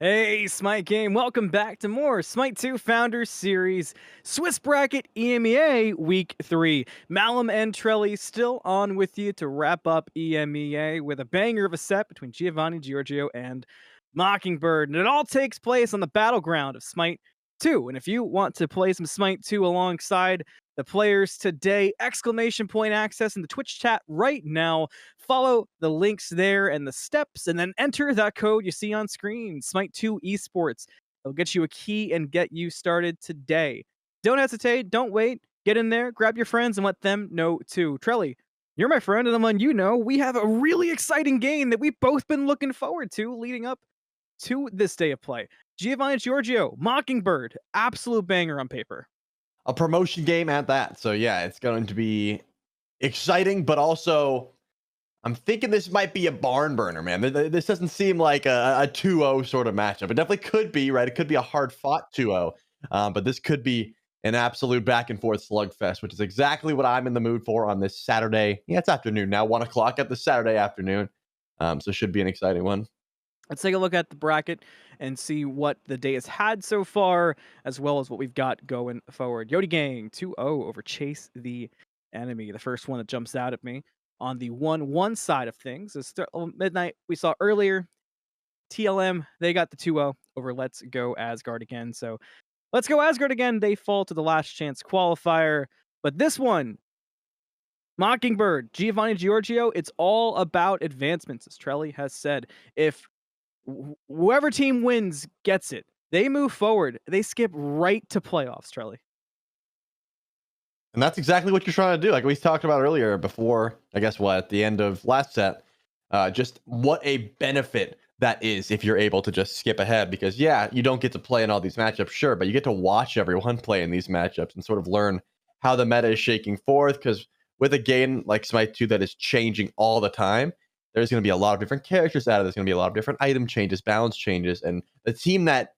Hey, Smite Game, welcome back to more Smite 2 Founders Series Swiss Bracket EMEA Week 3. Malum and Trelly still on with you to wrap up EMEA with a banger of a set between Giovanni, Giorgio, and Mockingbird. And it all takes place on the battleground of Smite 2. And if you want to play some Smite 2 alongside the players today, exclamation point access in the Twitch chat right now. Follow the links there and the steps, and then enter that code you see on screen, Smite2 Esports. It'll get you a key and get you started today. Don't hesitate, don't wait. Get in there, grab your friends, and let them know too. Trelly, you're my friend, and among you know, we have a really exciting game that we've both been looking forward to leading up to this day of play. Giovanni Giorgio, Mockingbird, absolute banger on paper. A promotion game at that. So yeah, it's going to be exciting, but also I'm thinking this might be a barn burner, man. This doesn't seem like a 2-0 sort of matchup. It definitely could be, right? It could be a hard fought 2-0, but this could be an absolute back and forth slugfest, which is exactly what I'm in the mood for on this Saturday. Yeah, it's afternoon now, 1 o'clock at the Saturday afternoon. So should be an exciting one. Let's take a look at the bracket and see what the day has had so far, as well as what we've got going forward. Yodi Gang 2-0 over Chase the Enemy. The first one that jumps out at me on the 1-1 side of things is Midnight we saw earlier. TLM, they got the 2-0 over Let's Go Asgard again. So Let's Go Asgard again. They fall to the last chance qualifier. But this one, Mockingbird, Giovanni Giorgio, it's all about advancements, as Trelly has said. If whoever team wins gets it, they move forward. They skip right to playoffs, Trelly. And that's exactly what you're trying to do. Like we talked about earlier before, I guess at the end of last set, just what a benefit that is if you're able to just skip ahead, because yeah, you don't get to play in all these matchups, sure, but you get to watch everyone play in these matchups and sort of learn how the meta is shaking forth. Because with a game like Smite 2 that is changing all the time, there's going to be a lot of different characters out of there's going to be a lot of different item changes, balance changes, and the team that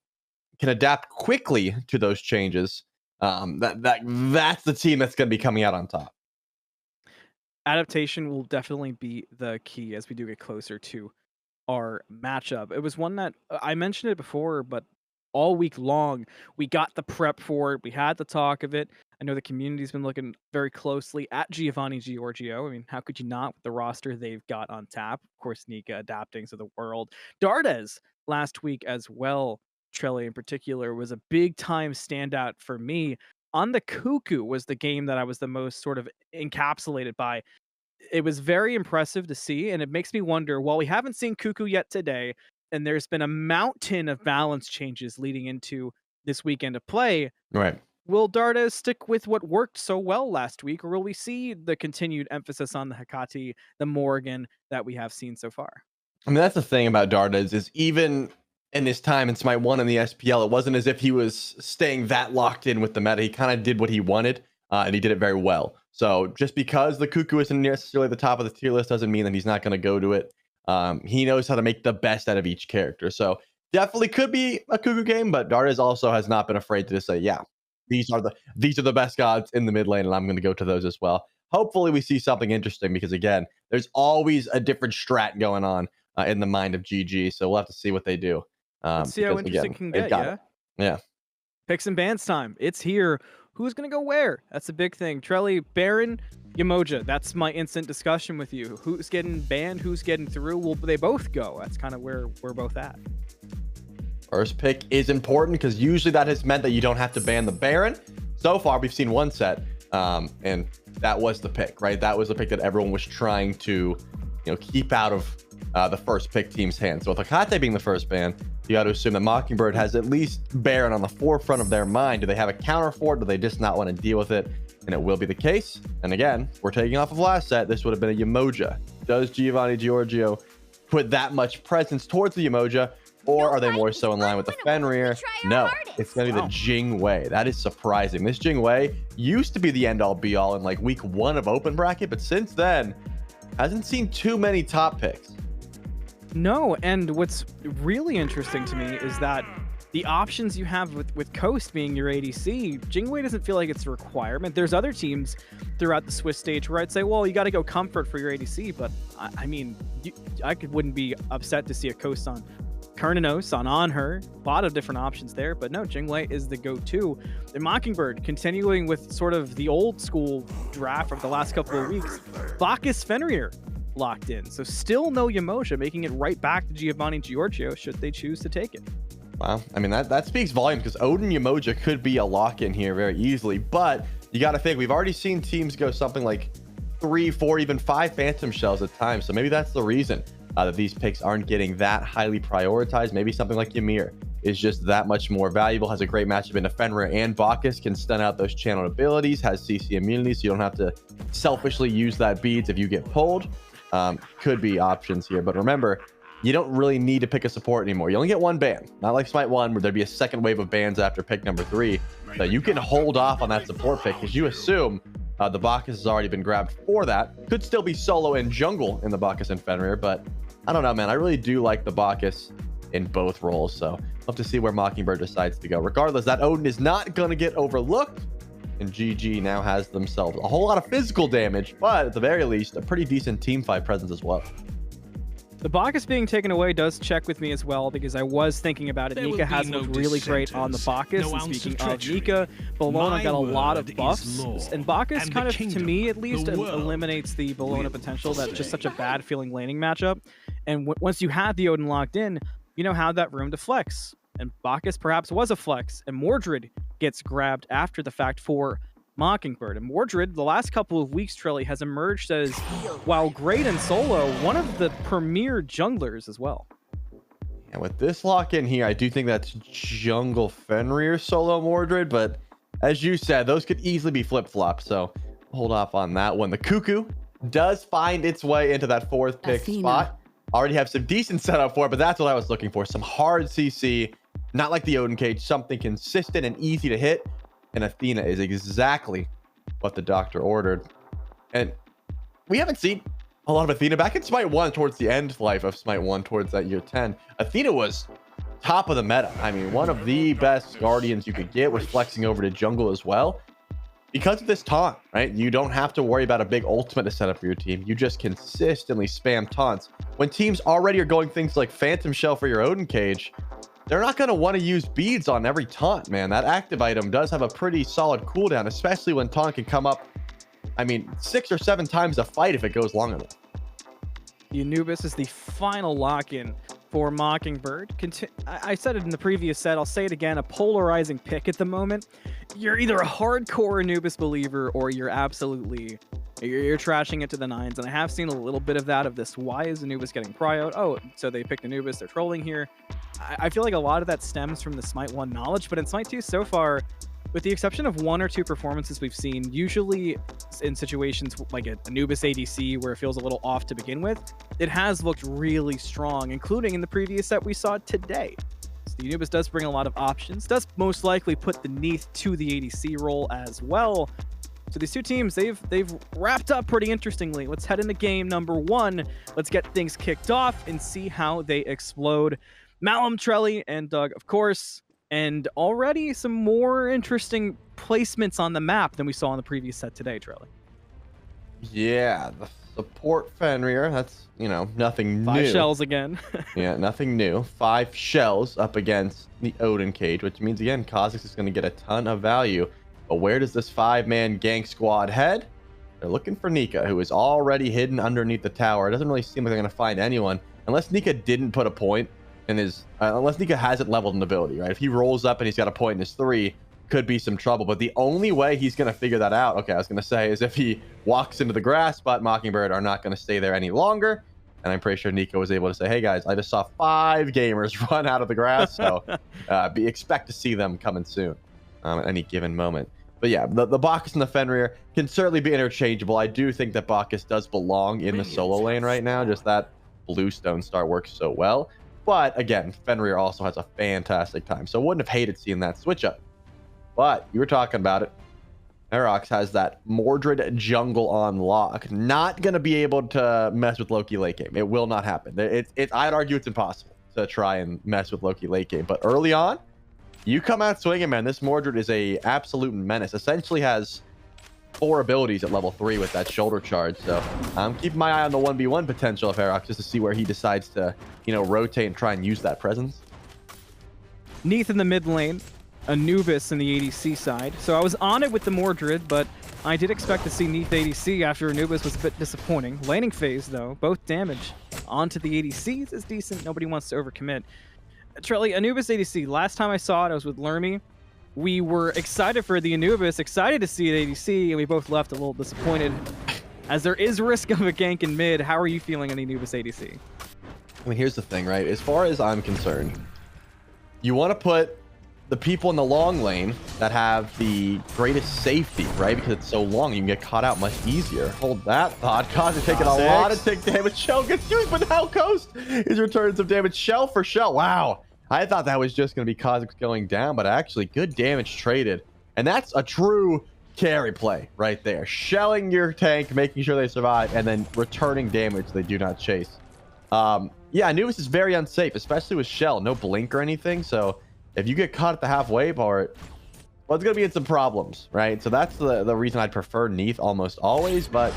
can adapt quickly to those changes, that's the team that's going to be coming out on top. Adaptation will definitely be the key as we do get closer to our matchup. It was one that I mentioned it before, but all week long we got the prep for it. We had the talk of it. I know the community's been looking very closely at Giovanni Giorgio. I mean, how could you not with the roster they've got on tap? Of course, Nika adapting to the world. Dardes last week as well, Trelly in particular, was a big time standout for me. On the Cuckoo was the game that I was the most sort of encapsulated by. It was very impressive to see, and it makes me wonder, while we haven't seen Cuckoo yet today, and there's been a mountain of balance changes leading into this weekend of play, Right. will Dardes stick with what worked so well last week, or will we see the continued emphasis on the Hecate, the Morgan that we have seen so far? I mean, that's the thing about Dardes is even in his time in Smite 1 in the SPL, it wasn't as if he was staying that locked in with the meta. He kind of did what he wanted, and he did it very well. So just because the Cuckoo isn't necessarily the top of the tier list doesn't mean that he's not going to go to it. He knows how to make the best out of each character. So definitely could be a Cuckoo game, but Dardes also has not been afraid to just say, yeah, these are the best gods in the mid lane, and I'm going to go to those as well. Hopefully we see something interesting, because again, there's always a different strat going on in the mind of GG. So we'll have to see what they do. Let's see how interesting it can get, yeah? Yeah. Picks and bans time. It's here. Who's going to go where? That's a big thing. Trelly, Baron, Yamoja. That's my instant discussion with you. Who's getting banned? Who's getting through? Will they both go? That's kind of where we're both at. First pick is important, because usually that has meant that you don't have to ban the Baron. So far, we've seen one set, and that was the pick, right? That was the pick that everyone was trying to, keep out of the first pick team's hands. So with Hecate being the first ban, you got to assume that Mockingbird has at least Baron on the forefront of their mind. Do they have a counter for it? Do they just not want to deal with it? And it will be the case. And again, we're taking off of last set. This would have been a Yamoja. Does Giovanni Giorgio put that much presence towards the Yamoja, or are they more so in line with the Fenrir? No, it's going to be the Jing Wei. That is surprising. This Jing Wei used to be the end-all be-all in like week 1 of open bracket, but since then, hasn't seen too many top picks. No, and what's really interesting to me is that the options you have with Coast being your ADC, Jingwei doesn't feel like it's a requirement. There's other teams throughout the Swiss stage where I'd say, well, you got to go Comfort for your ADC, but I mean, wouldn't be upset to see a Coast on Kernanos on her. A lot of different options there, but no, Jingwei is the go-to. The Mockingbird continuing with sort of the old school draft of the last couple of weeks. Bacchus Fenrir locked in, so still no Yamoja, making it right back to Giovanni and Giorgio should they choose to take it. Wow, I mean, that speaks volumes because Odin Yamoja could be a lock-in here very easily, but you got to think, we've already seen teams go something like 3, 4, even 5 Phantom Shells at times, so maybe that's the reason that these picks aren't getting that highly prioritized. Maybe something like Ymir is just that much more valuable, has a great matchup into Fenrir and Bacchus, can stun out those channeled abilities, has CC immunity, so you don't have to selfishly use that beads if you get pulled. Could be options here, but remember, you don't really need to pick a support anymore. You only get 1 ban, not like Smite 1 where there'd be a second wave of bans after pick number 3. So you can hold off on that support pick because you assume the Bacchus has already been grabbed for that. Could still be solo and jungle in the Bacchus and Fenrir, but I don't know, man. I really do like the Bacchus in both roles, so we'll have to see where Mockingbird decides to go. Regardless, that Odin is not going to get overlooked, and GG now has themselves a whole lot of physical damage, but at the very least, a pretty decent team fight presence as well. The Bacchus being taken away does check with me as well, because I was thinking about it. Nika has looked really great on the Bacchus. And speaking of Nika, Bellona got a lot of buffs. And Bacchus kind of, to me at least, eliminates the Bellona potential. That's just such a bad feeling laning matchup. And once you had the Odin locked in, you know, have that room to flex. And Bacchus perhaps was a flex. And Mordred gets grabbed after the fact for Mockingbird. And Mordred, the last couple of weeks, Trelly, has emerged as, while great in solo, one of the premier junglers as well. And with this lock in here, I do think that's jungle Fenrir solo Mordred, but as you said, those could easily be flip-flopped, so hold off on that one. The Cuckoo does find its way into that 4th pick spot. Already have some decent setup for it, but that's what I was looking for. Some hard CC, not like the Odin Cage, something consistent and easy to hit. And Athena is exactly what the doctor ordered. And we haven't seen a lot of Athena back in Smite 1 towards the end life of Smite 1 towards that year 10. Athena was top of the meta. I mean, one of the best guardians you could get, was flexing over to jungle as well. Because of this taunt, right? You don't have to worry about a big ultimate to set up for your team. You just consistently spam taunts. When teams already are going things like Phantom Shell for your Odin Cage, they're not going to want to use beads on every taunt, man. That active item does have a pretty solid cooldown, especially when taunt can come up, I mean, 6 or 7 times a fight if it goes long enough. The Anubis is the final lock-in for Mockingbird. I said it in the previous set, I'll say it again, a polarizing pick at the moment. You're either a hardcore Anubis believer or you're absolutely... You're trashing it to the nines, and I have seen a little bit of that, of this, why is Anubis getting prioed? Oh, so they picked Anubis, they're trolling here. I feel like a lot of that stems from the Smite 1 knowledge, but in Smite 2 so far, with the exception of 1 or 2 performances we've seen, usually in situations like an Anubis ADC where it feels a little off to begin with, it has looked really strong, including in the previous set we saw today. So the Anubis does bring a lot of options, does most likely put the Neath to the ADC role as well. So these two teams, they've wrapped up pretty interestingly. Let's head into game number 1. Let's get things kicked off and see how they explode. Malum, Trelly, and Doug, of course, and already some more interesting placements on the map than we saw in the previous set today, Trelly. Yeah, the support Fenrir, that's, you know, nothing new. 5 shells again. Yeah, nothing new. 5 shells up against the Odin Cage, which means, again, Kha'Zix is going to get a ton of value. But where does this 5-man gank squad head? They're looking for Nika, who is already hidden underneath the tower. It doesn't really seem like they're going to find anyone, unless Nika didn't put a point in his... unless Nika hasn't leveled an ability, right? If he rolls up and he's got a point in his 3, could be some trouble. But the only way he's going to figure that out, okay, I was going to say, is if he walks into the grass, but Mockingbird are not going to stay there any longer. And I'm pretty sure Nico was able to say, hey guys, I just saw 5 gamers run out of the grass, so expect to see them coming soon at any given moment. But yeah, the Bacchus and the Fenrir can certainly be interchangeable. I do think that Bacchus does belong in the solo lane right now. Just that Bluestone start works so well. But again, Fenrir also has a fantastic time. So I wouldn't have hated seeing that switch up. But you were talking about it. Aerox has that Mordred jungle on lock. Not going to be able to mess with Loki late game. It will not happen. I'd argue it's impossible to try and mess with Loki late game. But early on, you come out swinging, man. This Mordred is a absolute menace. Essentially has 4 abilities at level 3 with that shoulder charge. So I'm keeping my eye on the 1v1 potential of Herok just to see where he decides to, you know, rotate and try and use that presence. Neath in the mid lane, Anubis in the ADC side. So I was on it with the Mordred, but I did expect to see Neath ADC after Anubis was a bit disappointing. Laning phase, though, both damage onto the ADCs is decent. Nobody wants to overcommit. Trelly, Anubis ADC, last time I saw it, I was with Lermy. We were excited for the Anubis, excited to see it ADC, and we both left a little disappointed. As there is risk of a gank in mid, how are you feeling on the Anubis ADC? I mean, here's the thing, right? As far as I'm concerned, you want to put the people in the long lane that have the greatest safety, right? Because it's so long, you can get caught out much easier. Hold that thought. Cause is taking a lot of tick damage. Shell gets used, but now Coast is returning some damage. Shell for Shell. Wow. I thought that was just going to be Kha'Zix going down, but actually good damage traded. And that's a true carry play right there. Shelling your tank, making sure they survive, and then returning damage they do not chase. Yeah, Anubis is very unsafe, especially with Shell. No blink or anything, so if you get caught at the halfway part, well, it's going to be in some problems, right? So that's the reason I'd prefer Neath almost always, but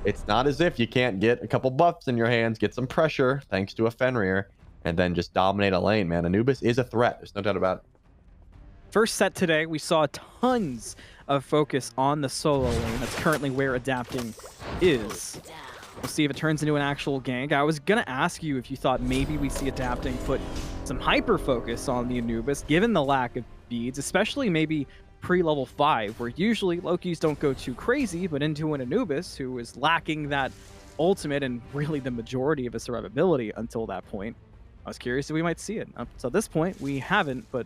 it's not as if you can't get a couple buffs in your hands, get some pressure thanks to a Fenrir, and then just dominate a lane, man. Anubis is a threat. There's no doubt about it. First set today, we saw tons of focus on the solo lane. That's currently where adapting is. We'll see if it turns into an actual gank. I was going to ask you if you thought maybe we see adapting put some hyper focus on the Anubis, given the lack of beads, especially maybe pre-level 5, where usually Lokis don't go too crazy, but into an Anubis who is lacking that ultimate and really the majority of his survivability until that point. I was curious if we might see it. So at this point, we haven't, but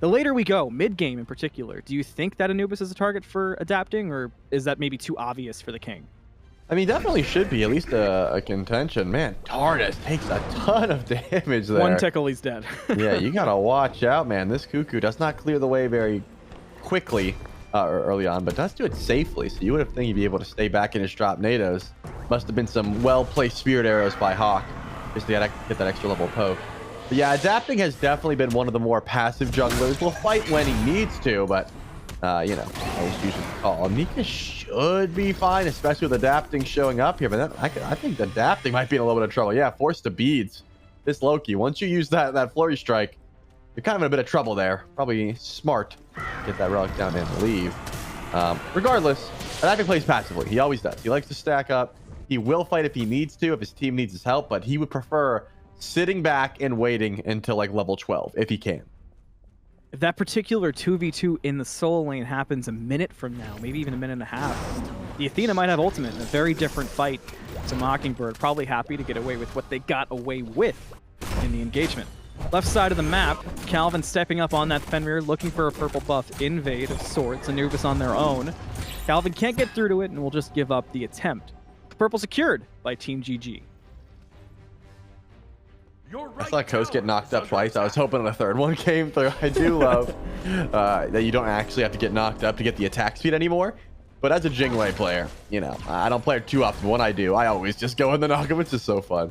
the later we go, mid-game in particular, do you think that Anubis is a target for adapting, or is that maybe too obvious for the king? I mean, definitely should be at least a contention. Man, Tardis takes a ton of damage there. One tickle, he's dead. Yeah, you gotta watch out, man. This Cuckoo does not clear the way very quickly or early on, but does do it safely. So you would have think he'd be able to stay back in his drop nados. Must have been some well-placed spirit arrows by Hawk just to get that extra level poke. But yeah, adapting has definitely been one of the more passive junglers. Will fight when he needs to, but you know, always usually call. Nika should be fine, especially with adapting showing up here. But I think adapting might be in a little bit of trouble. Yeah, forced to beads. This Loki, once you use that flurry strike, you're kind of in a bit of trouble there. Probably smart to get that relic down and leave. Regardless, adapting plays passively. He always does. He likes to stack up. He will fight if he needs to, if his team needs his help, but he would prefer sitting back and waiting until like level 12 if he can. If that particular 2v2 in the solo lane happens a minute from now, maybe even a minute and a half, the Athena might have ultimate in a very different fight. So Mockingbird probably happy to get away with what they got away with in the engagement. Left side of the map, Calvin stepping up on that Fenrir, looking for a purple buff invade of sorts. Anubis on their own. Calvin can't get through to it and will just give up the attempt. Purple secured by Team GG. I saw Coast get knocked up twice. I was hoping a third one came through. I do love that you don't actually have to get knocked up to get the attack speed anymore. But as a Jingwei player, you know, I don't play it too often. When I do, I always just go in the knockup. It's just so fun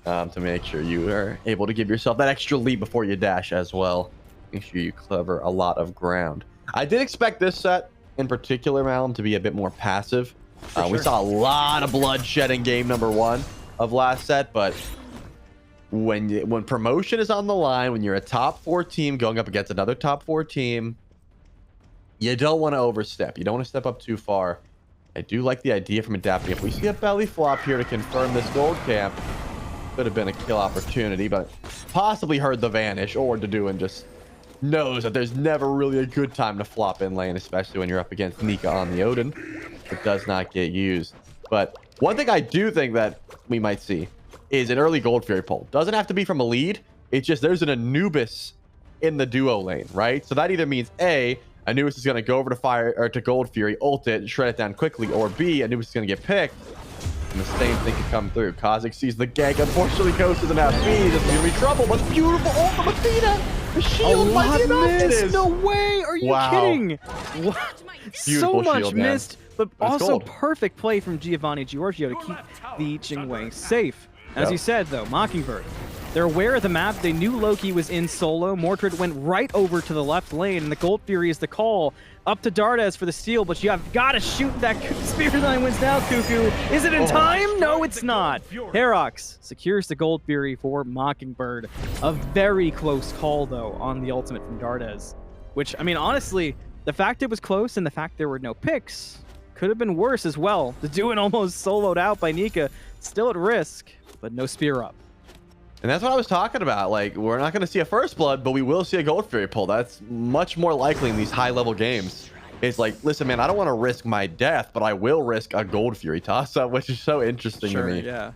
to make sure you are able to give yourself that extra leap before you dash as well. Make sure you cover a lot of ground. I did expect this set in particular, Malum, to be a bit more passive. We saw a lot of bloodshed in game number 1 of last set, but when promotion is on the line, when you're a top 4 team going up against another top 4 team, you don't want to overstep. You don't want to step up too far. I do like the idea from adapting. If we see a belly flop here to confirm this gold camp, could have been a kill opportunity, but possibly heard the vanish, or Daduin just knows that there's never really a good time to flop in lane, especially when you're up against Nika on the Odin. It does not get used. But one thing I do think that we might see is an early Gold Fury pull. Doesn't have to be from a lead. It's just there's an Anubis in the duo lane, right? So that either means A, Anubis is going to go over to fire or to Gold Fury, ult it, shred it down quickly, or B, Anubis is going to get picked, and the same thing could come through. Kha'Zix sees the gank. Unfortunately, Ghost doesn't have speed. This is going to be trouble, but beautiful ult from Athena. The shield might be enough. It is. No way. Are you kidding? What? So much shield, missed, but also gold. perfect play from Giovanni Giorgio to keep the Jingwei safe. As you said, though, Mockingbird, they're aware of the map. They knew Loki was in solo. Mordred went right over to the left lane, and the Gold Fury is the call. Up to Dardes for the steal, but you have got to shoot that Spirit of the Nine Winds now, Cuckoo. Is it in time? No, it's not. Herox secures the Gold Fury for Mockingbird. A very close call, though, on the ultimate from Dardes. Which, I mean, honestly, the fact it was close and the fact there were no picks could have been worse as well. The Duin almost soloed out by Nika. Still at risk, but no spear up. And that's what I was talking about. Like, we're not going to see a first blood, but we will see a Gold Fury pull. That's much more likely in these high-level games. It's like, listen, man, I don't want to risk my death, but I will risk a Gold Fury toss-up, which is so interesting to me. Yeah.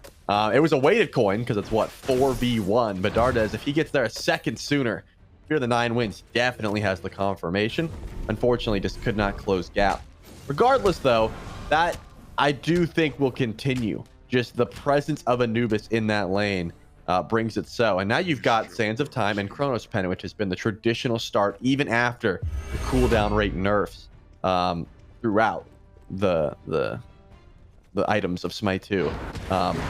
It was a weighted coin because it's, what, 4v1. But Dardes, if he gets there a second sooner, Fear the Nine Winds definitely has the confirmation. Unfortunately, just could not close gap. Regardless, though, that I do think will continue. Just the presence of Anubis in that lane brings it so. And now you've got Sands of Time and Chronos Pen, which has been the traditional start even after the cooldown rate nerfs throughout the items of Smite 2.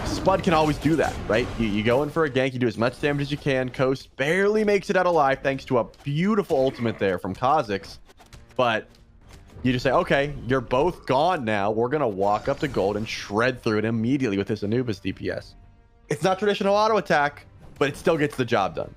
Spud can always do that, right? You go in for a gank, you do as much damage as you can. Coast barely makes it out alive thanks to a beautiful ultimate there from Kha'Zix. But you just say, okay, you're both gone now. We're going to walk up to gold and shred through it immediately with this Anubis DPS. It's not traditional auto attack, but it still gets the job done.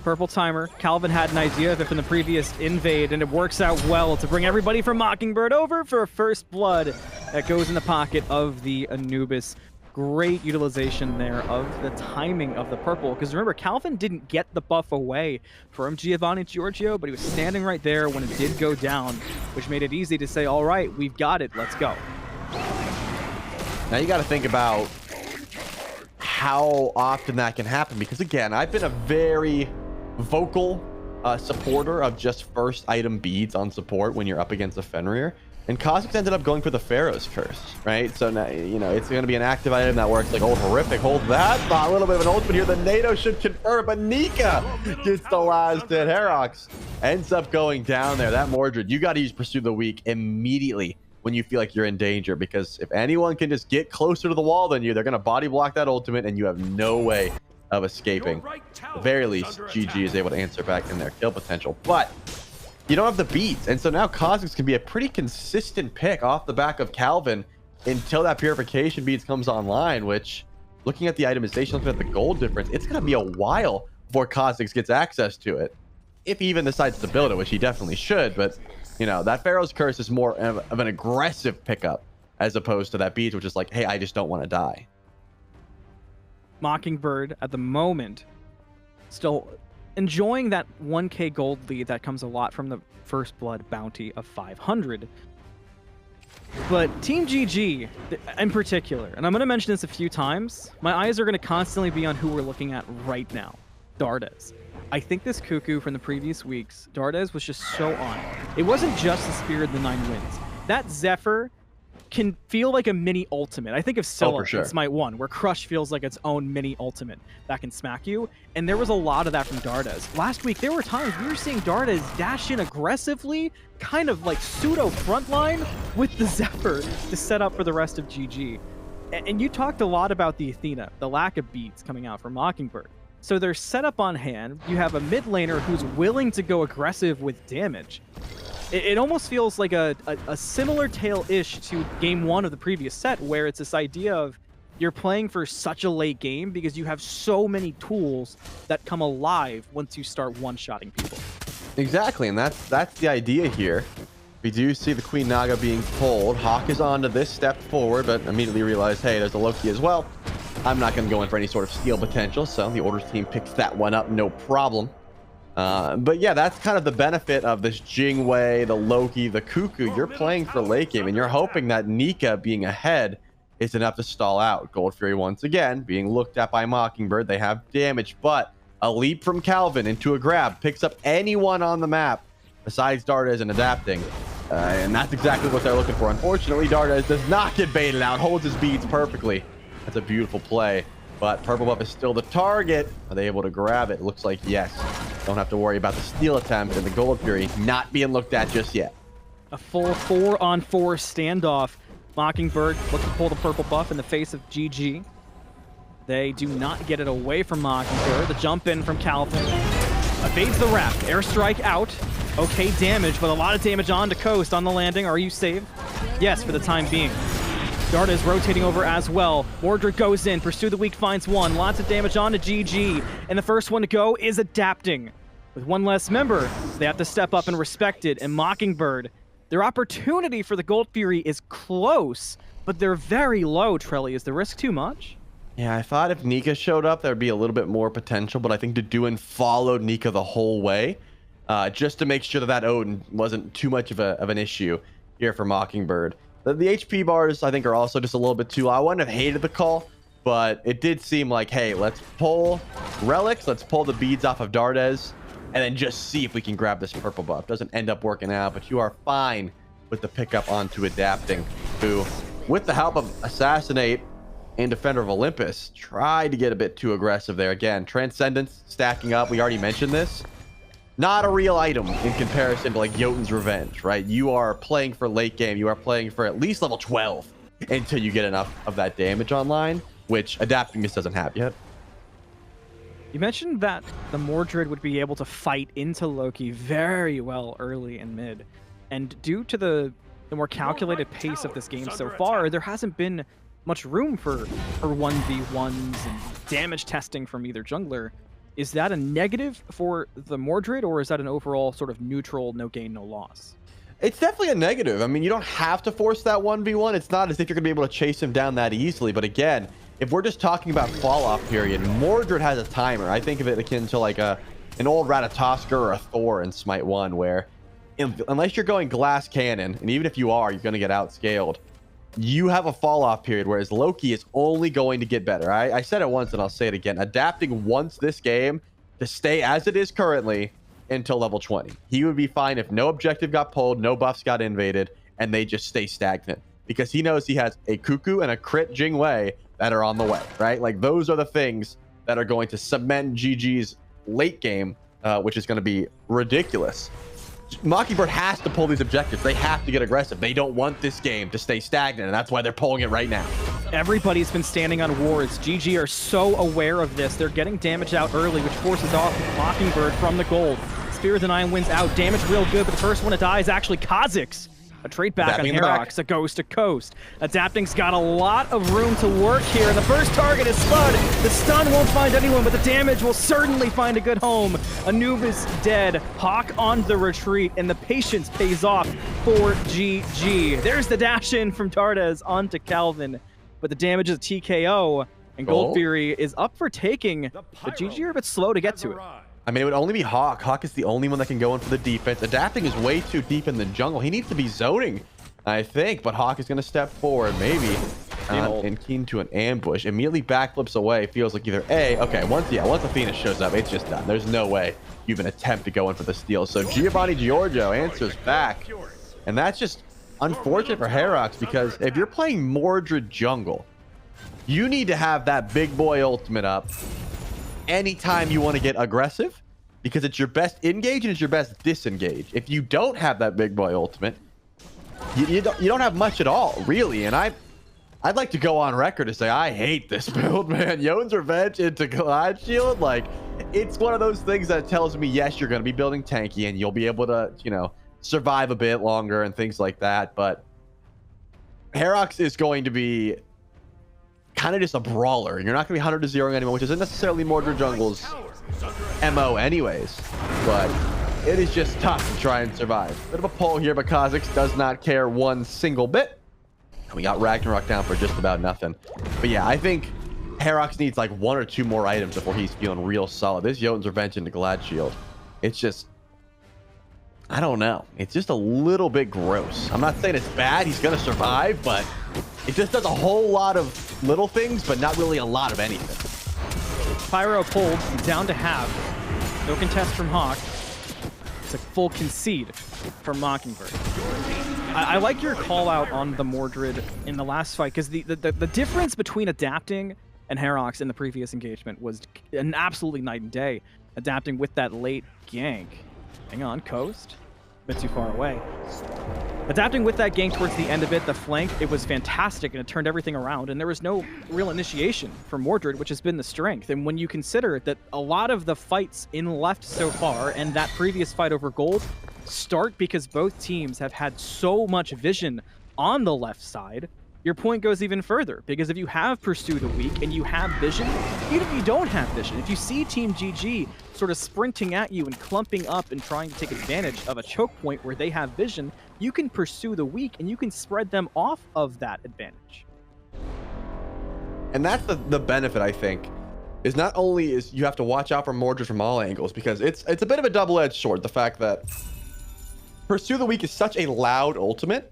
Purple timer. Calvin had an idea of it from the previous invade, and it works out well to bring everybody from Mockingbird over for a first blood that goes in the pocket of the Anubis. Great utilization there of the timing of the purple, because remember, Calvin didn't get the buff away from Giovanni Giorgio, but he was standing right there when it did go down, which made it easy to say, all right, we've got it, let's go. Now you got to think about how often that can happen, because again, I've been a very vocal supporter of just first item beads on support when you're up against a Fenrir, and Kha'Zix ended up going for the Pharaoh's Curse, right? So now, you know, it's going to be an active item that works like, oh, horrific, hold that thought, a little bit of an ultimate here. The NATO should confirm, but Nika gets the last hit. Herox ends up going down there. That Mordred, you got to use Pursue the Weak immediately when you feel like you're in danger, because if anyone can just get closer to the wall than you, they're going to body block that ultimate, and you have no way of escaping. At the very least, GG is able to answer back in their kill potential, but you don't have the beats, and so now Kha'Zix can be a pretty consistent pick off the back of Calvin until that Purification Beads comes online, which, looking at the itemization, looking at the gold difference, it's going to be a while before Kha'Zix gets access to it, if he even decides to build it, which he definitely should. But you know, that Pharaoh's Curse is more of an aggressive pickup as opposed to that Beads, which is like, hey, I just don't want to die. Mockingbird at the moment still enjoying that 1k gold lead that comes a lot from the first blood bounty of 500. But Team GG in particular, and I'm going to mention this a few times, my eyes are going to constantly be on who we're looking at right now, Dardes. I think this Cuckoo from the previous weeks, Dardes was just so on. It wasn't just the Spirit of the Nine Winds. That Zephyr can feel like a mini ultimate. I think of Scylla in Smite 1, where Crush feels like its own mini ultimate that can smack you, and there was a lot of that from Dardes. Last week, there were times we were seeing Dardes dash in aggressively, kind of like pseudo frontline with the Zephyr to set up for the rest of GG. And you talked a lot about the Athena, the lack of beats coming out from Mockingbird. So they're set up on hand. You have a mid laner who's willing to go aggressive with damage. It almost feels like a similar tale-ish to game one of the previous set, where it's this idea of you're playing for such a late game because you have so many tools that come alive once you start one-shotting people. Exactly, and that's the idea here. We do see the Queen Naga being pulled. Hawk is on to this step forward, but immediately realized, hey, there's a Loki as well. I'm not going to go in for any sort of steal potential, so the Orders team picks that one up, no problem. But yeah, that's kind of the benefit of this Jingwei, the Loki, the Cuckoo. You're playing for late game, and you're hoping that Nika being ahead is enough to stall out. Gold Fury once again being looked at by Mockingbird. They have damage, but a leap from Calvin into a grab picks up anyone on the map besides Dardes and adapting. And that's exactly what they're looking for. Unfortunately, Dardes does not get baited out, holds his beads perfectly. That's a beautiful play. But Purple Buff is still the target. Are they able to grab it? Looks like yes. Don't have to worry about the steal attempt, and the Gold Fury not being looked at just yet. A full 4-on-4 standoff. Mockingbird looking to pull the Purple Buff in the face of GG. They do not get it away from Mockingbird. The jump in from Calvin evades the wrap. Airstrike out. Okay damage, but a lot of damage on to Coast on the landing. Are you saved? Yes, for the time being. Darda is rotating over as well. Mordred goes in. Pursue the Weak finds one. Lots of damage on to GG. And the first one to go is Adapting. With one less member, they have to step up and respect it. And Mockingbird, their opportunity for the Gold Fury is close, but they're very low, Trelly. Is the risk too much? Yeah, I thought if Nika showed up, there'd be a little bit more potential, but I think Deduin followed Nika the whole way, just to make sure that Odin wasn't too much of an issue here for Mockingbird. The HP bars, I think, are also just a little bit too low. I wouldn't have hated the call, but it did seem like, hey, let's pull relics, let's pull the beads off of Dardes, and then just see if we can grab this purple buff. Doesn't end up working out, but you are fine with the pickup onto Adapting, who, with the help of Assassinate and Defender of Olympus, tried to get a bit too aggressive there. Again, Transcendence stacking up. We already mentioned this. Not a real item in comparison to like Jotun's Revenge, right? You are playing for late game. You are playing for at least level 12 until you get enough of that damage online, which Adapting just doesn't have yet. You mentioned that the Mordred would be able to fight into Loki very well early and mid. And due to the more calculated pace of this game so far, there hasn't been much room for 1v1s and damage testing from either jungler. Is that a negative for the Mordred, or is that an overall sort of neutral, no gain, no loss? It's definitely a negative. I mean, you don't have to force that 1v1. It's not as if you're going to be able to chase him down that easily. But again, if we're just talking about fall-off period, Mordred has a timer. I think of it akin to like an old Ratatoskr or a Thor in Smite 1, where unless you're going glass cannon, and even if you are, you're going to get outscaled, you have a fall-off period, whereas Loki is only going to get better. I said it once, and I'll say it again. Adapting wants this game to stay as it is currently until level 20. He would be fine if no objective got pulled, no buffs got invaded, and they just stay stagnant. Because he knows he has a Cuckoo and a crit Jingwei that are on the way, right? Like, those are the things that are going to cement GG's late game, which is going to be ridiculous. Mockingbird has to pull these objectives. They have to get aggressive. They don't want this game to stay stagnant, and that's why they're pulling it right now. Everybody's been standing on wards. GG are so aware of this. They're getting damage out early, which forces off Mockingbird from the gold. Spear of the Nine wins out. Damage real good, but the first one to die is actually Kha'Zix. A trade back on Herox, a ghost to Coast. Adapting's got a lot of room to work here, and the first target is Spud. The stun won't find anyone, but the damage will certainly find a good home. Anubis dead, Hawk on the retreat, and the patience pays off for GG. There's the dash in from Dardes onto Calvin, but the damage is a TKO, and Gold Fury is up for taking, but GG are a bit slow to get to it. I mean, it would only be Hawk. Hawk is the only one that can go in for the defense. Adapting is way too deep in the jungle. He needs to be zoning, I think, but Hawk is going to step forward, maybe, and keen to an ambush. Immediately backflips away. Feels like either A, okay, once Athena shows up, it's just done. There's no way you even attempt to go in for the steal. So Giovanni Giorgio answers back, and that's just unfortunate for Herox, because if you're playing Mordred jungle, you need to have that big boy ultimate up anytime you want to get aggressive, because it's your best engage and it's your best disengage. If you don't have that big boy ultimate, you don't have much at all, really. And I'd like to go on record to say I hate this build, man. Jotun's Revenge into Glad Shield, like, it's one of those things that tells me, yes, you're going to be building tanky and you'll be able to, you know, survive a bit longer and things like that. But Herox is going to be kind of just a brawler. You're not going to be 100-0 anymore, which isn't necessarily Mordred jungle's MO anyways, but it is just tough to try and survive. Bit of a pull here, but Kha'Zix does not care one single bit. And we got Ragnarok down for just about nothing. But yeah, I think Herox needs like one or two more items before he's feeling real solid. This Jotun's Revenge into Glad Shield, it's just, I don't know. It's just a little bit gross. I'm not saying it's bad. He's going to survive, but it just does a whole lot of little things, but not really a lot of anything. Pyro pulled down to half. No contest from Hawk. It's a full concede from Mockingbird. I like your call out on the Mordred in the last fight, because the difference between Adapting and Herox in the previous engagement was an absolutely night and day. Adapting with that late gank. Hang on, Coast. A bit too far away. Adapting with that gank towards the end of it, the flank, it was fantastic, and it turned everything around, and there was no real initiation for Mordred, which has been the strength. And when you consider that a lot of the fights in left so far, and that previous fight over gold, start because both teams have had so much vision on the left side, your point goes even further, because if you have Pursue the Weak and you have vision, even if you don't have vision, if you see Team GG sort of sprinting at you and clumping up and trying to take advantage of a choke point where they have vision, you can Pursue the Weak and you can spread them off of that advantage. And that's the benefit, I think, is not only is you have to watch out for Mordred from all angles, because it's a bit of a double-edged sword, the fact that Pursue the Weak is such a loud ultimate,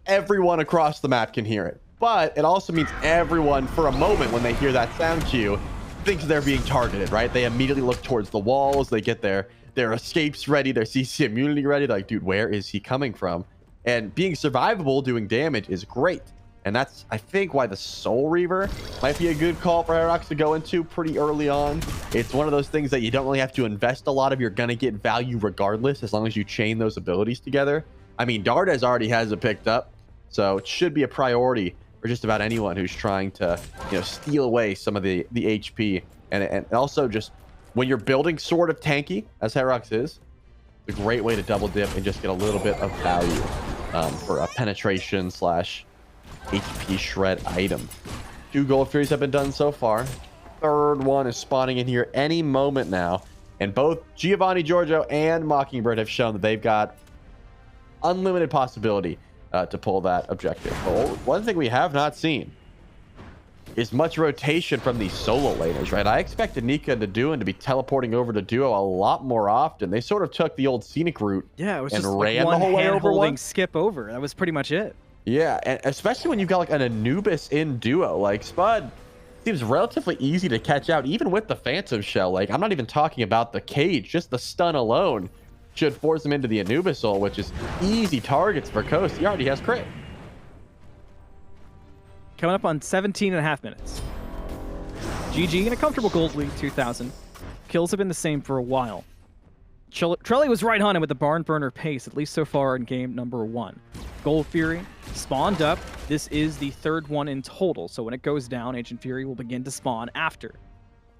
everyone across the map can hear it. But it also means everyone, for a moment, when they hear that sound cue, thinks they're being targeted, right? They immediately look towards the walls, they get their escapes ready, their CC immunity ready. They're like, dude, where is he coming from? And being survivable, doing damage is great. And that's, I think, why the Soul Reaver might be a good call for hi-rez to go into pretty early on. It's one of those things that you don't really have to invest a lot of. You're going to get value regardless, as long as you chain those abilities together. I mean, Dardes already has it picked up, so it should be a priority for just about anyone who's trying to, you know, steal away some of the HP. And also, just when you're building sort of tanky, as hi-rez is, it's a great way to double dip and just get a little bit of value for a penetration slash HP shred item. 2 Gold Furies have been done so far. Third one is spawning in here any moment now. And both Giovanni, Giorgio, and Mockingbird have shown that they've got unlimited possibility to pull that objective. But one thing we have not seen is much rotation from these solo laners, right? I expected Nika and Duo to be teleporting over to Duo a lot more often. They sort of took the old scenic route, yeah, it was and just ran like the whole way over one. skip over. That was pretty much it. Yeah, and especially when you've got like an Anubis in Duo, like Spud seems relatively easy to catch out, even with the Phantom Shell. Like, I'm not even talking about the cage, just the stun alone should force him into the Anubis ult, which is easy targets for Coast. He already has crit. Coming up on 17.5 minutes. GG in a comfortable gold lead, 2,000. Kills have been the same for a while. Trelly was right on him with the barn burner pace, at least so far in game number 1. Gold Fury spawned up. This is the 3rd one in total, so when it goes down, Ancient Fury will begin to spawn after.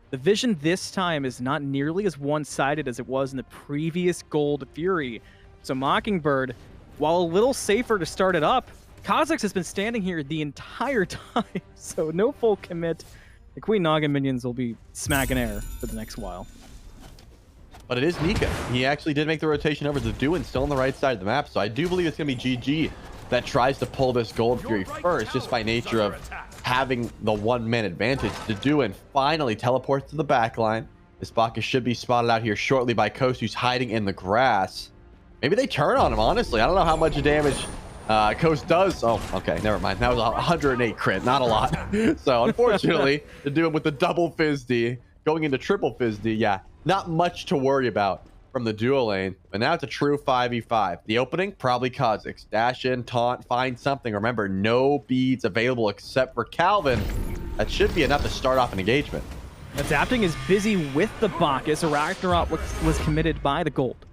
The vision this time is not nearly as one-sided as it was in the previous Gold Fury. So Mockingbird, while a little safer to start it up, Kha'Zix has been standing here the entire time, so no full commit. The Queen Naga minions will be smacking air for the next while. But it is Nika. He actually did make the rotation over to Duin, still on the right side of the map, so I do believe it's going to be GG that tries to pull this Gold Fury first, just by nature of having the one-man advantage. The Duin finally teleports to the backline. This Bacchus should be spotted out here shortly by Coast, who's hiding in the grass. Maybe they turn on him, honestly. I don't know how much damage Coast does. Oh, okay, never mind. That was a 108 crit, not a lot. So, unfortunately, to do it with the double Fizz D, going into triple Fizz D, yeah, not much to worry about from the duo lane. But now it's a true 5v5. The opening, probably Kha'Zix. Dash in, taunt, find something. Remember, no beads available except for Calvin. That should be enough to start off an engagement. Adapting is busy with the Bacchus. Ragnarok was committed by the gold.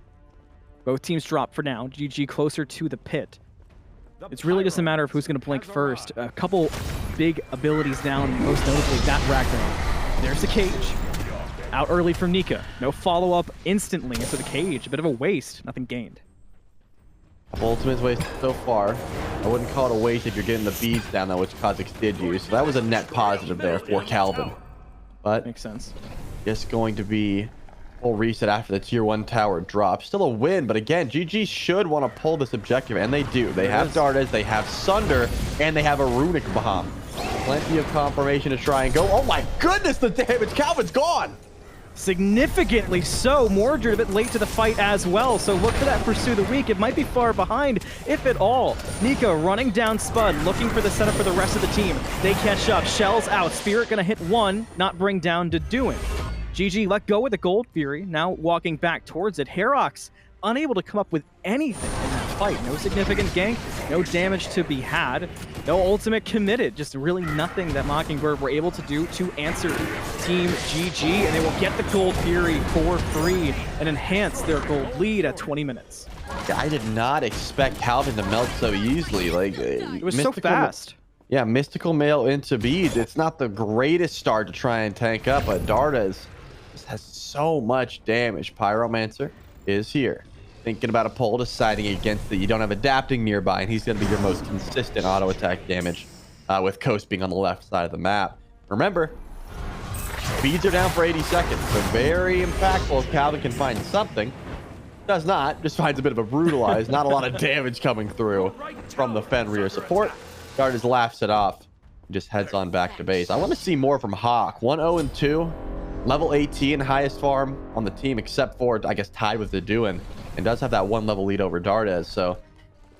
Both teams drop for now. GG closer to the pit. It's really just a matter of who's going to blink first. A couple big abilities down, most notably that Ragnarok. There's the cage. Out early from Nika. No follow-up instantly into the cage. A bit of a waste. Nothing gained. Ultimate's wasted so far. I wouldn't call it a waste if you're getting the beads down, though, which Kha'Zix did use. So that was a net positive there for Calvin. But makes sense. Just going to be full reset after the tier 1 tower drop. Still a win, but again, GG should want to pull this objective, and they do. They have Dardes, they have Sunder, and they have a Runic Baham. Plenty of confirmation to try and go. Oh my goodness, the damage! Calvin's gone! Significantly so. Mordred a bit late to the fight as well, so look for that Pursue the Weak. It might be far behind, if at all. Nika running down Spud, looking for the setup for the rest of the team. They catch up. Shells out. Spirit gonna hit one, not bring down Duin. GG let go with the Gold Fury, now walking back towards it. hi-rez unable to come up with anything in that fight. No significant gank, no damage to be had, no ultimate committed. Just really nothing that Mockingbird were able to do to answer Team GG, and they will get the Gold Fury for free and enhance their gold lead at 20 minutes. I did not expect Calvin to melt so easily. Like, It was so fast. Yeah, Mystical Mail into beads. It's not the greatest start to try and tank up, but Dardes just has so much damage. Pyromancer is here. Thinking about a pull, deciding against it. You don't have adapting nearby, and he's going to be your most consistent auto attack damage with Coast being on the left side of the map. Remember, beads are down for 80 seconds, so very impactful if Calvin can find something. Does not, just finds a bit of a brutalize. Not a lot of damage coming through from the Fenrir support. Dardes laughs it off and just heads on back to base. I want to see more from Hawk. 1-0-2, level 18, highest farm on the team, except for, I guess, tied with the Duin, and does have that 1 level lead over Dardes. So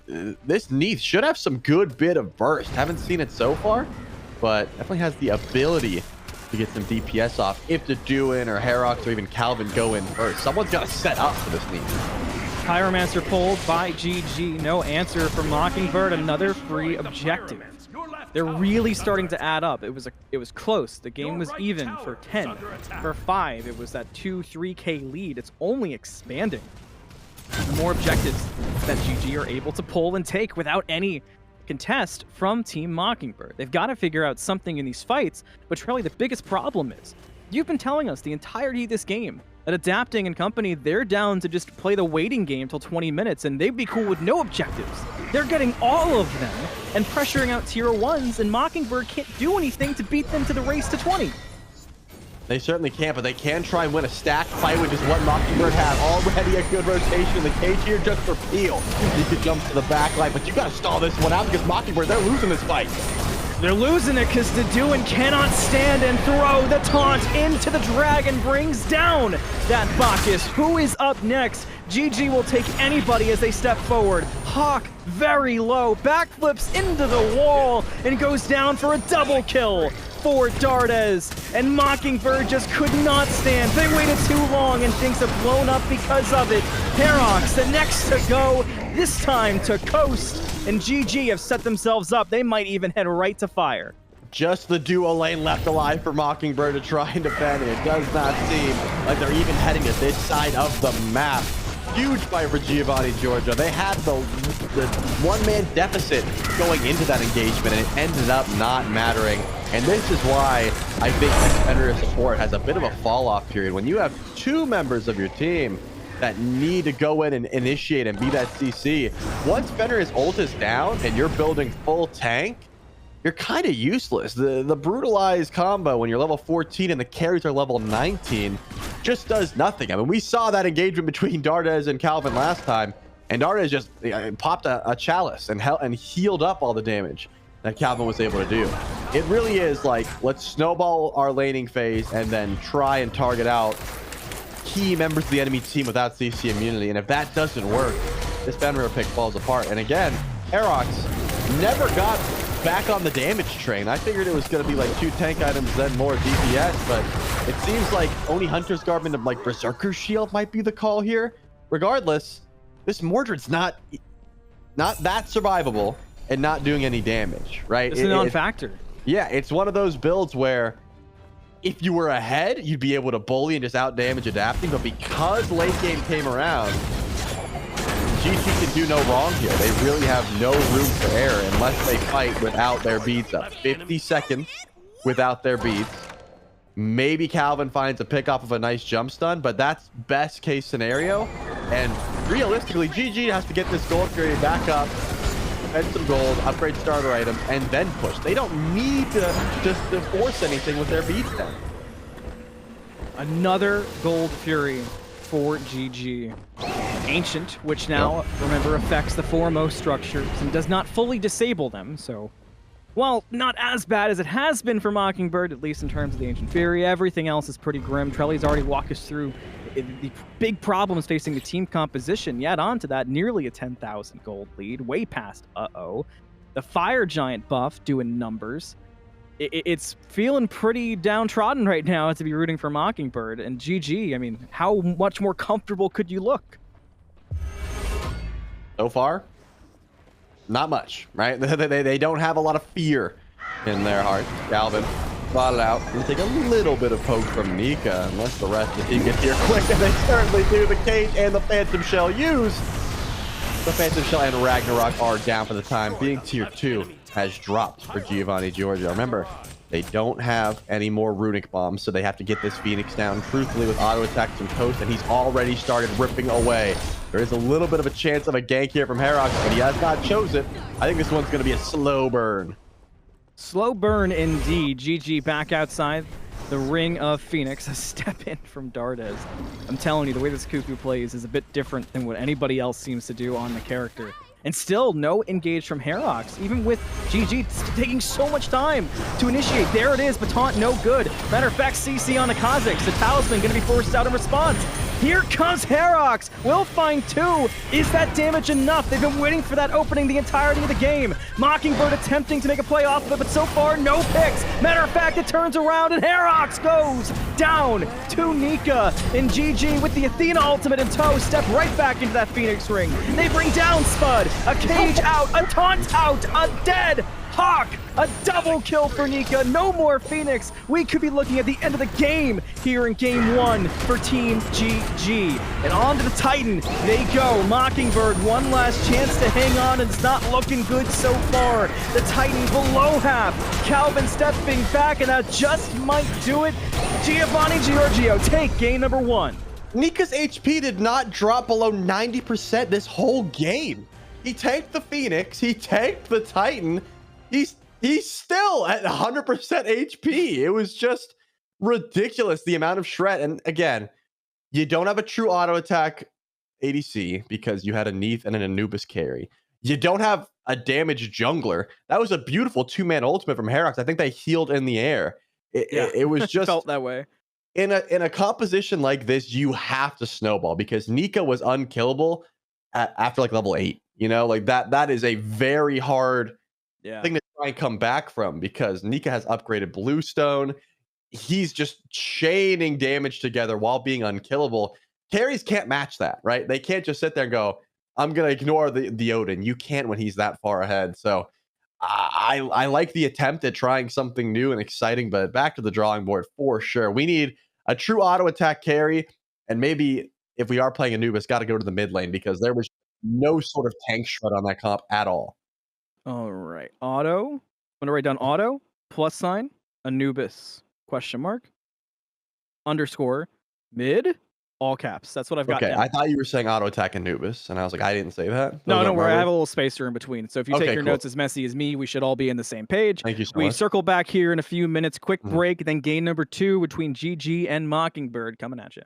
this Neath should have some good bit of burst. Haven't seen it so far, but definitely has the ability to get some DPS off if the Duin or Herox or even Calvin go in first. Someone's got to set up for this Neath. Pyromancer pulled by GG. No answer from Mockingbird. Another free objective. They're really starting to add up. It was close. The game was even for 10. For 5, it was that 2-3K lead. It's only expanding. The more objectives that GG are able to pull and take without any contest from Team Mockingbird. They've got to figure out something in these fights, but Trelly, the biggest problem is, you've been telling us the entirety of this game that Adapting and company, they're down to just play the waiting game till 20 minutes, and they'd be cool with no objectives. They're getting all of them and pressuring out tier 1s, and Mockingbird can't do anything to beat them to the race to 20. They certainly can't, but they can try and win a stack fight, which is what Mockingbird have. Already a good rotation in the cage here just for Peel. He could jump to the back line, but you got to stall this one out because Mockingbird, they're losing this fight. They're losing it because Deduin cannot stand and throw the taunt into the dragon, brings down that Bacchus. Who is up next? GG will take anybody as they step forward. Hawk very low, backflips into the wall and goes down for a double kill for Dardes. And Mockingbird just could not stand. They waited too long and things have blown up because of it. Herox, the next to go, this time to Coast. And GG have set themselves up. They might even head right to fire. Just the duo lane left alive for Mockingbird to try and defend, and it does not seem like they're even heading to this side of the map. Huge fight for Giovanni, Giorgio. They had the one-man deficit going into that engagement, and it ended up not mattering. And this is why I think Fenrir support has a bit of a fall-off period. When you have 2 members of your team that need to go in and initiate and be that CC. Once Fenrir's ult is down and you're building full tank, you're kind of useless. The brutalized combo when you're level 14 and the carries are level 19 just does nothing. I mean, we saw that engagement between Dardes and Calvin last time, and Dardes just popped a chalice and healed up all the damage that Calvin was able to do. It really is like, let's snowball our laning phase and then try and target out key members of the enemy team without CC immunity, and if that doesn't work, this Fenrir pick falls apart. And again, Herox never got back on the damage train. I figured it was going to be like 2 tank items, then more DPS, but it seems like only Hunter's Garment of like Berserker Shield might be the call here. Regardless, this Mordred's not that survivable and not doing any damage, right? It's a non-factor. Yeah, it's one of those builds where if you were ahead, you'd be able to bully and just out-damage Adapting, but because late game came around, GT can do no wrong here. They really have no room for error unless they fight without their beads up. 50 seconds without their beads. Maybe Calvin finds a pick off of a nice jump stun, but that's best case scenario. And realistically, GG has to get this gold period back up, spend some gold, upgrade starter items, and then push. They don't need to just to force anything with their beats down. Another gold fury for GG. Ancient, which now, remember, affects the foremost structures and does not fully disable them, so while not as bad as it has been for Mockingbird, at least in terms of the Ancient Fury, everything else is pretty grim. Trelly's already walked us through the big problems facing the team composition. Yet on to that, nearly a 10,000 gold lead, way past uh-oh. The Fire Giant buff doing numbers. It's feeling pretty downtrodden right now to be rooting for Mockingbird. And GG, I mean, how much more comfortable could you look? So far, not much, right? They don't have a lot of fear in their heart. Calvin bought it out. We'll take a little bit of poke from Nika, unless the rest of the team gets here quick, and they certainly do. The cage and the Phantom Shell used. The Phantom Shell and Ragnarok are down for the time being. Tier 2 has dropped for Giovanni Giorgio. Remember, they don't have any more runic bombs, so they have to get this Phoenix down truthfully with auto attacks and toast, and he's already started ripping away. There is a little bit of a chance of a gank here from hi-rez, but he has not chose it. I think this one's going to be a slow burn. Slow burn indeed. GG back outside the ring of Phoenix. A step in from Dardes. I'm telling you, the way this Cuckoo plays is a bit different than what anybody else seems to do on the character. And still no engage from hi-rez, even with GG taking so much time to initiate. There it is, but taunt no good. Matter of fact, CC on the Kazakhs. The Talisman going to be forced out in response. Here comes hi-rez. Will find 2. Is that damage enough? They've been waiting for that opening the entirety of the game. Mockingbird attempting to make a play off of it, but so far, no picks. Matter of fact, it turns around and hi-rez goes down to Nika. And GG with the Athena ultimate in tow, step right back into that Phoenix ring. They bring down Spud. A cage out, a taunt out, a dead Hawk, a double kill for Nika. No more Phoenix. We could be looking at the end of the game here in game 1 for Team GG. And on to the Titan they go. Mockingbird, one last chance to hang on, and it's not looking good so far. The Titan below half. Calvin stepping back, and that just might do it. Giovanni Giorgio take game number 1. Nika's HP did not drop below 90% this whole game. He tanked the Phoenix, he tanked the Titan. He's still at 100% HP. It was just ridiculous, the amount of shred. And again, you don't have a true auto attack ADC because you had a Neith and an Anubis carry. You don't have a damaged jungler. That was a beautiful 2-man ultimate from hi-rez. I think they healed in the air. It was just felt that way. In a composition like this, you have to snowball because Nika was unkillable after like level 8. You know, like that is a very hard thing to try and come back from because Nika has upgraded Bluestone. He's just chaining damage together while being unkillable. Carries can't match that, right? They can't just sit there and go, I'm going to ignore the Odin. You can't when he's that far ahead. So I like the attempt at trying something new and exciting, but back to the drawing board for sure. We need a true auto attack carry, and maybe if we are playing Anubis, got to go to the mid lane because there was no sort of tank shred on that comp at all. All right. Auto. I'm going to write down auto, +, Anubis, !, mid, all caps. That's what I've got. Okay, down. I thought you were saying auto attack Anubis, and I was like, I didn't say that. No, don't worry. I have a little spacer in between. So if you take your cool. notes as messy as me, we should all be in the same page. Thank you so much. We circle back here in a few minutes. Quick break, then game number 2 between GG and Mockingbird coming at you.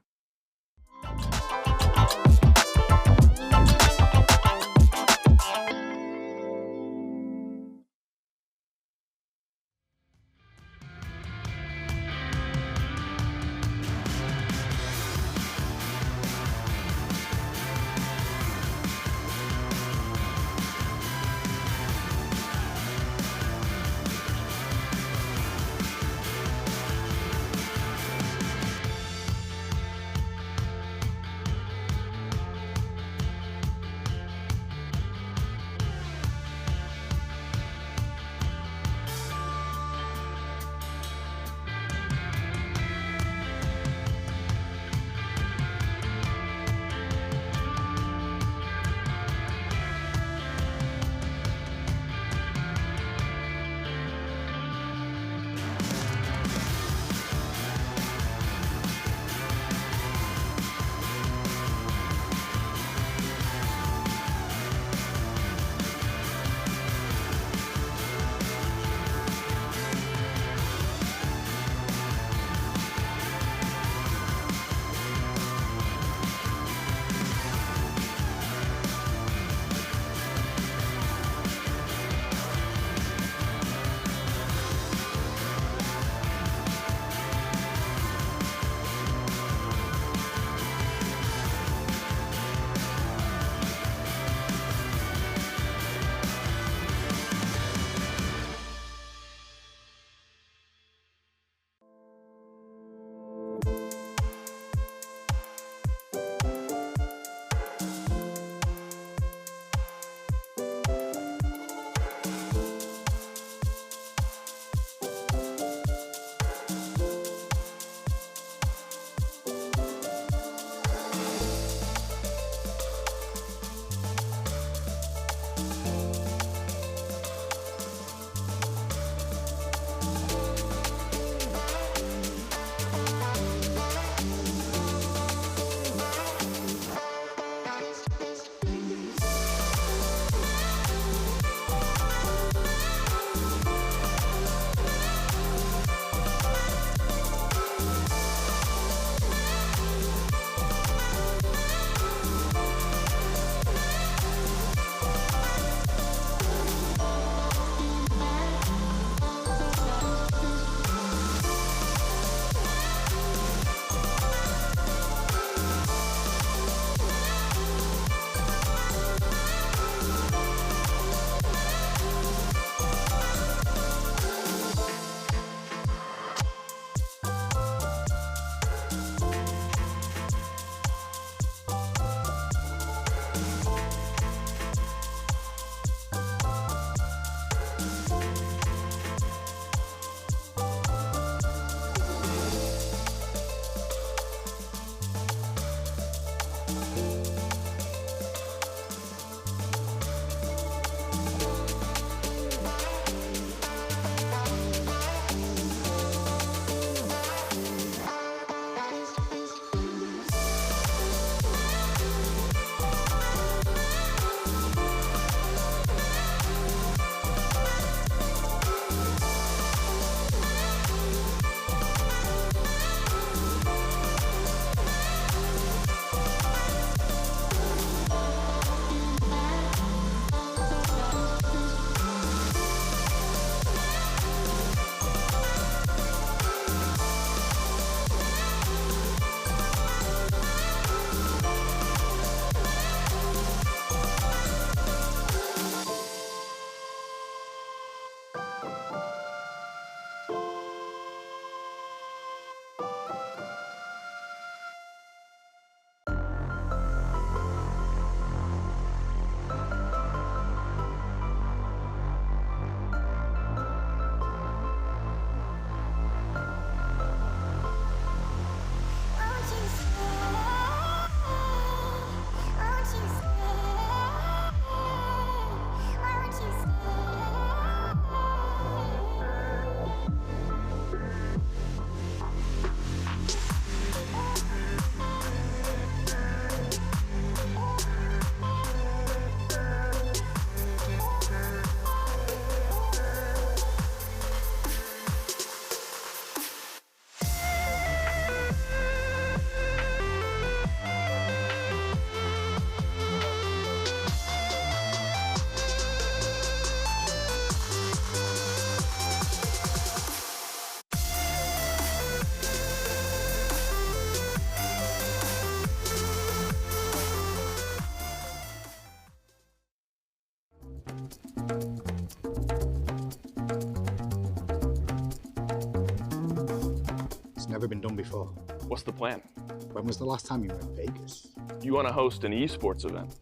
Never been done before. What's the plan? When was the last time you were in Vegas? You want to host an esports event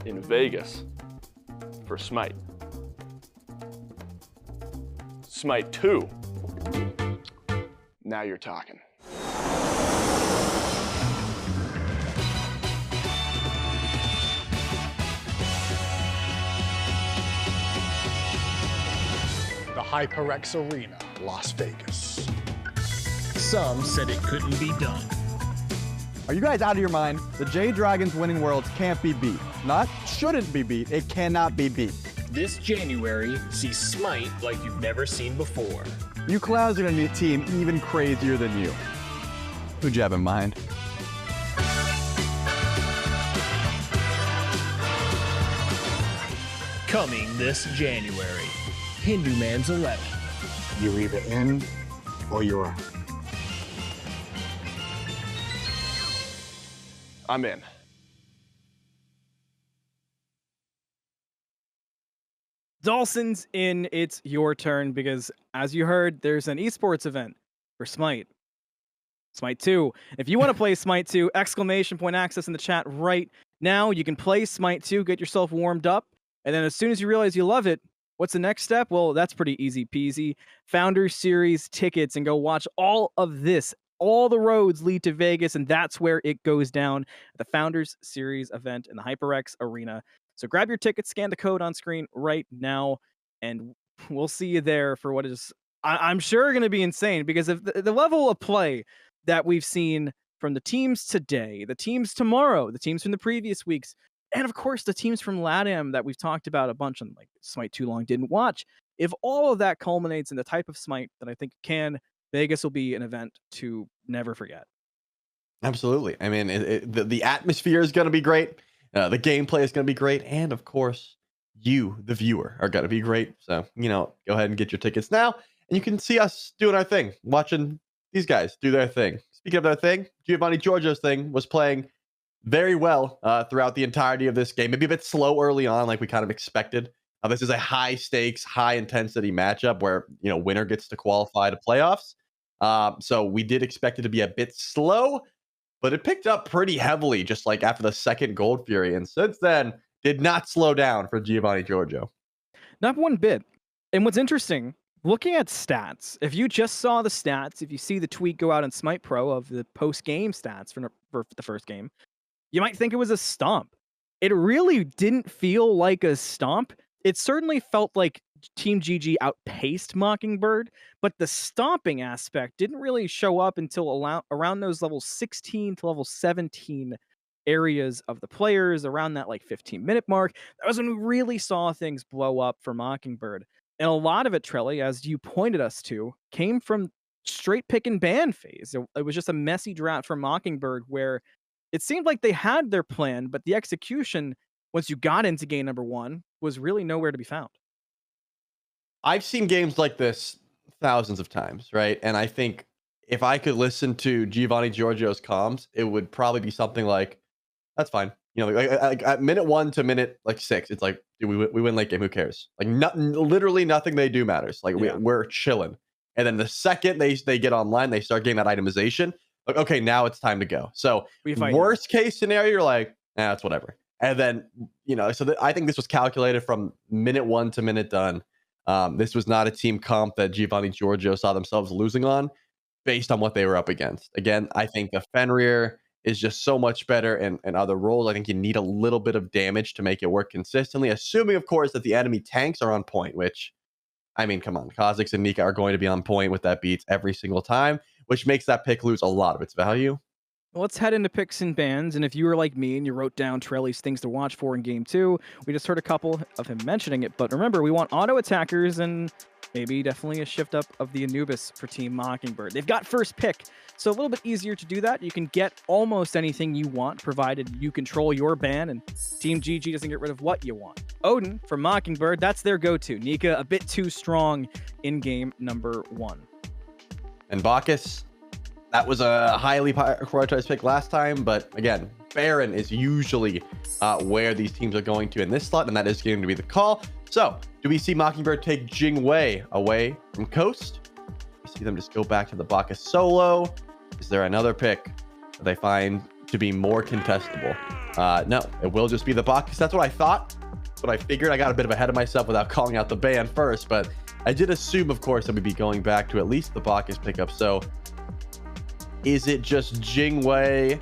in Vegas for SMITE. SMITE 2. Now you're talking. The hi-rez Arena, Las Vegas. Some said it couldn't be done. Are you guys out of your mind? The J-Dragons winning worlds can't be beat. Not shouldn't be beat, it cannot be beat. This January, see SMITE like you've never seen before. You clowns are gonna need a team even crazier than you. Who'd you have in mind? Coming this January, Hindu Man's 11. You're either in or you're out. I'm in. Dawson's in, it's your turn because, as you heard, there's an esports event for SMITE. SMITE 2. If you want to play SMITE 2, exclamation point access in the chat right now. You can play SMITE 2, get yourself warmed up, and then as soon as you realize you love it, what's the next step? Well, that's pretty easy peasy. Founder Series tickets and go watch all of this. All the roads lead to Vegas, and that's where it goes down at the Founders Series event in the HyperX Arena. So grab your ticket, scan the code on screen right now, and we'll see you there for what is, I'm sure, going to be insane, because of the level of play that we've seen from the teams today, the teams tomorrow, the teams from the previous weeks, and of course the teams from LATAM that we've talked about a bunch on like SMITE Too Long Didn't Watch. If all of that culminates in the type of SMITE that I think it can, Vegas will be an event to never forget. Absolutely. I mean, the atmosphere is going to be great. The gameplay is going to be great. And of course, you, the viewer, are going to be great. So, go ahead and get your tickets now. And you can see us doing our thing, watching these guys do their thing. Speaking of their thing, Giovanni Giorgio's thing was playing very well throughout the entirety of this game. Maybe a bit slow early on, like we kind of expected. This is a high stakes, high intensity matchup where, winner gets to qualify to playoffs. So we did expect it to be a bit slow, but it picked up pretty heavily just like after the second Gold Fury. And since then, did not slow down for Giovanni Giorgio. Not one bit. And what's interesting, looking at stats, if you just saw the stats, if you see the tweet go out on SMITE Pro of the post-game stats for the first game, you might think it was a stomp. It really didn't feel like a stomp. It certainly felt like Team GG outpaced Mockingbird, but the stomping aspect didn't really show up until around those level 16 to level 17 areas of the players, around that like 15-minute mark. That was when we really saw things blow up for Mockingbird. And a lot of it, Trelly, as you pointed us to, came from straight pick and ban phase. It was just a messy draft for Mockingbird where it seemed like they had their plan, but the execution, once you got into game number one, was really nowhere to be found. I've seen games like this thousands of times, right? And I think if I could listen to Giovanni Giorgio's comms, it would probably be something like, that's fine. Like at minute 1 to minute like 6, it's like, dude, we win late game. Who cares? Like literally nothing they do matters. Like we're chilling. And then the second they get online, they start getting that itemization. Like, okay, now it's time to go. So worst case scenario, you're like, that's whatever. And then, I think this was calculated from minute 1 to minute done. This was not a team comp that Giovanni Giorgio saw themselves losing on based on what they were up against. Again, I think the Fenrir is just so much better in other roles. I think you need a little bit of damage to make it work consistently, assuming, of course, that the enemy tanks are on point, which, I mean, come on. Kha'Zix and Mika are going to be on point with that beats every single time, which makes that pick lose a lot of its value. Let's head into picks and bans, and if you were like me and you wrote down Trelly's things to watch for in Game 2, we just heard a couple of him mentioning it, but remember, we want auto attackers and maybe definitely a shift up of the Anubis for Team Mockingbird. They've got first pick, so a little bit easier to do that. You can get almost anything you want, provided you control your ban, and Team GG doesn't get rid of what you want. Odin from Mockingbird, that's their go-to. Nika, a bit too strong in game number 1. And Bacchus, that was a highly prioritized pick last time, but again, Baron is usually where these teams are going to in this slot, and that is going to be the call. So, do we see Mockingbird take Jingwei away from Coast? We see them just go back to the Bacchus solo. Is there another pick that they find to be more contestable? No, it will just be the Bacchus. That's what I thought. That's what I figured. I got a bit of ahead of myself without calling out the ban first, but I did assume, of course, that we'd be going back to at least the Bacchus pickup. So is it just Jingwei?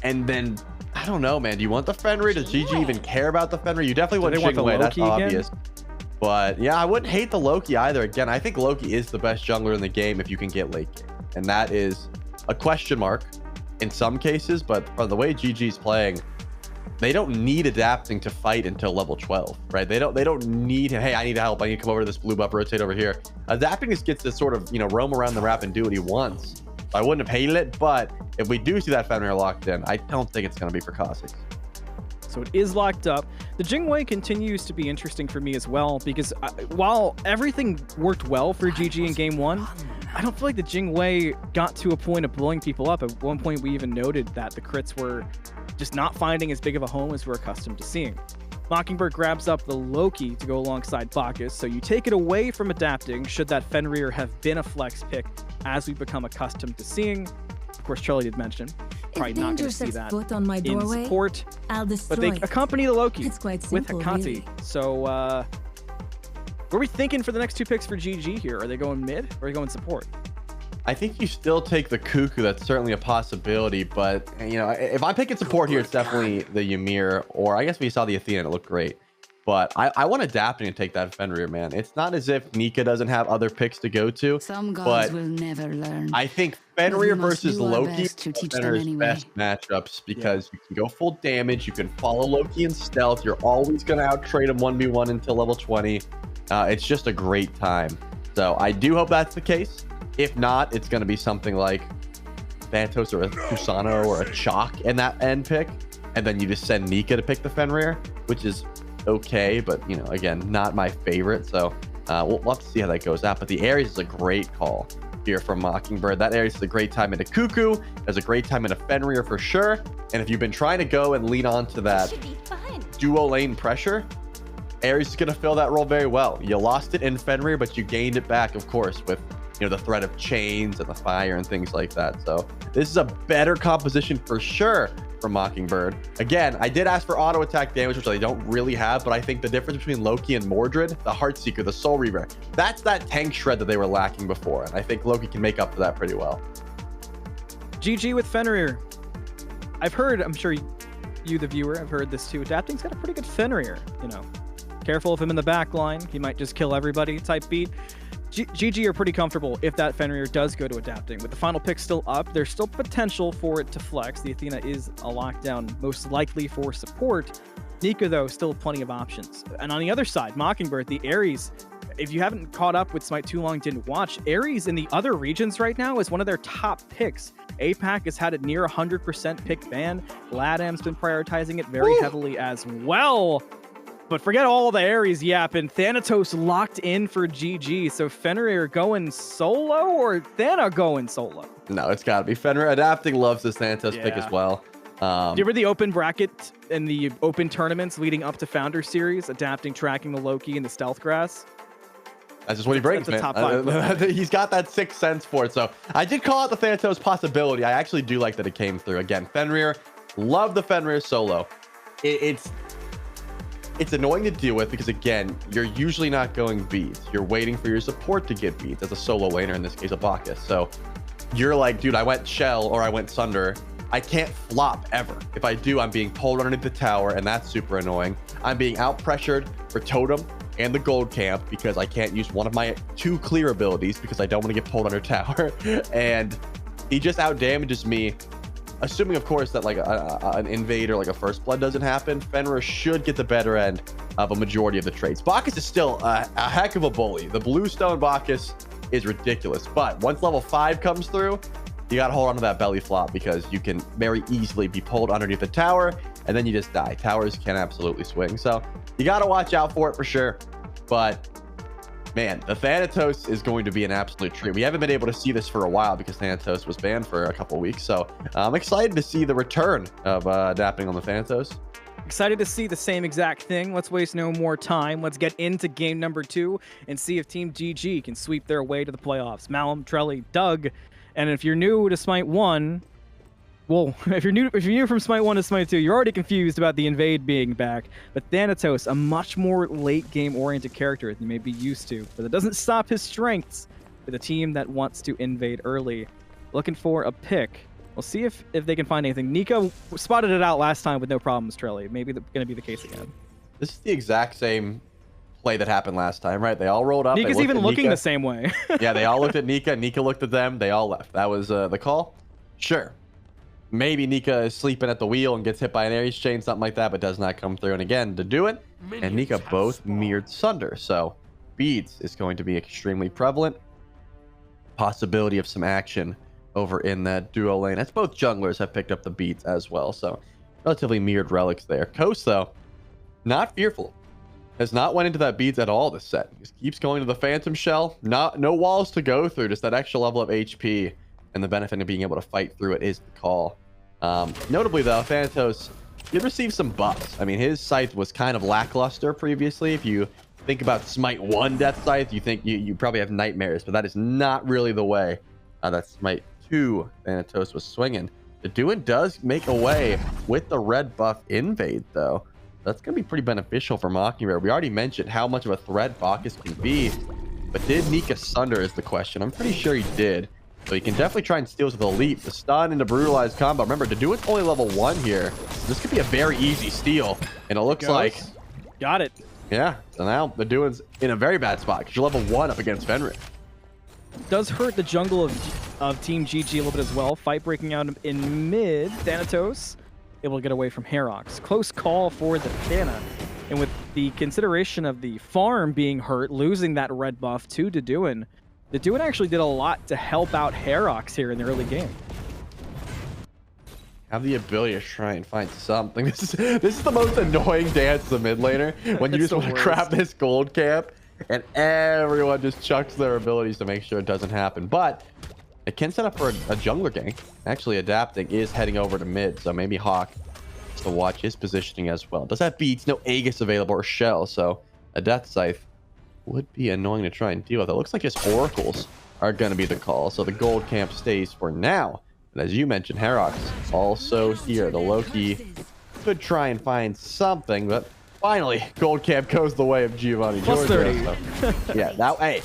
And then, I don't know, man. Do you want the Fenrir? Does GG even care about the Fenrir? You definitely want Jingwei. That's obvious. But yeah, I wouldn't hate the Loki either. Again, I think Loki is the best jungler in the game if you can get late game. And that is a question mark in some cases, but for the way GG's playing, they don't need adapting to fight until level 12, right? They don't need, hey, I need help. I need to come over to this blue buff, rotate over here. Adapting just gets to sort of, you know, roam around the map and do what he wants. I wouldn't have hated it, but if we do see that Fenrir locked in, I don't think it's going to be for Kha'Zix. So it is locked up. The Jingwei continues to be interesting for me as well, because while everything worked well for GG in game 1, I don't feel like the Jingwei got to a point of blowing people up. At one point, we even noted that the crits were just not finding as big of a home as we're accustomed to seeing. Mockingbird grabs up the Loki to go alongside Bacchus, so you take it away from adapting should that Fenrir have been a flex pick as we become accustomed to seeing. Of course, Charlie did mention, probably not going to see that on my doorway, in support, I'll but they accompany the Loki it's quite with simple, Hekati. really. So what are we thinking for the next 2 picks for GG here? Are they going mid or are they going support? I think you still take the Cuckoo. That's certainly a possibility, but you know, if I'm picking support here, it's definitely the Ymir, or I guess we saw the Athena, it looked great. But I want adapting to take that Fenrir, man. It's not as if Nika doesn't have other picks to go to. Some gods but will never learn. I think Fenrir versus Loki to teach are them anyway. best matchups because you can go full damage. You can follow Loki in stealth. You're always going to out-trade him 1v1 until level 20. It's just a great time. So I do hope that's the case. If not, it's going to be something like Thanatos or a Kusano or a Chalk in that end pick. And then you just send Nika to pick the Fenrir, which is okay, but you know, again, not my favorite. So we'll have to see how that goes out. But the Ares is a great call here from Mockingbird. That Ares is a great time into Cuckoo. There's a great time into Fenrir for sure. And if you've been trying to go and lean on to that duo lane pressure, Ares is going to fill that role very well. You lost it in Fenrir, but you gained it back, of course, with you know the threat of chains and the fire and things like that. So this is a better composition for sure from Mockingbird. Again, I did ask for auto attack damage, which I don't really have, but I think the difference between Loki and Mordred, the Heartseeker, the Soul Reaver, that's that tank shred that they were lacking before, and I think Loki can make up for that pretty well. GG with Fenrir. I've heard, I'm sure you the viewer have heard this too, adapting's got a pretty good Fenrir, you know. Careful of him in the back line, he might just kill everybody type beat. GG are pretty comfortable if that Fenrir does go to adapting. With the final pick still up, there's still potential for it to flex. The Athena is a lockdown, most likely for support. Nika, though, still plenty of options. And on the other side, Mockingbird, the Ares, if you haven't caught up with Smite too long, didn't watch, Ares in the other regions right now is one of their top picks. APAC has had it near 100% pick ban. LATAM's been prioritizing it very heavily as well. But forget all the Ares yapping. Thanatos locked in for GG. So Fenrir going solo or Thana going solo? No, it's got to be Fenrir. Adapting loves this Thanatos pick as well. Do you remember the open bracket and the open tournaments leading up to Founder Series? Adapting, tracking the Loki and the Stealth Grass? That's just what he brings, man. Top 5 he's got that sixth sense for it. So I did call out the Thanatos possibility. I actually do like that it came through. Again, Fenrir. Love the Fenrir solo. It's annoying to deal with because, again, you're usually not going beads. You're waiting for your support to get beads as a solo laner, in this case, a Bacchus. So you're like, dude, I went Shell or I went Sunder. I can't flop ever. If I do, I'm being pulled underneath the tower, and that's super annoying. I'm being out-pressured for Totem and the Gold Camp because I can't use one of my 2 clear abilities because I don't want to get pulled under tower. And he just out-damages me. Assuming, of course, that like an invade or like a first blood doesn't happen, Fenrir should get the better end of a majority of the trades. Bacchus is still a heck of a bully. The Bluestone Bacchus is ridiculous. But once level 5 comes through, you got to hold on to that belly flop because you can very easily be pulled underneath the tower and then you just die. Towers can absolutely swing. So you got to watch out for it for sure. But man, the Thanatos is going to be an absolute treat. We haven't been able to see this for a while because Thanatos was banned for a couple weeks. So I'm excited to see the return of adapting on the Thanatos. Excited to see the same exact thing. Let's waste no more time. Let's get into game number 2 and see if Team GG can sweep their way to the playoffs. Malum, Trelly, Doug, and if you're new to Smite 1, well, if you're new from Smite 1 to Smite 2, you're already confused about the invade being back. But Thanatos, a much more late game oriented character than you may be used to, but it doesn't stop his strengths with a team that wants to invade early. Looking for a pick. We'll see if they can find anything. Nico spotted it out last time with no problems, Trelly. Maybe that's going to be the case again. This is the exact same play that happened last time, right? They all rolled up. Nika's even looking the same way. Yeah, they all looked at Nika. Nika looked at them. They all left. That was the call. Sure. Maybe Nika is sleeping at the wheel and gets hit by an Ares chain, something like that, but does not come through. And again, to do it, and Nika both mirrored Sunder. So beads is going to be extremely prevalent. Possibility of some action over in that duo lane. That's both junglers have picked up the beats as well. So relatively mirrored relics there. Coast, though, not fearful. Has not went into that beads at all this set. Just keeps going to the Phantom Shell. No walls to go through. Just that extra level of HP. And the benefit of being able to fight through it is the call. Notably, though, Thanatos did receive some buffs. I mean, his scythe was kind of lackluster previously. If you think about Smite 1 Death Scythe, you think you probably have nightmares. But that is not really the way that Smite 2 Thanatos was swinging. The Doin does make away with the red buff invade, though. That's going to be pretty beneficial for Mockingbird. We already mentioned how much of a threat Bacchus can be. But did Nika Sunder is the question. I'm pretty sure he did. So you can definitely try and steal with the leap, the stun into brutalized combo. Remember, Doin's only level 1 here. This could be a very easy steal. And it looks like... Got it. Yeah, so now Doin's in a very bad spot because you're level 1 up against Fenrir. Does hurt the jungle of Team GG a little bit as well. Fight breaking out in mid. Thanatos able to get away from Herox. Close call for the Thana. And with the consideration of the farm being hurt, losing that red buff to Doin, Doin actually did a lot to help out Herox here in the early game. Have the ability to try and find something. This is the most annoying dance as a mid laner when you just want to grab this gold camp and everyone just chucks their abilities to make sure it doesn't happen. But it can set up for a jungler gank. Actually, adapting is heading over to mid, so maybe Hawk has to watch his positioning as well. Does have beats, no Aegis available or Shell, so a Death Scythe would be annoying to try and deal with. It looks like just Oracles are going to be the call, so the gold camp stays for now. And as you mentioned, Herox also here. The Loki could try and find something, but finally, gold camp goes the way of Giovanni. Plus Giorgio, 30. so, yeah, that hey,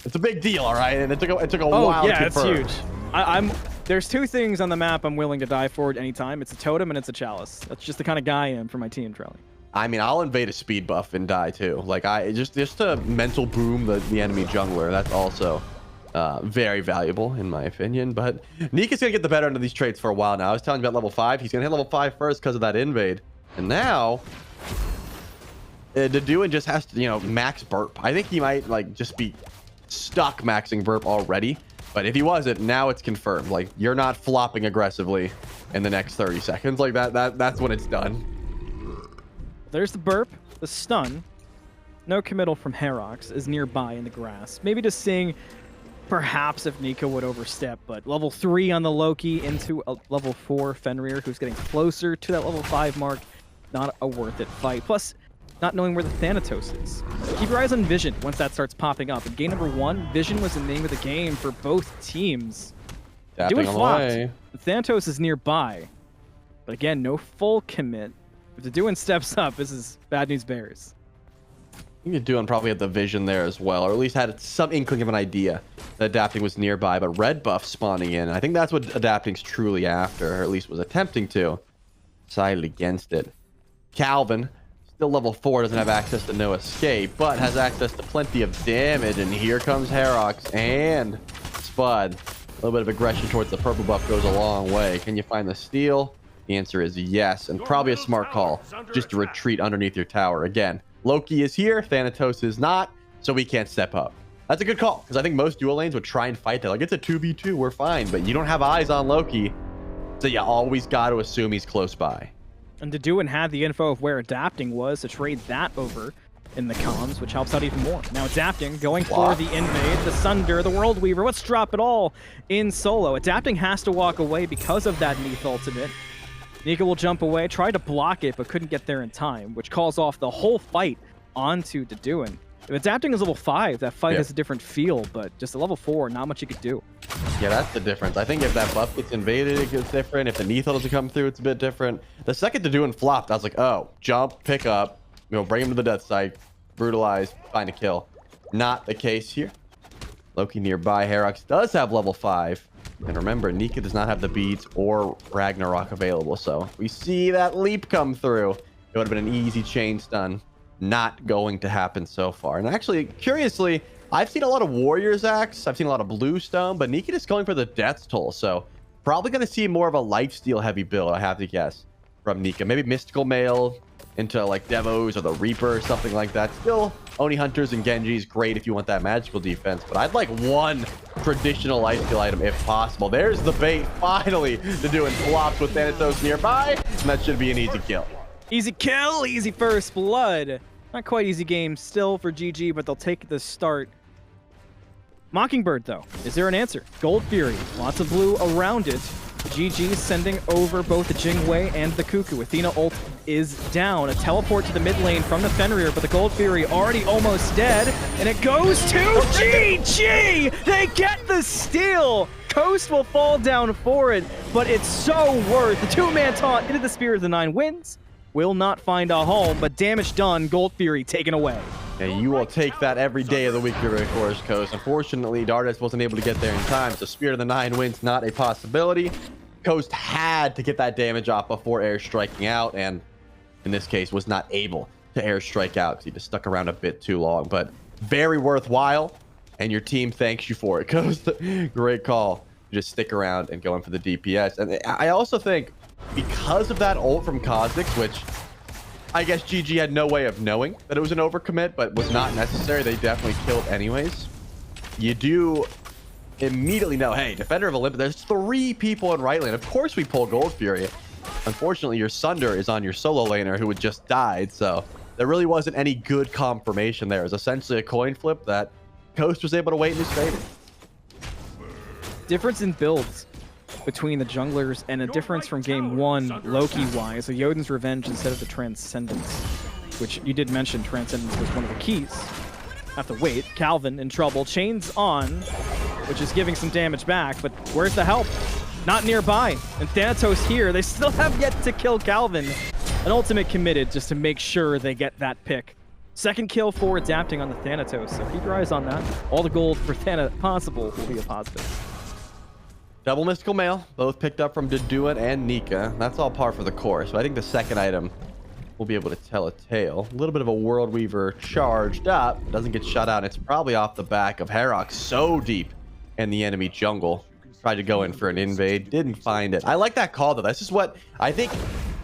it's a big deal, all right, and it took a Oh, while. yeah, to it's confirm. huge. There's two things on the map I'm willing to die for at any time. It's a totem and it's a chalice. That's just the kind of guy I am for my team, Trelly. I mean, I'll invade a speed buff and die too. Like just to mental boom the enemy jungler. That's also very valuable in my opinion. But Nika's gonna get the better end of these traits for a while now. I was telling you about level 5. He's gonna hit level 5 first because of that invade, and now Doin just has to max burp. I think he might like just be stuck maxing burp already. But if he wasn't, now it's confirmed. Like you're not flopping aggressively in the next 30 seconds. Like that's when it's done. There's the burp, the stun. No committal from Herox is nearby in the grass. Maybe just seeing perhaps if Nika would overstep, but level 3 on the Loki into a level 4 Fenrir who's getting closer to that level 5 mark. Not a worth it fight. Plus, not knowing where the Thanatos is. Keep your eyes on Vision once that starts popping up. In game number 1, Vision was the name of the game for both teams. Doin flopped. Thanatos is nearby. But again, no full commit. If the Doin steps up, this is bad news bears. I think Doin probably had the vision there as well, or at least had some inkling of an idea that adapting was nearby, but red buff spawning in. I think that's what adapting's truly after, or at least was attempting to. Decided against it. Calvin, still level 4, doesn't have access to no escape, but has access to plenty of damage, and here comes Herox and Spud. A little bit of aggression towards the purple buff goes a long way. Can you find the steal? The answer is yes, and probably a smart call just to retreat underneath your tower. Again, Loki is here, Thanatos is not, so we can't step up. That's a good call, because I think most dual lanes would try and fight that. Like, it's a 2v2, we're fine, but you don't have eyes on Loki, so you always got to assume he's close by. And Doin had the info of where adapting was to trade that over in the comms, which helps out even more. Now adapting, going for the invade, the Sunder, the World Weaver. Let's drop it all in solo. Adapting has to walk away because of that Neath ultimate. Nika will jump away, try to block it, but couldn't get there in time, which calls off the whole fight onto Deduin. If adapting is level 5, that fight has a different feel, but just at level 4, not much you could do. Yeah, that's the difference. I think if that buff gets invaded, it gets different. If the Neathel doesn't come through, it's a bit different. The second Deduin flopped, I was like, oh, jump, pick up, bring him to the death site, brutalize, find a kill. Not the case here. Loki nearby. Herox does have level 5. And remember, Nika does not have the beads or Ragnarok available. So we see that leap come through. It would have been an easy chain stun. Not going to happen so far. And actually, curiously, I've seen a lot of Warriors Axe. I've seen a lot of Bluestone, but Nika is going for the Death Toll. So probably going to see more of a lifesteal heavy build, I have to guess, from Nika. Maybe Mystical Mail into like Devos or the Reaper or something like that. Still, Oni Hunters and Genjis, great if you want that magical defense, but I'd like one traditional lifesteal item if possible. There's the bait, finally, to doing flops with Thanatos nearby, and that should be an easy kill. Easy kill, easy first blood. Not quite easy game still for GG, but they'll take the start. Mockingbird, though, is there an answer? Gold Fury, lots of blue around it. GG sending over both the Jingwei and the Cuckoo. Athena ult is down. A teleport to the mid lane from the Fenrir, but the Gold Fury already almost dead. And it goes to GG! They get the steal! Coast will fall down for it, but it's so worth. The two-man taunt into the Spear of the Nine wins. Will not find a home, but damage done. Gold Fury taken away. Yeah, you will take that every day of the week, of course, Coast. Unfortunately, Dardas wasn't able to get there in time, so Spear of the Nine wins not a possibility. Coast had to get that damage off before air striking out, and in this case was not able to air strike out because he just stuck around a bit too long. But very worthwhile, and your team thanks you for it, Coast. Great call. Just stick around and go in for the DPS. And I also think because of that ult from Kha'Zix, which I guess GG had no way of knowing that it was an overcommit, but was not necessary. They definitely killed anyways. You do immediately know, hey, Defender of Olympus, there's 3 people in right lane. Of course we pull Gold Fury. Unfortunately, your Sunder is on your solo laner who had just died, so there really wasn't any good confirmation there. It was essentially a coin flip that Coast was able to wait in his favor. Difference in builds between the junglers and a difference from game 1 Loki-wise. A Jotun's Revenge instead of the Transcendence, which you did mention Transcendence was one of the keys. Have to wait. Calvin in trouble. Chains on, which is giving some damage back, but where's the help? Not nearby. And Thanatos here. They still have yet to kill Calvin. An ultimate committed just to make sure they get that pick. Second kill for adapting on the Thanatos, so keep your eyes on that. All the gold for Thanatos possible will be a positive. Double Mystical Mail, both picked up from Deduin and Nika. That's all par for the course. So I think the second item will be able to tell a tale. A little bit of a World Weaver charged up. Doesn't get shut out. It's probably off the back of Herox so deep in the enemy jungle. Tried to go in for an invade. Didn't find it. I like that call, though. This is what I think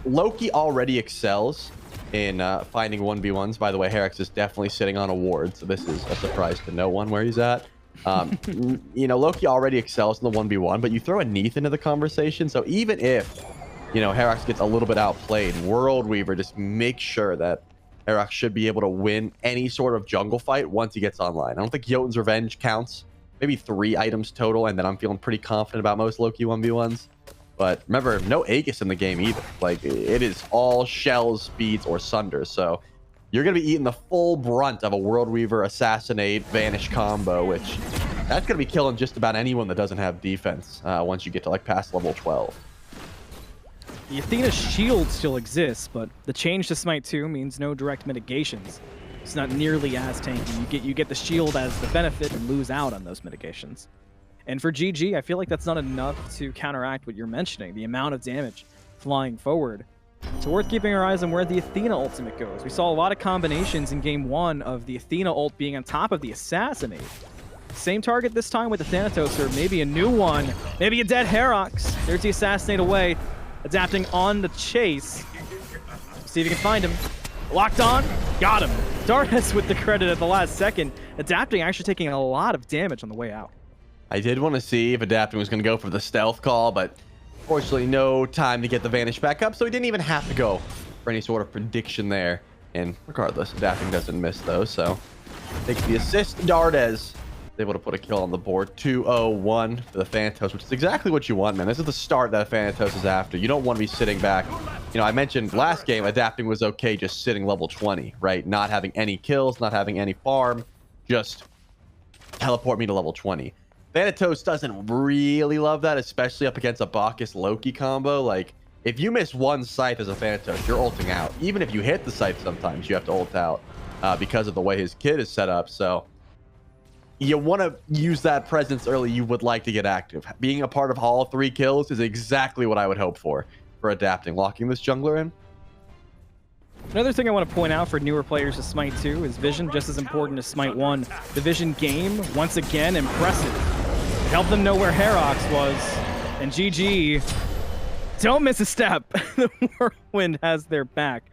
Loki already excels in finding 1v1s. By the way, Herox is definitely sitting on a ward, so this is a surprise to no one where he's at. Loki already excels in the 1v1, but you throw a Neath into the conversation, so even if Herox gets a little bit outplayed, World Weaver just makes sure that Herox should be able to win any sort of jungle fight once he gets online. I don't think Jotun's Revenge counts. Maybe 3 items total, and then I'm feeling pretty confident about most Loki 1v1s. But remember, no Aegis in the game either. Like, it is all shells, speeds, or sunder, so you're going to be eating the full brunt of a World Weaver Assassinate Vanish combo, which that's going to be killing just about anyone that doesn't have defense once you get to like past level 12. The Athena shield still exists, but the change to Smite 2 means no direct mitigations. It's not nearly as tanky. You get the shield as the benefit and lose out on those mitigations. And for GG, I feel like that's not enough to counteract what you're mentioning, the amount of damage flying forward. So worth keeping our eyes on where the Athena ultimate goes. We saw a lot of combinations in game 1 of the Athena ult being on top of the Assassinate. Same target this time with the Thanatos, or maybe a new one. Maybe a dead Herox. There's the Assassinate away, adapting on the chase. See if you can find him. Locked on, got him. Dardas with the credit at the last second. Adapting actually taking a lot of damage on the way out. I did want to see if Adapting was going to go for the stealth call, but fortunately no time to get the Vanish back up, so he didn't even have to go for any sort of prediction there. And regardless, Adapting doesn't miss those, so takes the assist. Dardes able to put a kill on the board. 2-0-1 for the Thanatos, which is exactly what you want, man. This is the start that Thanatos is after. You don't want to be sitting back. You know, I mentioned last game, adapting was okay just sitting level 20, right? Not having any kills, not having any farm, just teleport me to level 20. Thanatos doesn't really love that, especially up against a Bacchus Loki combo. Like, if you miss one scythe as a Thanatos, you're ulting out. Even if you hit the scythe sometimes, you have to ult out because of the way his kit is set up. So you want to use that presence early. You would like to get active. Being a part of all 3 kills is exactly what I would hope for adapting. Locking this jungler in. Another thing I want to point out for newer players to Smite 2 is Vision just as important as Smite 1. The Vision game, once again, impressive. It helped them know where Herox was. And GG, don't miss a step. The Whirlwind has their back.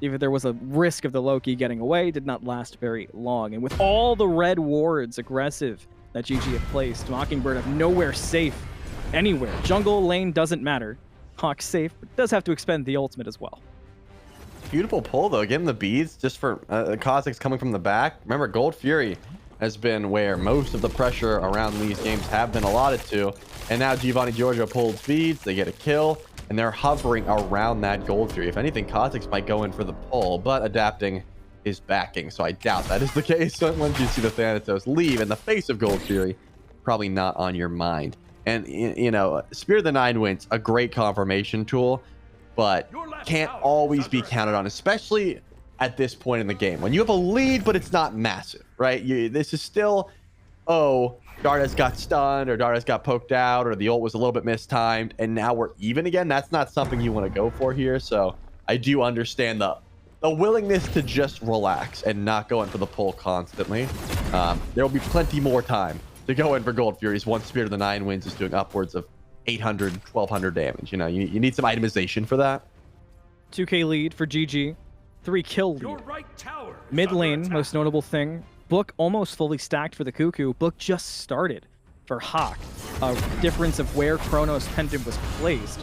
Even there was a risk of the Loki getting away, did not last very long. And with all the red wards aggressive that GG had placed, Mockingbird have nowhere safe anywhere. Jungle lane doesn't matter. Hawk's safe, but does have to expend the ultimate as well. Beautiful pull, though. Getting the beads just for Kha'Zix coming from the back. Remember, Gold Fury has been where most of the pressure around these games have been allotted to. And now Giovanni Giorgio pulls beads. They get a kill. And they're hovering around that Gold Fury. If anything, Kha'Zix might go in for the pull, but adapting is backing. So I doubt that is the case. Once you see the Thanatos leave in the face of Gold Fury, probably not on your mind. And, you know, Spear of the Nine Winds, a great confirmation tool, but can't always be counted on, especially at this point in the game. When you have a lead, but it's not massive, right? This is still, oh, Dardas got stunned, or Dardas got poked out, or the ult was a little bit mistimed, and now we're even again. That's not something you want to go for here. So I do understand the willingness to just relax and not go in for the pull constantly. There will be plenty more time to go in for Gold Furies once Spirit of the Nine Winds is doing upwards of 800, 1200 damage. You know, you need some itemization for that. 2k lead for GG, 3 kill lead. Mid lane, most notable thing. Book almost fully stacked for the Cuckoo. Book just started for Hawk. A difference of where Chronos Pendant was placed.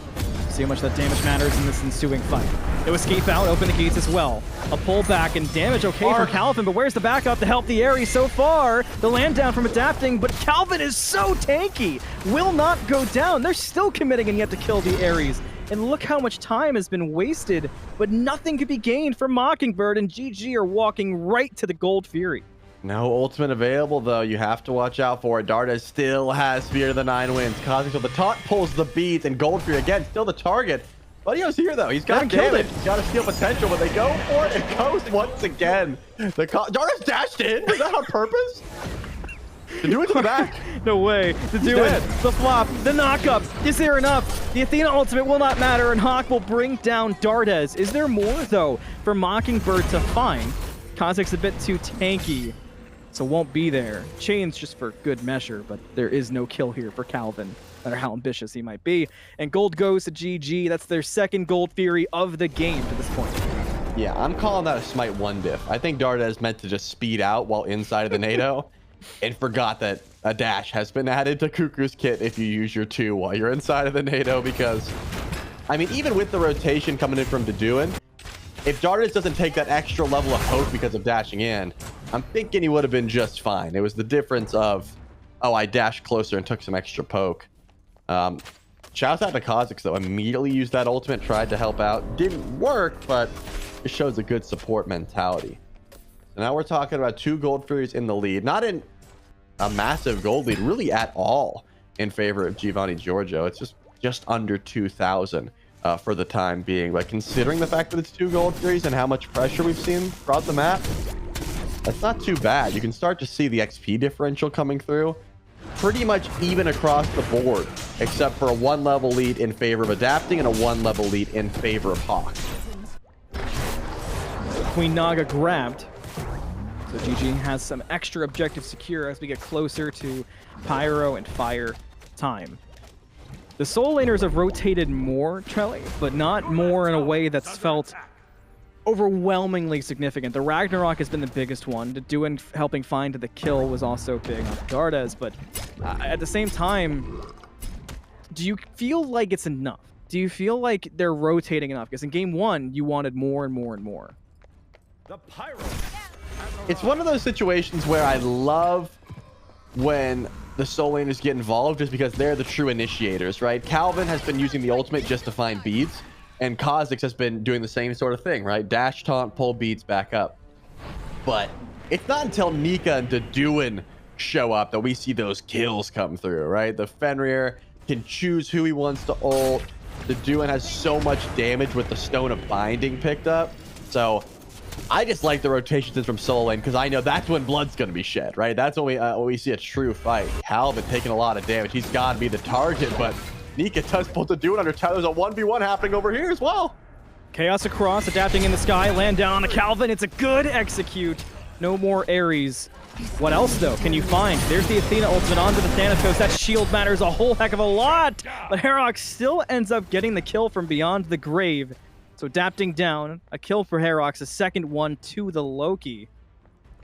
See how much that damage matters in this ensuing fight. No escape out, open the gates as well. A pull back and damage okay for Calvin, but where's the backup to help the Ares so far? The land down from adapting, but Calvin is so tanky. Will not go down. They're still committing and yet to kill the Ares. And look how much time has been wasted, but nothing could be gained from Mockingbird, and GG are walking right to the Gold Fury. No ultimate available, though. You have to watch out for it. Dardas still has Spear of the Nine Winds. Kha'Zix with the taunt pulls the beads, and Gold Fury, again, still the target. Buddy's here, though. He's got damage. He's got a steal potential, but they go for it. It goes once again. Dardas dashed in? Was that on purpose? To do it to the back. No way. To do it. The flop. The knockup. Is there enough? The Athena ultimate will not matter, and Hawk will bring down Dardas. Is there more, though, for Mockingbird to find? Kha'Zix a bit too tanky, so won't be there. Chains just for good measure, but there is no kill here for Calvin, no matter how ambitious he might be. And gold goes to GG. That's their second Gold Fury of the game to this point. Yeah, I'm calling that a Smite 1 diff. I think Dardas meant to just speed out while inside of the NATO and forgot that a dash has been added to Cuckoo's kit if you use your 2 while you're inside of the NATO, because, I mean, even with the rotation coming in from Deduin, if Dardas doesn't take that extra level of hope because of dashing in, I'm thinking he would have been just fine. It was the difference of, oh, I dashed closer and took some extra poke. Shouts out to Kha'Zix, though. Immediately used that ultimate, tried to help out. Didn't work, but it shows a good support mentality. So now we're talking about 2 Gold Furies in the lead. Not in a massive gold lead, really at all, in favor of Giovanni Giorgio. It's just under 2,000 for the time being. But considering the fact that it's 2 Gold Furies and how much pressure we've seen across the map, that's not too bad. You can start to see the XP differential coming through. Pretty much even across the board, except for a 1 level lead in favor of adapting and a 1 level lead in favor of Hawk. Queen Naga grabbed. So GG has some extra objective secure as we get closer to Pyro and Fire time. The Soul Laners have rotated more, Trelly, but not more in a way that's felt overwhelmingly significant. The Ragnarok has been the biggest one. Doing helping find the kill was also big on Dardas, but at the same time, do you feel like it's enough? Do you feel like they're rotating enough? Because in game 1, you wanted more and more and more. It's one of those situations where I love when the soul laners get involved, just because they're the true initiators, right? Calvin has been using the ultimate just to find beads, and Kha'Zix has been doing the same sort of thing, right? Dash, taunt, pull beads back up. But it's not until Nika and Deduin show up that we see those kills come through, right? The Fenrir can choose who he wants to ult. Deduin has so much damage with the Stone of Binding picked up. So I just like the rotations from solo lane because I know that's when blood's going to be shed, right? That's when we see a true fight. Calvin taking a lot of damage. He's got to be the target, but Nika does pull Deduin under tower. There's a 1v1 happening over here as well. Chaos across, adapting in the sky, land down on the Calvin. It's a good execute. No more Ares. What else, though, can you find? There's the Athena ultimate onto the Thanatos. That shield matters a whole heck of a lot. But Herok still ends up getting the kill from beyond the grave. So adapting down, a kill for Herok, a second one to the Loki.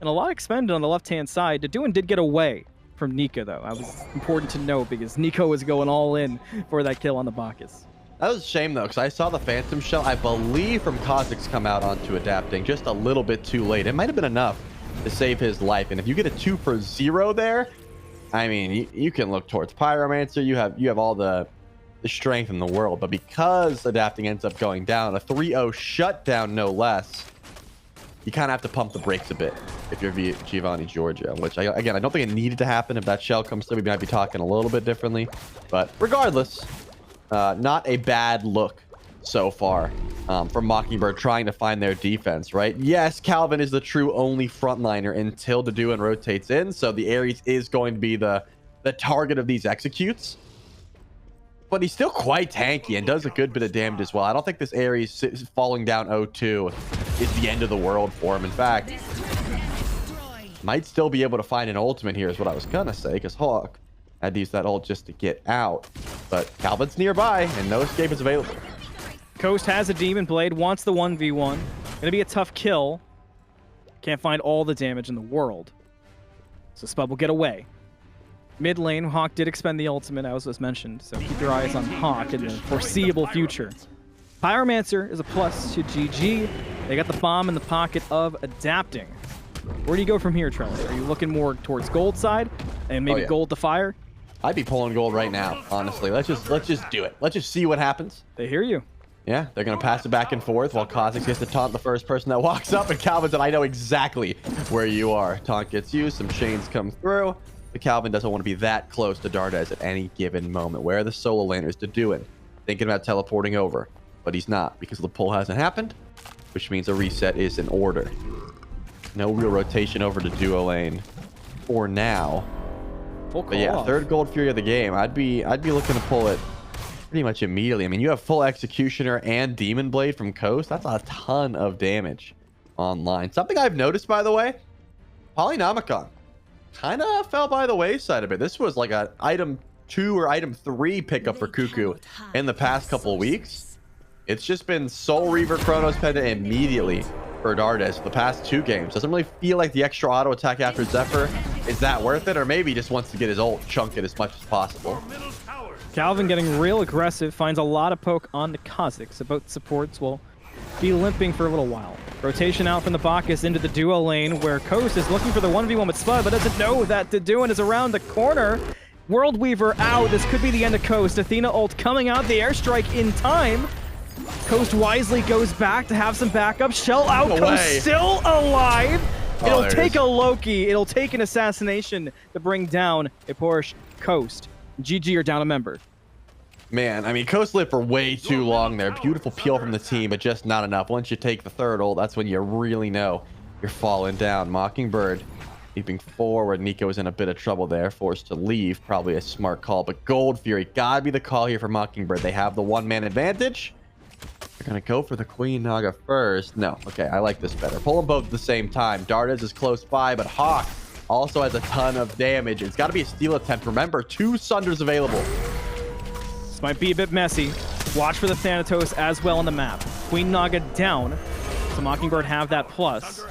And a lot expended on the left-hand side. Deduin did get away from Nika, though. That was important to know because Nico was going all in for that kill on the Bacchus. That was a shame, though, because I saw the Phantom Shell, I believe, from Kha'Zix come out onto adapting just a little bit too late. It might have been enough to save his life. And if you get a 2 for 0 there, I mean, you can look towards Pyromancer. You have all the strength in the world. But because adapting ends up going down, a 3-0 shutdown, no less, you kind of have to pump the brakes a bit if you're Giovanni Giorgio, which, again, I don't think it needed to happen. If that shell comes through, we might be talking a little bit differently. But regardless, not a bad look so far from Mockingbird trying to find their defense, right? Yes, Calvin is the true only frontliner until Deduin rotates in, so the Ares is going to be the target of these executes. But he's still quite tanky and does a good bit of damage as well. I don't think this Ares falling down 0-2 is the end of the world for him. In fact, might still be able to find an ultimate here is what I was gonna say, because Hawk had to use that ult just to get out. But Calvin's nearby and no escape is available. Coast has a Demon Blade, wants the 1v1. Gonna be a tough kill. Can't find all the damage in the world. So Spud will get away. Mid lane, Hawk did expend the ultimate, as was mentioned, so keep your eyes on Hawk in the foreseeable future. Pyromancer is a plus to GG. They got the bomb in the pocket of adapting. Where do you go from here, Trellis? Are you looking more towards gold side and maybe gold to fire? I'd be pulling gold right now, honestly. Let's just do it. Let's just see what happens. They hear you. Yeah, they're going to pass it back and forth while Kha'Zix gets to taunt the first person that walks up, and Calvin said, I know exactly where you are. Taunt gets used, some chains come through, but Calvin doesn't want to be that close to Dardes at any given moment. Where are the solo laners Deduin? Thinking about teleporting over, but he's not because the pull hasn't happened, which means a reset is in order. No real rotation over to duo lane for now. Full call but yeah, off. third gold fury of the game. I'd be looking to pull it pretty much immediately. I mean, you have full Executioner and Demon Blade from Coast. That's a ton of damage online. Something I've noticed, by the way, Polynomicon kind of fell by the wayside a bit. This was like a item 2 or item 3 pickup for Cuckoo in the past couple of weeks. It's just been Soul Reaver, Chronos Pendant immediately for Dardes the past 2 games. Doesn't really feel like the extra auto attack after Zephyr is that worth it, or maybe he just wants to get his ult chunked as much as possible. Calvin getting real aggressive, finds a lot of poke on the Kha'Zix, so both supports will be limping for a little while. Rotation out from the Bacchus into the duo lane, where Coast is looking for the 1v1 with Spud, but doesn't know that Deduin is around the corner. World Weaver out. This could be the end of Coast. Athena ult coming out, the airstrike in time. Coast wisely goes back to have some backup. Shell out, Coast still alive. It'll take a Loki. It'll take an assassination to bring down a Porsche Coast. GG are down a member. Man, I mean, Coast lived for way too long there. Beautiful peel from the team, but just not enough. Once you take the third ult, that's when you really know you're falling down. Mockingbird leaping forward. Nico is in a bit of trouble there, forced to leave. Probably a smart call, but Gold Fury gotta be the call here for Mockingbird. They have the one-man advantage. They're gonna go for the Queen Naga first. No, okay, I like this better. Pull them both at the same time. Dardes is close by, but Hawk also has a ton of damage. It's got to be a steal attempt. Remember, 2 Sunders available. This might be a bit messy. Watch for the Thanatos as well on the map. Queen Naga down, so Mockingbird have that plus.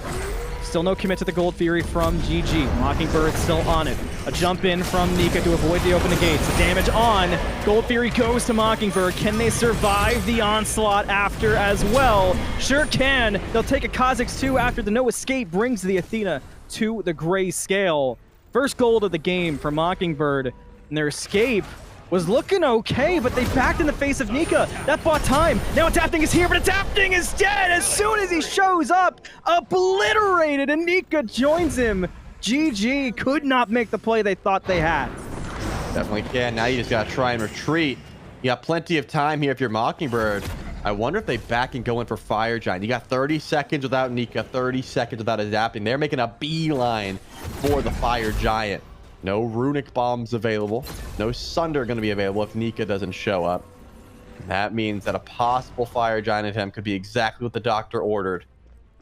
Still no commit to the Gold Fury from GG. Mockingbird still on it. A jump in from Nika to avoid the open gates. Damage on. Gold Fury goes to Mockingbird. Can they survive the onslaught after as well? Sure can. They'll take a Kha'Zix 2 after the no escape brings the Athena to the gray scale. First gold of the game for Mockingbird, and their escape was looking okay, but they backed in the face of Nika. That bought time. Now Adapting is here, but Adapting is dead as soon as he shows up. Obliterated, and Nika joins him. GG could not make the play they thought they had. Definitely can. Now you just gotta try and retreat. You got plenty of time here if you're Mockingbird. I wonder if they back and go in for Fire Giant. You got 30 seconds without Nika, 30 seconds without Adapting. They're making a beeline for the Fire Giant. No runic bombs available. No Sunder going to be available if Nika doesn't show up. That means that a possible Fire Giant attempt could be exactly what the doctor ordered.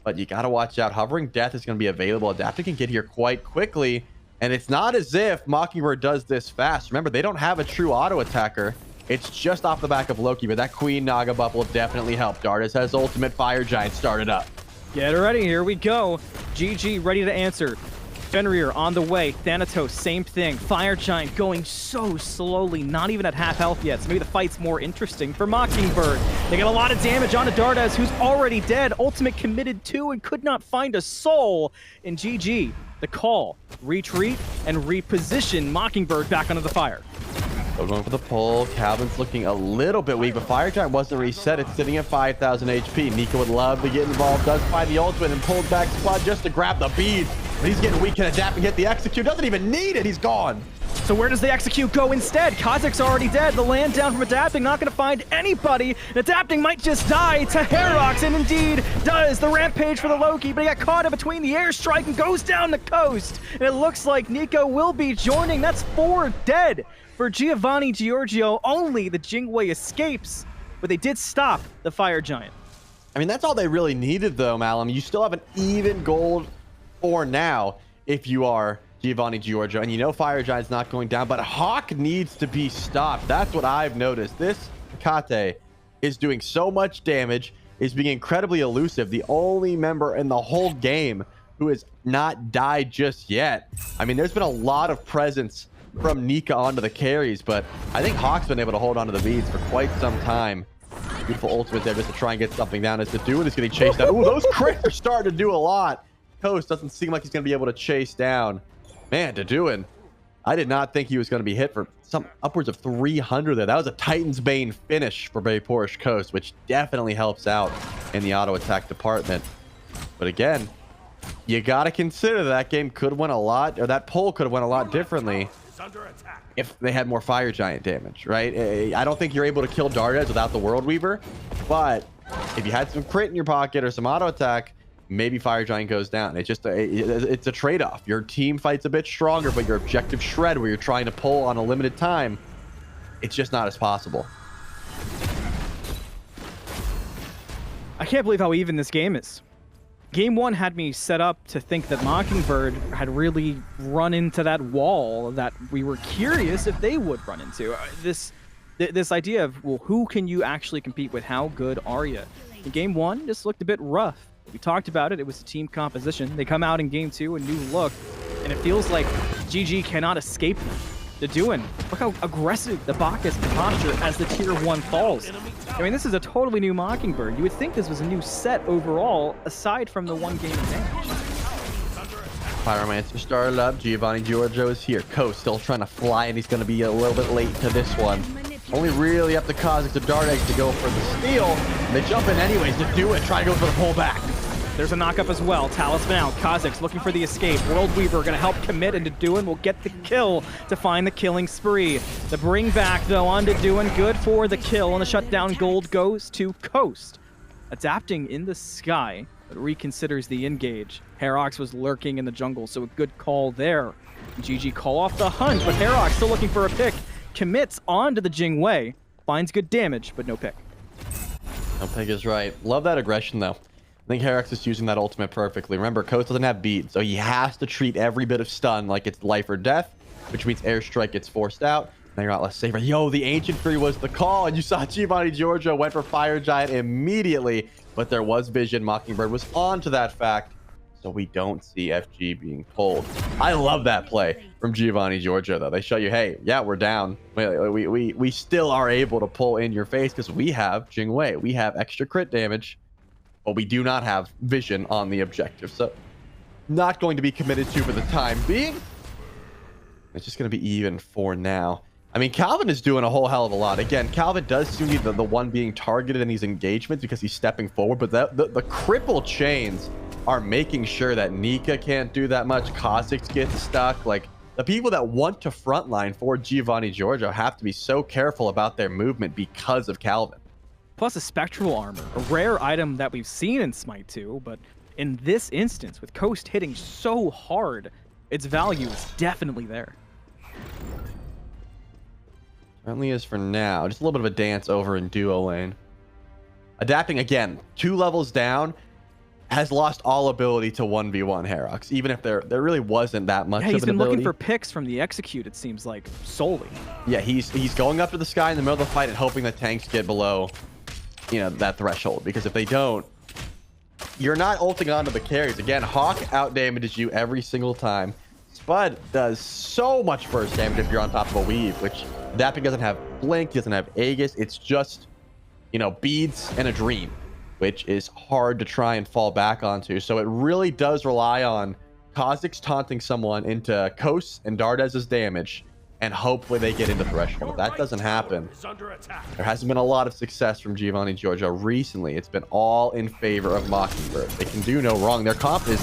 But you got to watch out. Hovering Death is going to be available. Adapting can get here quite quickly. And it's not as if Mockingbird does this fast. Remember, they don't have a true auto attacker. It's just off the back of Loki, but that Queen Naga buff will definitely help. Dardas has ultimate Fire Giant started up. Get ready, here we go. GG ready to answer. Fenrir on the way. Thanatos, same thing. Fire Giant going so slowly, not even at half health yet. So maybe the fight's more interesting for Mockingbird. They get a lot of damage onto Dardas, who's already dead. Ultimate committed to and could not find a soul. And GG, the call, retreat, and reposition Mockingbird back under the fire. So going for the pull. Calvin's looking a little bit weak, but Fire Giant wasn't reset. It's sitting at 5,000 HP. Nika would love to get involved. Does find the ultimate and pulled back squad just to grab the bead. But he's getting weak. Can Adapt and get the execute? Doesn't even need it. He's gone. So where does the execute go instead? Kha'Zix's already dead. The land down from Adapting, not going to find anybody. And Adapting might just die to Herox, and indeed does. The rampage for the Loki, but he got caught in between the airstrike and goes down the coast. And it looks like Nico will be joining. That's 4 dead for Giovanni Giorgio. Only the Jingwei escapes, but they did stop the Fire Giant. I mean, that's all they really needed, though, Malum. You still have an even gold for now if you are Giovanni Giorgio, and you know Fire Giant's not going down, but Hawk needs to be stopped. That's what I've noticed. This Kate is doing so much damage, is being incredibly elusive. The only member in the whole game who has not died just yet. I mean, there's been a lot of presence from Nika onto the carries, but I think Hawk's been able to hold on to the beads for quite some time. Beautiful ultimate there just to try and get something down. As Deduin is getting chased down. Ooh, those crits are starting to do a lot. Coast doesn't seem like he's going to be able to chase down. Man, Deduin, I did not think he was going to be hit for some upwards of 300 there. That was a Titan's Bane finish for Bayporish Coast, which definitely helps out in the auto attack department. But again, you got to consider that game could have went a lot, or that poll could have went a lot differently if they had more Fire Giant damage, right? I don't think you're able to kill Dardas without the World Weaver, but if you had some crit in your pocket or some auto attack, maybe Fire Giant goes down. It's just it's a trade-off. Your team fights a bit stronger, but your objective shred where you're trying to pull on a limited time, it's just not as possible. I can't believe how even this game is. Game 1 had me set up to think that Mockingbird had really run into that wall that we were curious if they would run into. This idea of, well, who can you actually compete with? How good are you? In Game 1, just looked a bit rough. We talked about it. It was a team composition. They come out in Game 2, a new look, and it feels like GG cannot escape them. Deduin, look how aggressive the Bacchus can posture as the Tier 1 falls. I mean, this is a totally new Mockingbird. You would think this was a new set overall, aside from the one game advantage. Pyromancer started up. Giovanni Giorgio is here. Coast still trying to fly, and he's going to be a little bit late to this one. Only really up to Kha'Zix to Dart Eggs to go for the steal. And they jump in anyways to do it. Try to go for the pullback. There's a knock-up as well. Talisman out. Kha'Zix looking for the escape. World Weaver going to help commit, and Deduin will get the kill to find the killing spree. The bring back, though, on Deduin. Good for the kill, and the shutdown gold goes to Coast. Adapting in the sky, but reconsiders the engage. Herox was lurking in the jungle, so a good call there. GG call off the hunt, but Herox still looking for a pick. Commits onto the Jingwei. Finds good damage, but no pick. No pick is right. Love that aggression, though. I think Herox is using that ultimate perfectly. Remember, Coast doesn't have bead, so he has to treat every bit of stun like it's life or death, which means airstrike gets forced out. Now you're not less safer. Yo, the Ancient Fury was the call, and you saw Giovanni Giorgio went for Fire Giant immediately, but there was vision. Mockingbird was on to that fact, so we don't see FG being pulled. I love that play from Giovanni Giorgio, though. They show you, hey, yeah, we're down. We still are able to pull in your face because we have Jingwei. We have extra crit damage, but we do not have vision on the objective. So not going to be committed to for the time being. It's just going to be even for now. I mean, Calvin is doing a whole hell of a lot. Again, Calvin does seem to be the one being targeted in these engagements because he's stepping forward, but the cripple chains are making sure that Nika can't do that much. Kha'Zix gets stuck. Like, the people that want to frontline for Giovanni Giorgio have to be so careful about their movement because of Calvin. Plus a spectral armor, a rare item that we've seen in Smite 2, but in this instance, with Coast hitting so hard, its value is definitely there. Certainly is for now. Just a little bit of a dance over in duo lane. Adapting again, 2 levels down, has lost all ability to 1v1 Herox, even if there really wasn't that much of an he's been ability. looking for picks from the execute, it seems like, solely. Yeah, he's going up to the sky in the middle of the fight and hoping that tanks get below, you know, that threshold, because if they don't, you're not ulting onto the carries. Again, Hawk out damages you every single time. Spud does so much burst damage if you're on top of a weave, which Adapting doesn't have Blink, doesn't have Aegis. It's just, you know, beads and a dream, which is hard to try and fall back onto. So it really does rely on Kha'Zix taunting someone into Kos and Dardez's damage, and hopefully they get into threshold. If that doesn't happen, there hasn't been a lot of success from Giovanni Giorgio recently. It's been all in favor of Mockingbird. They can do no wrong. Their comp is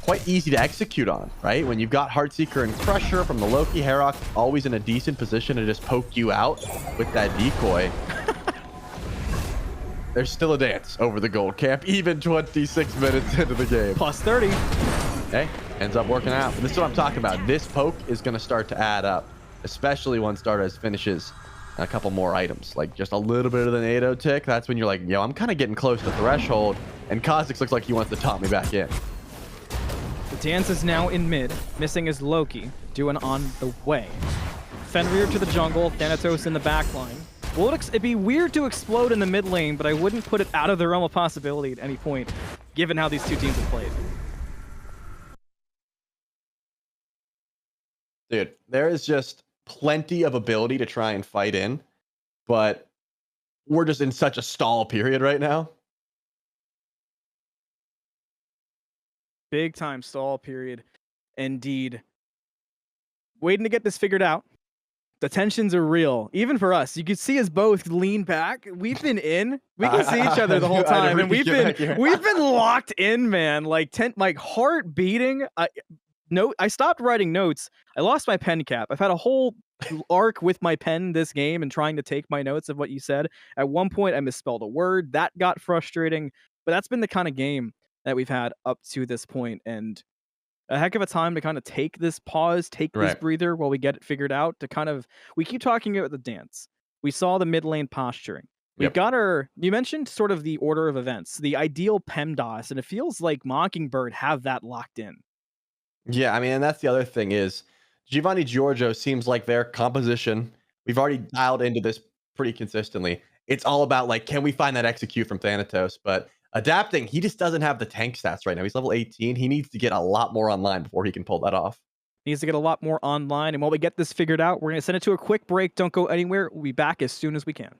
quite easy to execute on, right? When you've got Heartseeker and Crusher from the Loki, Herok always in a decent position to just poke you out with that decoy. There's still a dance over the gold camp, even 26 minutes into the game. Plus 30. Hey, ends up working out. But this is what I'm talking about. This poke is going to start to add up, especially once Stardust finishes a couple more items. Like just a little bit of the NATO tick. That's when you're like, yo, I'm kind of getting close to threshold. And Kha'Zix looks like he wants to taunt me back in. The dance is now in mid. Missing is Loki, doing on the way. Fenrir to the jungle, Thanatos in the back line. Well, it'd be weird to explode in the mid lane, but I wouldn't put it out of the realm of possibility at any point, given how these two teams have played. Dude, there is just plenty of ability to try and fight in, but we're just in such a stall period right now. Big time stall period. Indeed. Waiting to get this figured out. The tensions are real, even for us. You can see us both lean back. We've been in. We can see each other the whole time, and we've been locked in, man. Like heart beating. I stopped writing notes. I lost my pen cap. I've had a whole arc with my pen this game and trying to take my notes of what you said. At one point, I misspelled a word. That got frustrating, but that's been the kind of game that we've had up to this point, and a heck of a time to kind of take this pause, take this breather while we get it figured out. To kind of, we keep talking about the dance. We saw the mid lane posturing. We've got you mentioned sort of the order of events, the ideal PEMDAS, and it feels like Mockingbird have that locked in. Yeah, I mean, and that's the other thing is Giovanni Giorgio seems like their composition. We've already dialed into this pretty consistently. It's all about like, can we find that execute from Thanatos? But Adapting, he just doesn't have the tank stats right now. He's level 18. He needs to get a lot more online before he can pull that off. Needs to get a lot more online. And while we get this figured out, we're going to send it to a quick break. Don't go anywhere. We'll be back as soon as we can.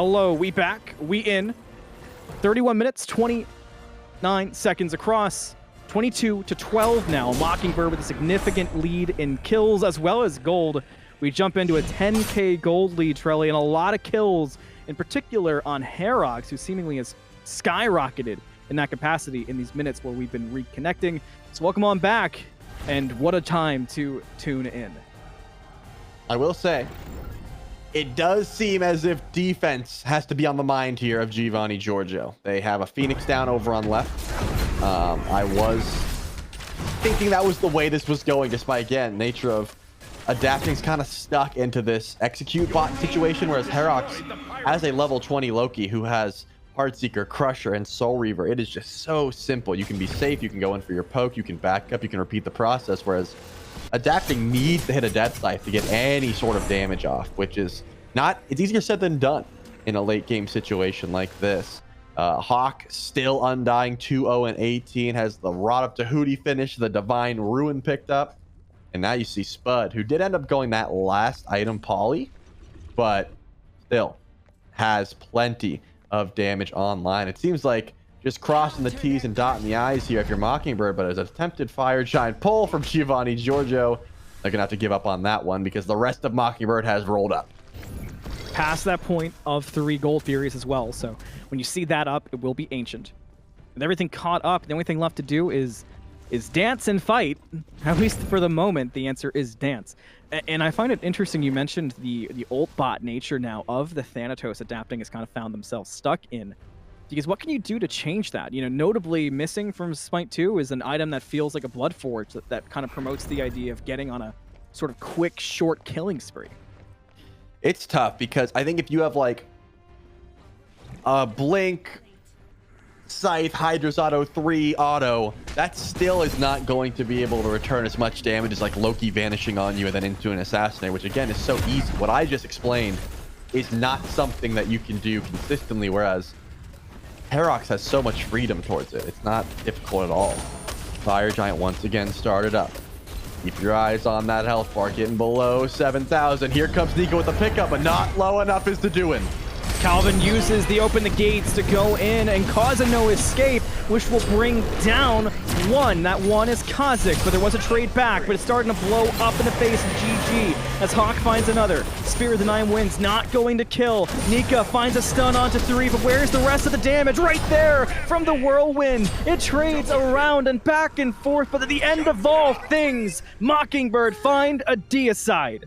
Hello, we back. We in. 31 minutes, 29 seconds across. 22 to 12 now. Mockingbird with a significant lead in kills as well as gold. We jump into a 10k gold lead, Trelly, and a lot of kills, in particular on hi-rez, who seemingly has skyrocketed in that capacity in these minutes where we've been reconnecting. So welcome on back, and what a time to tune in. I will say, it does seem as if defense has to be on the mind here of Giovanni Giorgio. They have a Phoenix down over on left. I was thinking that was the way this was going, despite, again, nature of Adapting's kind of stuck into this execute bot situation, whereas hi-rez has a level 20 Loki who has Heartseeker, Crusher, and Soul Reaver. It is just so simple. You can be safe, you can go in for your poke, you can back up, you can repeat the process, whereas Adapting needs to hit a Death Scythe to get any sort of damage off, which is not, it's easier said than done in a late game situation like this. Hawk still undying, 2-0 and 18, has the Rod of Tahuti finish, the Divine Ruin picked up, and now you see Spud, who did end up going that last item poly, but still has plenty of damage online. It seems like just crossing the T's and dotting the I's here if you're Mockingbird, but as an attempted fire giant pull from Giovanni Giorgio, they're gonna have to give up on that one because the rest of Mockingbird has rolled up. Past that point of 3 gold Furies as well, so when you see that up, it will be Ancient. With everything caught up, the only thing left to do is dance and fight. At least for the moment, the answer is dance. And I find it interesting you mentioned the ult bot nature now of the Thanatos Adapting has kind of found themselves stuck in. Because what can you do to change that? You know, notably missing from SMITE 2 is an item that feels like a Blood Forge that kind of promotes the idea of getting on a sort of quick, short killing spree. It's tough because I think if you have like a Blink, Scythe, Hydra's Auto 3 auto, that still is not going to be able to return as much damage as like Loki vanishing on you and then into an Assassinate, which again is so easy. What I just explained is not something that you can do consistently, whereas hi-rez has so much freedom towards it. It's not difficult at all. Fire Giant once again started up. Keep your eyes on that health bar, getting below 7,000. Here comes Nico with the pickup, but not low enough is to do it. Calvin uses the open the gates to go in and cause a no escape, which will bring down one. That one is Kazik, but there was a trade back, but it's starting to blow up in the face of GG as Hawk finds another. Spirit of the Nine Winds not going to kill. Nika finds a stun onto 3, but where's the rest of the damage? Right there from the Whirlwind. It trades around and back and forth, but at the end of all things, Mockingbird find a deicide.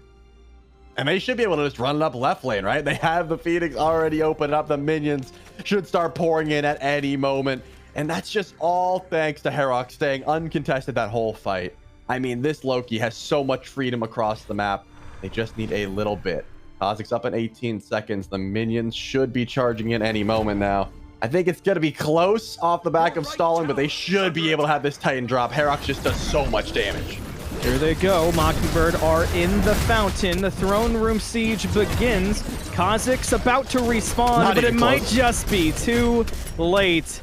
And they should be able to just run it up left lane, right? They have the Phoenix already opened up. The minions should start pouring in at any moment. And that's just all thanks to hi-rez staying uncontested that whole fight. I mean, this Loki has so much freedom across the map. They just need a little bit. Kazak's up in 18 seconds. The minions should be charging in any moment now. I think it's going to be close off the back of stalling, but they should be able to have this Titan drop. hi-rez just does so much damage. Here they go. Mockingbird are in the fountain. The throne room siege begins. Kazak's about to respawn, but it might just be too late.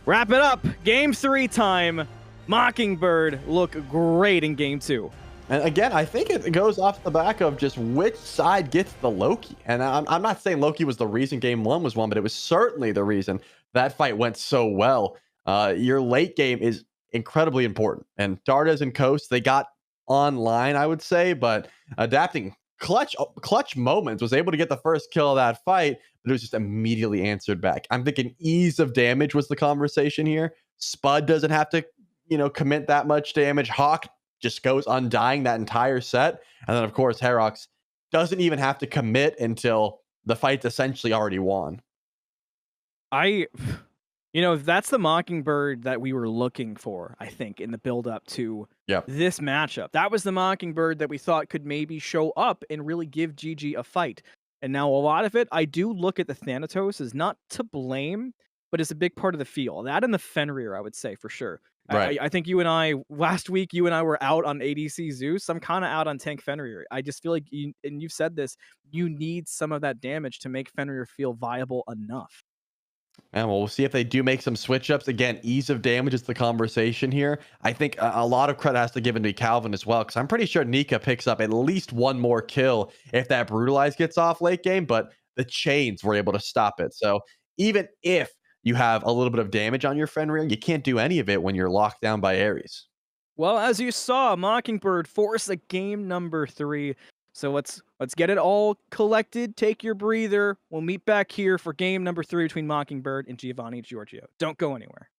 Wrap it up. Game 3 time. Mockingbird look great in game 2. And again, I think it goes off the back of just which side gets the Loki. And I'm not saying Loki was the reason game 1 was won, but it was certainly the reason that fight went so well. Your late game is incredibly important, and Dardas and Coast, they got online, I would say, but Adapting clutch moments was able to get the first kill of that fight, but it was just immediately answered back. I'm thinking ease of damage was the conversation here. Spud doesn't have to, you know, commit that much damage. Hawk just goes undying that entire set, and then of course hi-rez doesn't even have to commit until the fight's essentially already won. You know, that's the Mockingbird that we were looking for, I think, in the build-up to this matchup. That was the Mockingbird that we thought could maybe show up and really give GG a fight. And now a lot of it, I do look at the Thanatos as not to blame, but as a big part of the feel. That and the Fenrir, I would say, for sure. Right. I think you and I, last week, you and I were out on ADC Zeus. I'm kind of out on Tank Fenrir. I just feel like, and you've said this, you need some of that damage to make Fenrir feel viable enough. And we'll see if they do make some switch ups. Again, ease of damage is the conversation here. I think a lot of credit has to give into Calvin as well, because I'm pretty sure Nika picks up at least one more kill if that Brutalize gets off late game. But the chains were able to stop it. So even if you have a little bit of damage on your Fenrir, you can't do any of it when you're locked down by Ares. Well, as you saw, Mockingbird force a game number 3. So let's get it all collected. Take your breather. We'll meet back here for game number 3 between Mockingbird and Giovanni Giorgio. Don't go anywhere.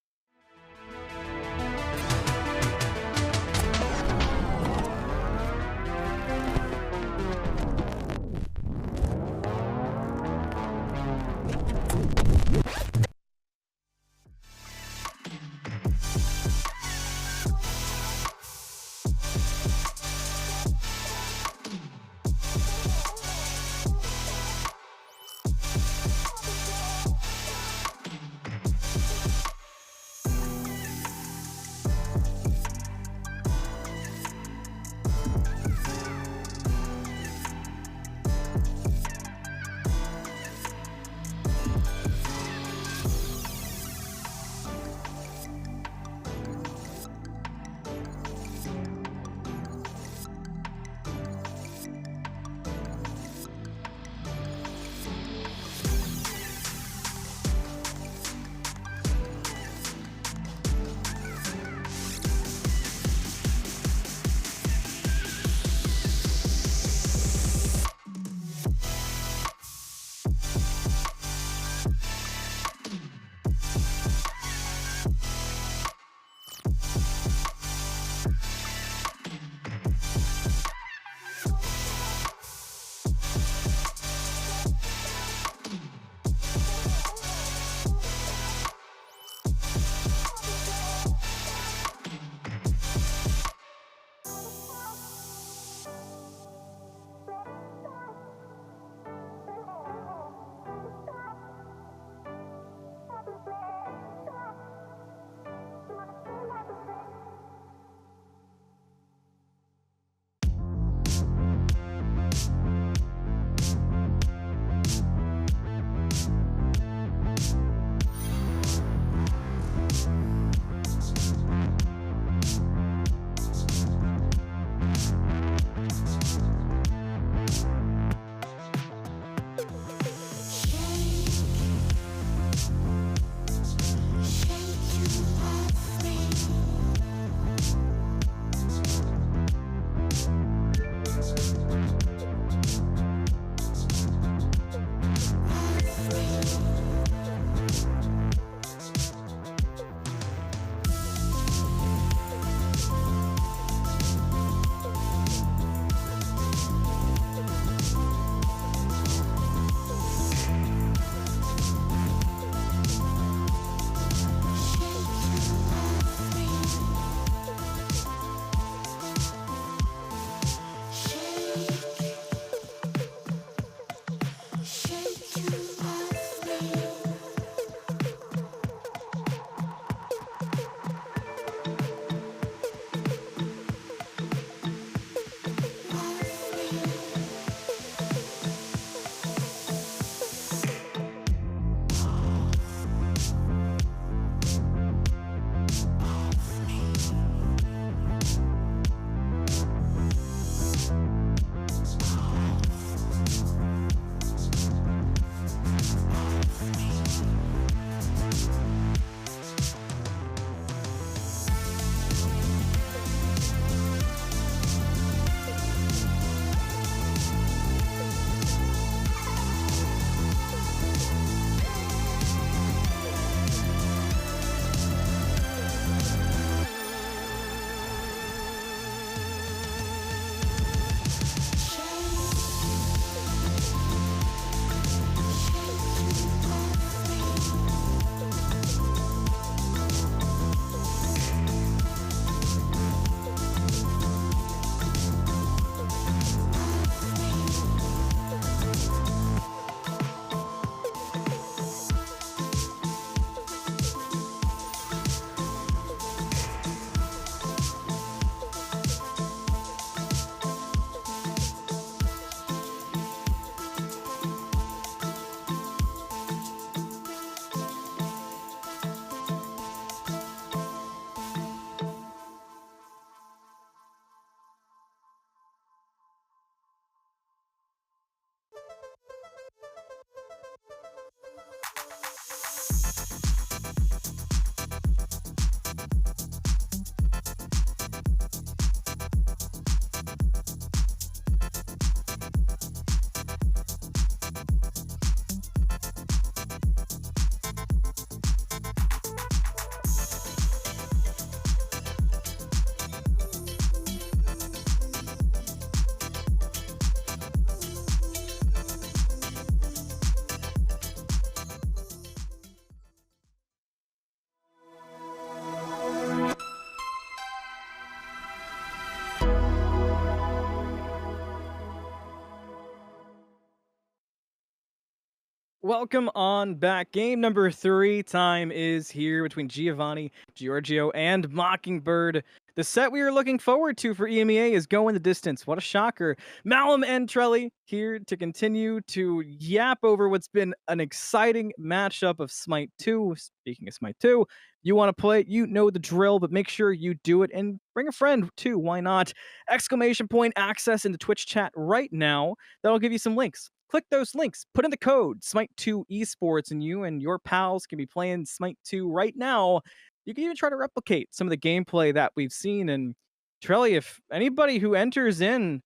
Welcome on back. Game number 3 time is here between Giovanni, Giorgio, and Mockingbird. The set we are looking forward to for EMEA is going the distance. What a shocker. Malum and Trelly here to continue to yap over what's been an exciting matchup of Smite 2. Speaking of Smite 2, you want to play, you know the drill, but make sure you do it and bring a friend too. Why not? Exclamation point access in the Twitch chat right now. That'll give you some links. Click those links, put in the code SMITE2 Esports, and you and your pals can be playing Smite 2 right now. You can even try to replicate some of the gameplay that we've seen. And Trelly, if anybody who enters in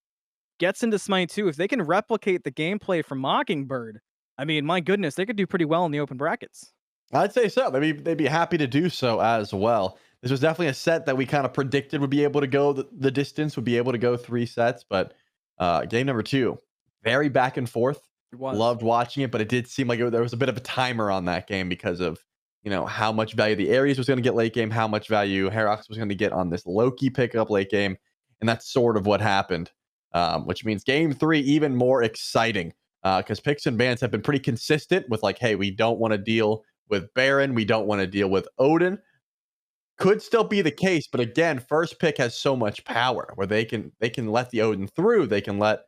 gets into Smite 2, if they can replicate the gameplay from Mockingbird, I mean, my goodness, they could do pretty well in the open brackets. I'd say so. They'd be happy to do so as well. This was definitely a set that we kind of predicted would be able to go the distance, would be able to go 3 sets. But game number 2, very back and forth. Loved watching it, but it did seem like there was a bit of a timer on that game because of, you know, how much value the Ares was going to get late game, how much value hi-rez was going to get on this Loki pickup late game. And that's sort of what happened, which means game 3 even more exciting because picks and bans have been pretty consistent with like, hey, we don't want to deal with Baron. We don't want to deal with Odin. Could still be the case, but again, first pick has so much power where they can let the Odin through. They can let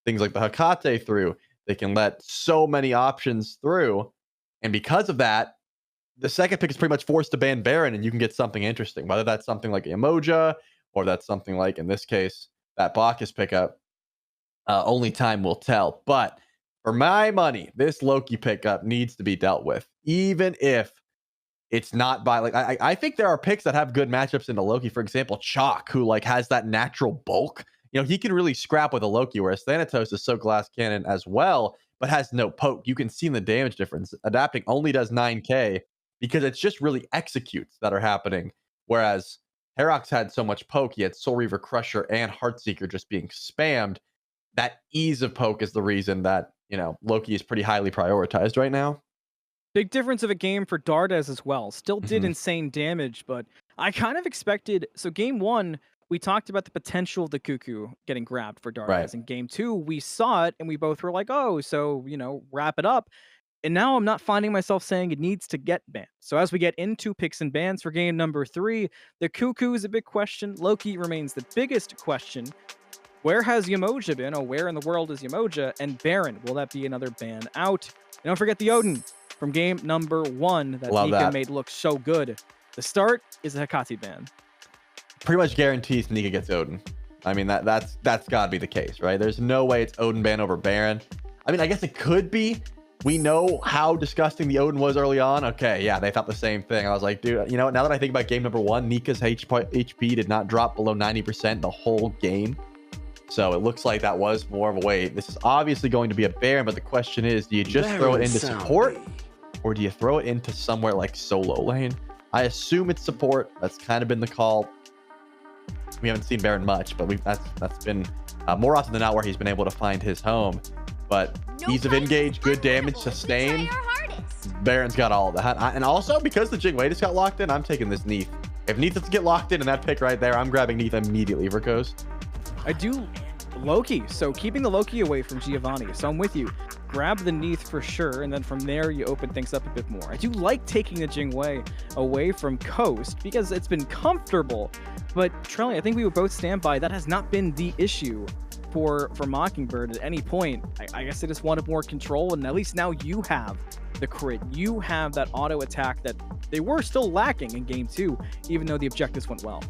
things like the Hecate through. They can let so many options through. And because of that, the second pick is pretty much forced to ban Baron, and you can get something interesting, whether that's something like Emoja or that's something like, in this case, that Bacchus pickup. Only time will tell. But for my money, this Loki pickup needs to be dealt with, even if it's not by like I think there are picks that have good matchups into Loki. For example, Chalk, who like has that natural bulk. You know, he can really scrap with a Loki, whereas Thanatos is so glass cannon as well, but has no poke. You can see the damage difference. Adapting only does 9k because it's just really executes that are happening. Whereas hi-rez had so much poke, he had Soul Reaver, Crusher, and Heartseeker just being spammed. That ease of poke is the reason that, you know, Loki is pretty highly prioritized right now. Big difference of a game for Dardes as well. Still did insane damage, but I kind of expected. So game 1, we talked about the potential of the Cuckoo getting grabbed for Dardes. Right. In game 2, we saw it and we both were like, oh, so, you know, wrap it up. And now I'm not finding myself saying it needs to get banned. So as we get into picks and bans for game number 3, the Cuckoo is a big question. Loki remains the biggest question. Where has Yemoja been? Oh, where in the world is Yemoja? And Baron, will that be another ban out? And don't forget the Odin from game number 1 that Nika made look so good. The start is a Hecate ban. Pretty much guarantees Nika gets Odin. I mean, that's got to be the case, right? There's no way it's Odin ban over Baron. I mean, I guess it could be. We know how disgusting the Odin was early on. Okay, yeah, they thought the same thing. I was like, dude, you know what? Now that I think about game number 1, Nika's HP did not drop below 90% the whole game. So it looks like that was more of a wait. This is obviously going to be a Baron, but the question is, do you just throw it into support? Or do you throw it into somewhere like solo lane? I assume it's support. That's kind of been the call. We haven't seen Baron much, but that's been more often than not where he's been able to find his home. But ease of engage, good damage, sustain. Baron's got all of that. And also, because the Jingwei just got locked in, I'm taking this Neath. If Neath doesn't get locked in that pick right there, I'm grabbing Neath immediately for Coast. I do Loki, so keeping the Loki away from Giovanni. So I'm with you. Grab the Neath for sure, and then from there you open things up a bit more. I do like taking the Jingwei away from Coast because it's been comfortable. But Trelly, I think we would both stand by that has not been the issue for Mockingbird at any point. I guess they just wanted more control, and at least now you have the crit. You have that auto attack that they were still lacking in game 2, even though the objectives went well.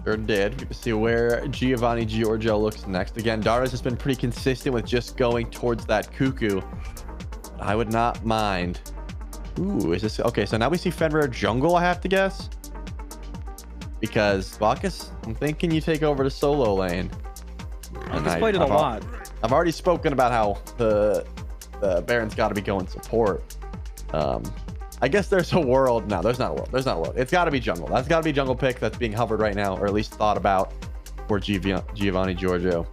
Sure did. We can see where Giovanni Giorgio looks next. Again, Dardes has been pretty consistent with just going towards that Cuckoo. I would not mind. Ooh, is this okay? So now we see Fenrir jungle, I have to guess, because Bacchus, I'm thinking you take over the solo lane. He's played it a lot. I've already spoken about how the Baron's got to be going support. I guess there's a world. No, there's not a world. There's not a world. It's got to be jungle. That's got to be jungle pick that's being hovered right now, or at least thought about for Giovanni Giorgio.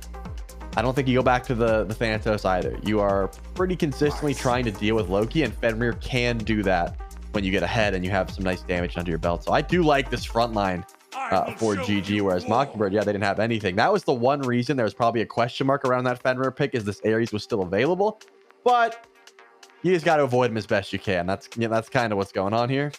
I don't think you go back to the Thanatos either. You are pretty consistently trying to deal with Loki, and Fenrir can do that when you get ahead and you have some nice damage under your belt. So I do like this front line for GG, whereas Mockingbird, yeah, they didn't have anything. That was the one reason there was probably a question mark around that Fenrir pick, is this Ares was still available. But you just got to avoid him as best you can. That's kind of what's going on here.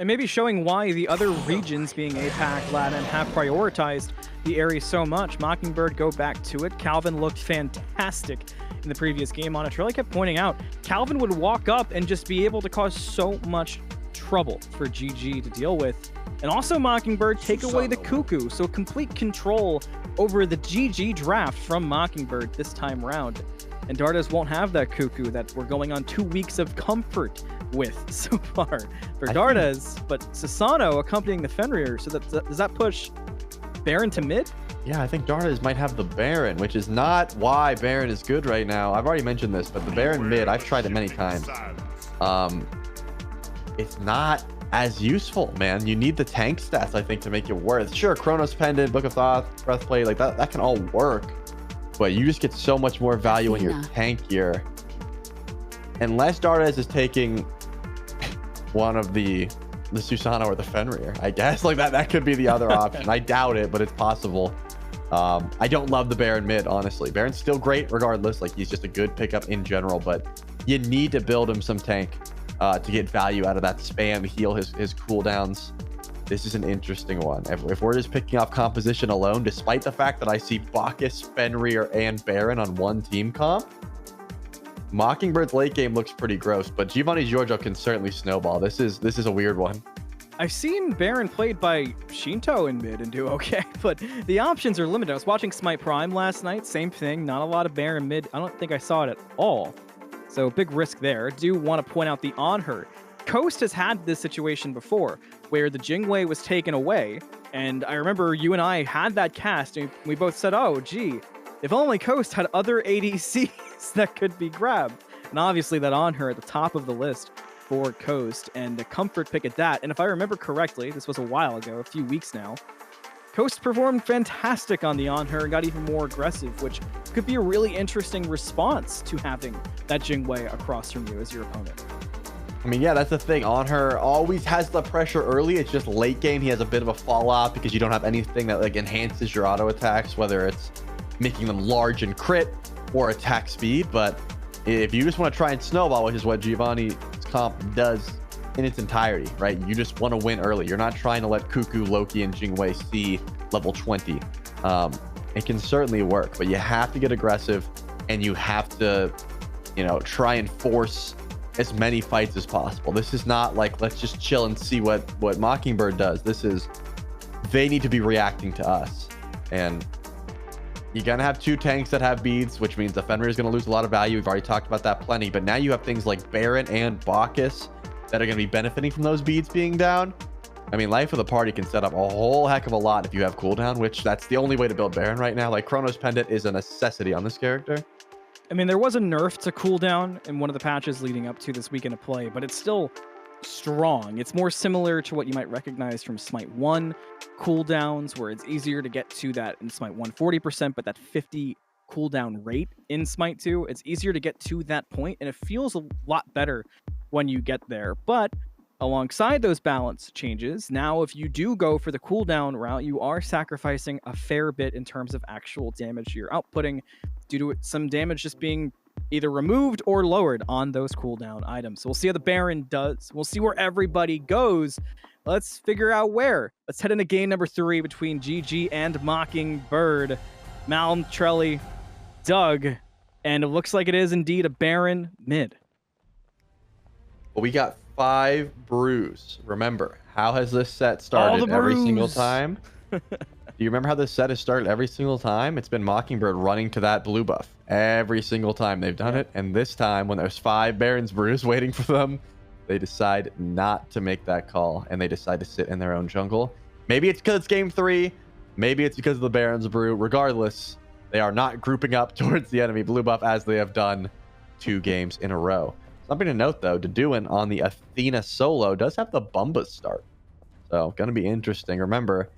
And maybe showing why the other regions, being APAC, Latin, have prioritized the area so much. Mockingbird go back to it. Calvin looked fantastic in the previous game on it. Trelly kept pointing out, Calvin would walk up and just be able to cause so much trouble for GG to deal with. And also Mockingbird take away the Cuckoo, so complete control over the GG draft from Mockingbird this time round. And Dardas won't have that Cuckoo that we're going on 2 weeks of comfort with so far for Dardas, but Sasano accompanying the Fenrir, so does that push Baron to mid? Yeah, I think Dardas might have the Baron, which is not why Baron is good right now. I've already mentioned this, but the Baron mid, I've tried it many times. It's not as useful, man. You need the tank stats, I think, to make it worth. Sure, Chronos Pendant, Book of Thoth, Breathplate, like that can all work, but you just get so much more value when you're tankier. Unless Dardas is taking one of the Susano or the Fenrir, I guess. Like that could be the other option. I doubt it, but it's possible. I don't love the Baron mid, honestly. Baron's still great regardless. Like, he's just a good pickup in general, but you need to build him some tank to get value out of that spam, heal his cooldowns. This is an interesting one. If we're just picking off composition alone, despite the fact that I see Bacchus, Fenrir, and Baron on one team comp, Mockingbird's late game looks pretty gross, but Giovanni Giorgio can certainly snowball. This is a weird one. I've seen Baron played by Shinto in mid and do okay, but the options are limited. I was watching Smite Prime last night, same thing, not a lot of Baron mid. I don't think I saw it at all, so big risk there. Do want to point out the on her. Coast has had this situation before, where the Jingwei was taken away, and I remember you and I had that cast, and we both said, oh, gee, if only Coast had other ADCs that could be grabbed. And obviously that on her at the top of the list for Coast, and the comfort pick at that. And if I remember correctly, this was a while ago, a few weeks now, Coast performed fantastic on the on her and got even more aggressive, which could be a really interesting response to having that Jingwei across from you as your opponent. I mean, yeah, that's the thing. On her always has the pressure early. It's just late game, he has a bit of a fall off because you don't have anything that like enhances your auto attacks, whether it's making them large and crit or attack speed. But if you just want to try and snowball, which is what Giovanni's comp does in its entirety, right? You just want to win early. You're not trying to let Cuckoo, Loki, and Jingwei see level 20. It can certainly work, but you have to get aggressive and you have to, you know, try and force as many fights as possible. This is not like, let's just chill and see what Mockingbird does. This is, they need to be reacting to us. And you're going to have two tanks that have beads, which means the Fenrir is going to lose a lot of value. We've already talked about that plenty, but now you have things like Baron and Bacchus that are going to be benefiting from those beads being down. I mean, life of the party can set up a whole heck of a lot if you have cooldown, which that's the only way to build Baron right now. Like, Chronos Pendant is a necessity on this character. I mean, there was a nerf to cooldown in one of the patches leading up to this weekend of play, but it's still strong. It's more similar to what you might recognize from Smite 1 cooldowns, where it's easier to get to that in Smite 1 40%, but that 50 cooldown rate in Smite 2, it's easier to get to that point, and it feels a lot better when you get there. But alongside those balance changes, now if you do go for the cooldown route, you are sacrificing a fair bit in terms of actual damage you're outputting due to some damage just being either removed or lowered on those cooldown items. So we'll see how the Baron does. We'll see where everybody goes. Let's figure out where. Let's head into game number 3 between GG and Mockingbird. Malum, Trelly, Doug, and it looks like it is indeed a Baron mid. Well, we got 5 brews. Remember, how has this set started every single time? Do you remember how this set has started every single time? It's been Mockingbird running to that blue buff every single time they've done it. And this time, when there's 5 Baron's brews waiting for them, they decide not to make that call and they decide to sit in their own jungle. Maybe it's because it's game 3. Maybe it's because of the Baron's brew. Regardless, they are not grouping up towards the enemy blue buff as they have done 2 games in a row. Something to note, though, Deduin on the Athena solo does have the Bumbas start. So, going to be interesting. Remember,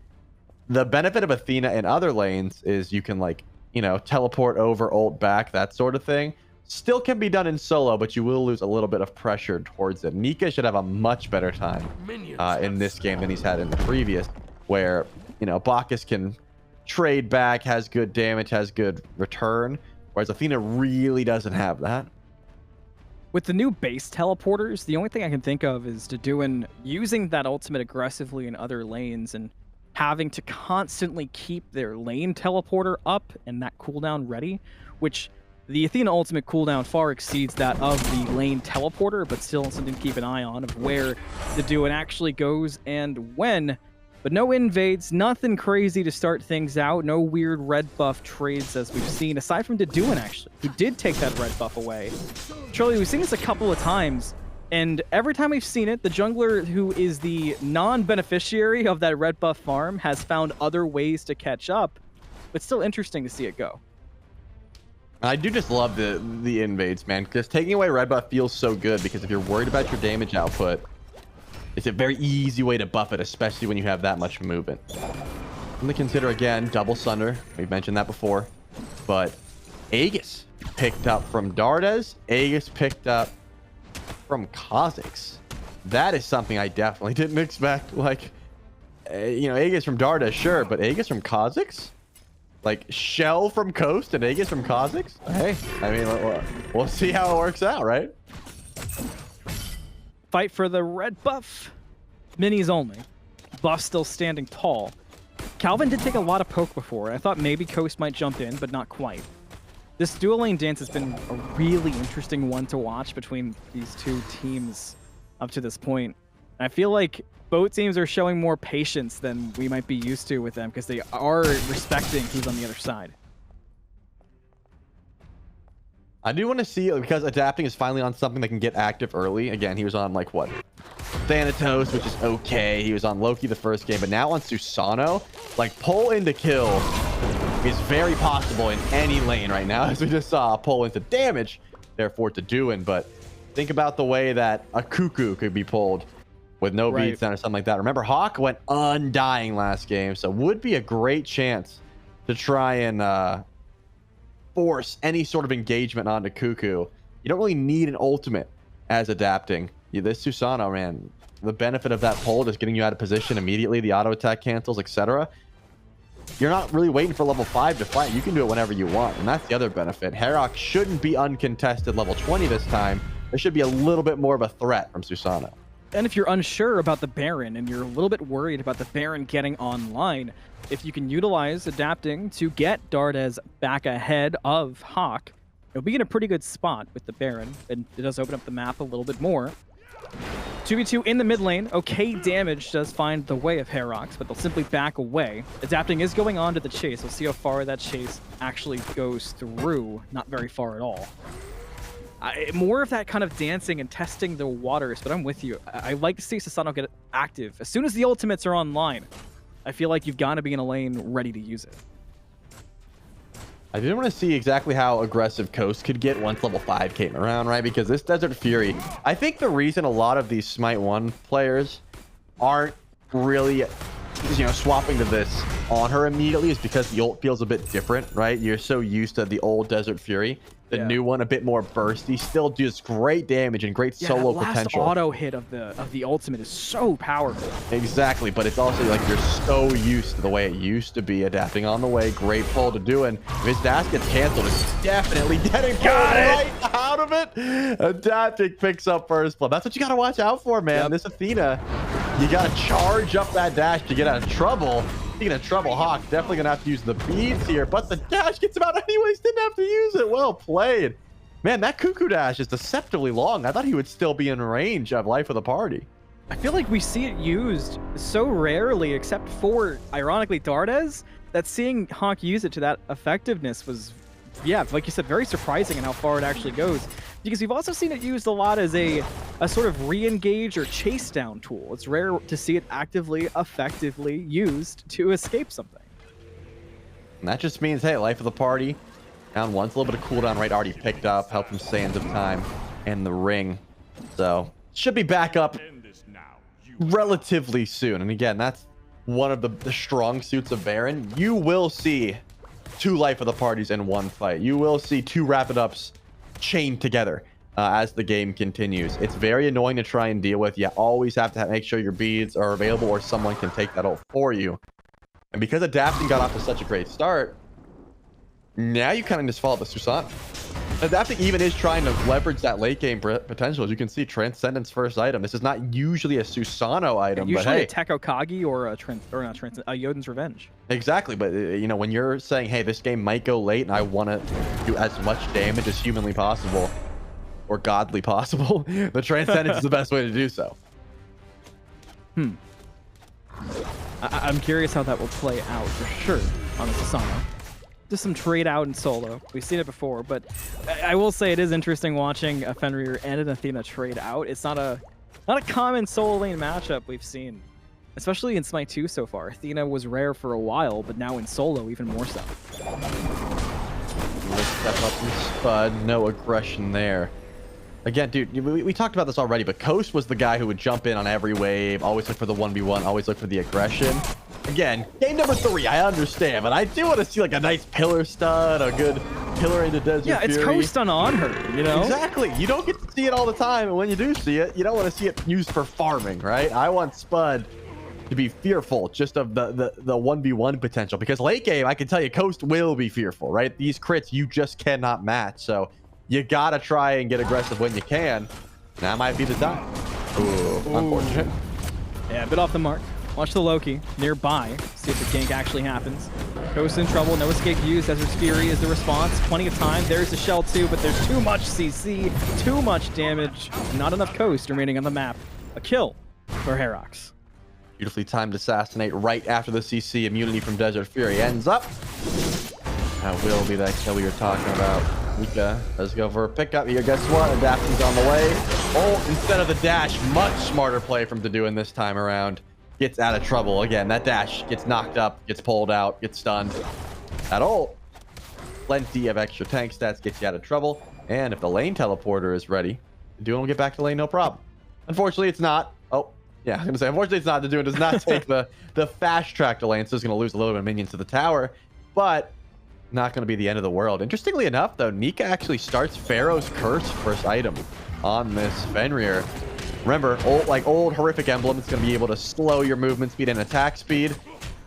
the benefit of Athena in other lanes is you can, like, you know, teleport over, ult back, that sort of thing. Still can be done in solo, but you will lose a little bit of pressure towards it. Nika should have a much better time in this game than he's had in the previous, where, you know, Bacchus can trade back, has good damage, has good return, whereas Athena really doesn't have that. With the new base teleporters, the only thing I can think of is Dodoon using that ultimate aggressively in other lanes and having to constantly keep their lane teleporter up and that cooldown ready, which the Athena ultimate cooldown far exceeds that of the lane teleporter, but still something to keep an eye on of where Dodoon actually goes and when. But no invades, nothing crazy to start things out, no weird red buff trades as we've seen, aside from Dodoon actually. He did take that red buff away. Charlie, we've seen this a couple of times, and every time we've seen it, the jungler who is the non-beneficiary of that red buff farm has found other ways to catch up, but still interesting to see it go. I do just love the invades, man, because taking away red buff feels so good, because if you're worried about your damage output, it's a very easy way to buff it, especially when you have that much movement. I'm gonna consider again double sunder. We've mentioned that before, but Aegis picked up from Dardes. Aegis picked up from Kha'Zix. That is something I definitely didn't expect. Like, you know, Aegis from Dardes, sure, but Aegis from Kha'Zix? Like Shell from Coast and Aegis from Kha'Zix? Hey, I mean, we'll see how it works out, right? Fight for the red buff. Minis only. Buff still standing tall. Calvin did take a lot of poke before. I thought maybe Coast might jump in, but not quite. This dual lane dance has been a really interesting one to watch between these two teams up to this point. And I feel like both teams are showing more patience than we might be used to with them because they are respecting who's on the other side. I do want to see, because adapting is finally on something that can get active early. Again, he was on like what? Thanatos, which is okay. He was on Loki the first game, but now on Susano, like pull into kill is very possible in any lane right now, as we just saw pull into damage, therefore to doing. But think about the way that a Cuckoo could be pulled with no beats down or something like that. Remember, Hawk went undying last game, so would be a great chance to try and force any sort of engagement onto Cuckoo. You don't really need an ultimate as adapting. This Susano, man, the benefit of that pull is getting you out of position immediately, the auto attack cancels, etc. You're not really waiting for level 5 to fight. You can do it whenever you want, and that's the other benefit. Herok shouldn't be uncontested level 20 this time. There should be a little bit more of a threat from Susano. And if you're unsure about the Baron and you're a little bit worried about the Baron getting online, if you can utilize adapting to get Dardes back ahead of Hawk, you'll be in a pretty good spot with the Baron, and it does open up the map a little bit more. 2v2 in the mid lane. Okay, damage does find the way of Herox, but they'll simply back away. Adapting is going on to the chase. We'll see how far that chase actually goes through. Not very far at all. More of that kind of dancing and testing the waters, but I'm with you. I like to see Susano get active. As soon as the ultimates are online, I feel like you've got to be in a lane ready to use it. I didn't want to see exactly how aggressive Coast could get once level 5 came around, right? Because this Desert Fury, I think the reason a lot of these Smite 1 players aren't really, you know, swapping to this on her immediately is because the ult feels a bit different, right? You're so used to the old Desert Fury. The new one, a bit more bursty, still does great damage and great solo potential. The last auto hit of the ultimate is so powerful. Exactly, but it's also like you're so used to the way it used to be. Adapting on the way, great pull to do, and if his dash gets canceled, it's definitely getting right out of it. Adapting picks up first blood. That's what you gotta watch out for, man. This Athena, you gotta charge up that dash to get out of trouble. Speaking of trouble, Hawk definitely gonna have to use the beads here, but the dash gets him out anyways. Didn't have to use it. Well played, man. That Cuckoo dash is deceptively long. I thought he would still be in range of life of the party. I feel like we see it used so rarely, except for ironically Dardes, that seeing Hawk use it to that effectiveness was, yeah, like you said, very surprising in how far it actually goes. Because we've also seen it used a lot as a sort of re-engage or chase down tool. It's rare to see it actively, effectively used to escape something. And that just means, hey, life of the party down once, a little bit of cooldown right already picked up, help from Sands of Time and the ring. So should be back up relatively soon. And again, that's one of the strong suits of Baron. You will see 2 life of the parties in one fight. You will see 2 rapid ups chained together as the game continues. It's very annoying to try and deal with. You always have to make sure your beads are available or someone can take that ult for you. And because adapting got off to such a great start, now you kind of just follow the Susano. Adapting even is trying to leverage that late game potential. As you can see, Transcendence first item. This is not usually a Susano item, Usually but hey, a Tekokagi or a Yoden's Revenge. exactly. But you know, when you're saying, hey, this game might go late and I want to do as much damage as humanly possible or godly possible, the Transcendence is the best way to do so. I'm curious how that will play out for sure on the Susano. Just some trade out in solo. We've seen it before, but I will say it is interesting watching a Fenrir and an Athena trade out. It's not a common solo lane matchup we've seen, especially in SMITE 2 so far. Athena was rare for a while, but now in solo even more so. Let's step up and Spud. No aggression there. Again, dude, we talked about this already, but Coast was the guy who would jump in on every wave, always look for the 1v1, always look for the aggression. Again, game number 3, I understand, but I do want to see like a nice pillar stud, a good pillar into Desert Yeah, it's Fury. Coast on her, you know? Exactly. You don't get to see it all the time, and when you do see it, you don't want to see it used for farming, right? I want Spud to be fearful just of the 1v1 potential, because late game, I can tell you, Coast will be fearful, right? These crits you just cannot match, so you gotta try and get aggressive when you can. That might be the time. Ooh, unfortunate. Yeah, a bit off the mark. Watch the Loki nearby. See if the gank actually happens. Coast in trouble. No escape used. Desert's Fury is the response. Plenty of time. There's the shell too, but there's too much CC, too much damage. Not enough Coast remaining on the map. A kill for hi-rez. Beautifully timed assassinate right after the CC immunity from Desert Fury ends up. That will be that kill we were talking about. Mika does go for a pickup here. Guess what? Adapting's on the way. Oh, instead of the dash, much smarter play from Taduin this time around. Gets out of trouble. Again, that dash gets knocked up, gets pulled out, gets stunned. That ult, plenty of extra tank stats, gets you out of trouble. And if the lane teleporter is ready, Taduin will get back to lane no problem. Unfortunately, it's not. Oh, yeah, I was going to say, unfortunately, it's not. Taduin does not take the fast track to lane, so he's going to lose a little bit of minions to the tower. But not going to be the end of the world. Interestingly enough, though, Nika actually starts Pharaoh's Curse first item on this Fenrir. Remember, old horrific emblem, it's going to be able to slow your movement speed and attack speed.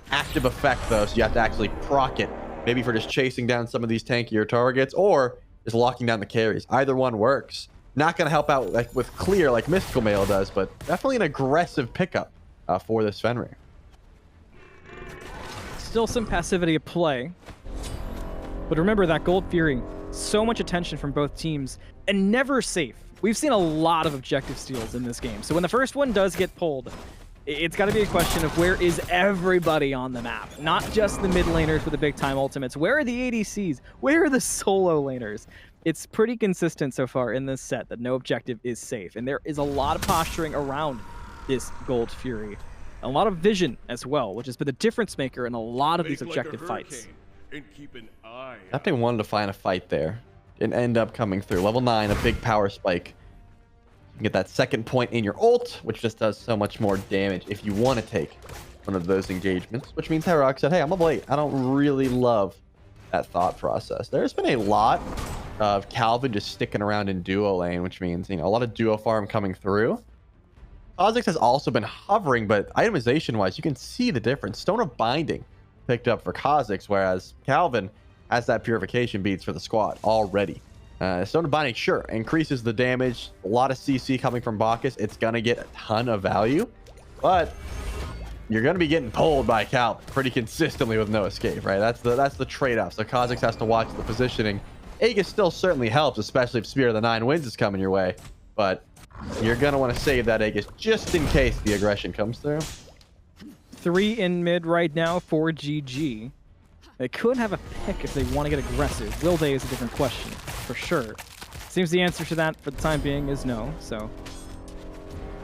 Active effect, though, so you have to actually proc it. Maybe for just chasing down some of these tankier targets, or just locking down the carries. Either one works. Not going to help out like with clear like Mystical Mail does, but definitely an aggressive pickup for this Fenrir. Still some passivity at play. But remember that Gold Fury, so much attention from both teams, and never safe. We've seen a lot of objective steals in this game. So when the first one does get pulled, it's got to be a question of where is everybody on the map? Not just the mid laners with the big time ultimates. Where are the ADCs? Where are the solo laners? It's pretty consistent so far in this set that no objective is safe. And there is a lot of posturing around this Gold Fury. A lot of vision as well, which has been the difference maker in a lot of these objective fights. Definitely wanted to find a fight there. Didn't end up coming through. Level 9, a big power spike. You can get that second point in your ult, which just does so much more damage if you want to take one of those engagements, which means hi-rez said, hey, I'm a blade. I don't really love that thought process. There's been a lot of Calvin just sticking around in duo lane, which means, you know, a lot of duo farm coming through. Kha'Zix has also been hovering, but itemization-wise, you can see the difference. Stone of Binding picked up for Kha'Zix, whereas Calvin has that purification beads for the squad already. Stone of Binding, sure, increases the damage. A lot of CC coming from Bacchus. It's going to get a ton of value, but you're going to be getting pulled by Calvin pretty consistently with no escape, right? That's the trade-off. So Kha'Zix has to watch the positioning. Aegis still certainly helps, especially if Spear of the Nine Winds is coming your way, but you're going to want to save that Aegis just in case the aggression comes through. 3 in mid right now for GG. They could have a pick if they want to get aggressive. Will they is a different question, for sure. Seems the answer to that for the time being is no, so...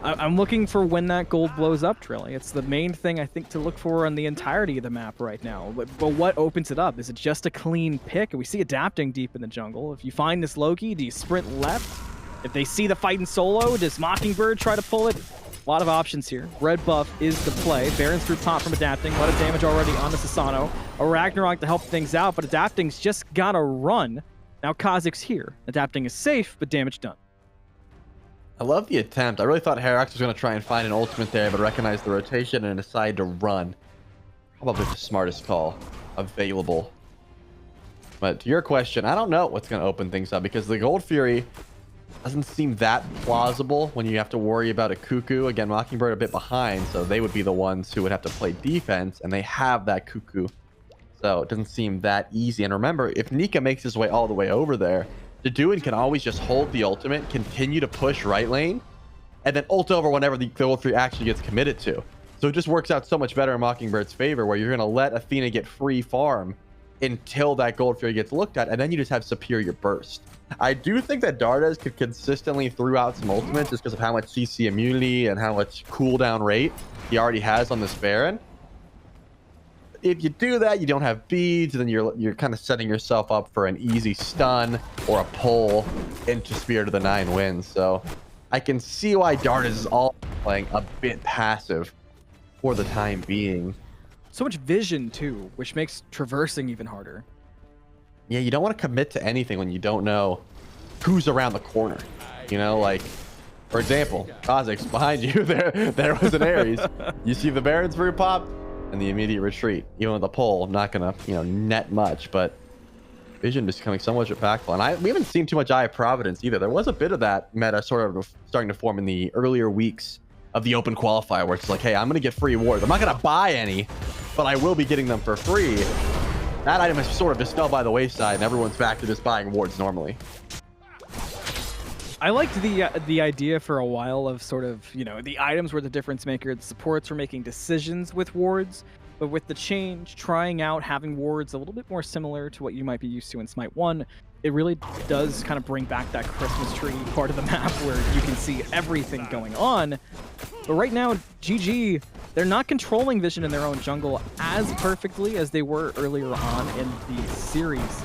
I'm looking for when that gold blows up, Trilly. It's the main thing I think to look for on the entirety of the map right now. But what opens it up? Is it just a clean pick? We see adapting deep in the jungle. If you find this Loki, do you sprint left? If they see the fight in solo, does Mockingbird try to pull it? A lot of options here. Red buff is the play. Baron's through top from adapting. A lot of damage already on the Susano. A Ragnarok to help things out, but adapting's just gotta run. Now Kha'Zix here. Adapting is safe, but damage done. I love the attempt. I really thought hi-rez was going to try and find an ultimate there, but recognized the rotation and decided to run. Probably the smartest call available. But to your question, I don't know what's going to open things up because the Gold Fury doesn't seem that plausible when you have to worry about a Cuckoo. Again, Mockingbird a bit behind, so they would be the ones who would have to play defense, and they have that Cuckoo. So it doesn't seem that easy. And remember, if Nika makes his way all the way over there, Deduin can always just hold the ultimate, continue to push right lane, and then ult over whenever the Gold Fury actually gets committed to. So it just works out so much better in Mockingbird's favor, where you're going to let Athena get free farm until that Gold Fury gets looked at, and then you just have superior burst. I do think that Dardes could consistently throw out some ultimates just because of how much CC immunity and how much cooldown rate he already has on this Baron. If you do that, you don't have beads, and then you're kind of setting yourself up for an easy stun or a pull into Spirit of the Nine Winds. So I can see why Dardes is all playing a bit passive for the time being. So much vision too, which makes traversing even harder. Yeah, you don't want to commit to anything when you don't know who's around the corner. You know, like, for example, Kha'Zix behind you. There was an Ares. You see the Baron's root pop and the immediate retreat. Even with the pull, not gonna, net much, but vision is becoming so much impactful. And we haven't seen too much Eye of Providence either. There was a bit of that meta sort of starting to form in the earlier weeks of the open qualifier, where it's like, hey, I'm gonna get free wards. I'm not gonna buy any, but I will be getting them for free. That item has sort of just fell by the wayside, and everyone's back to just buying wards normally. I liked the idea for a while of sort of, the items were the difference maker. The supports were making decisions with wards, but with the change, trying out having wards a little bit more similar to what you might be used to in Smite 1, it really does kind of bring back that Christmas tree part of the map where you can see everything going on. But right now, GG, they're not controlling vision in their own jungle as perfectly as they were earlier on in the series.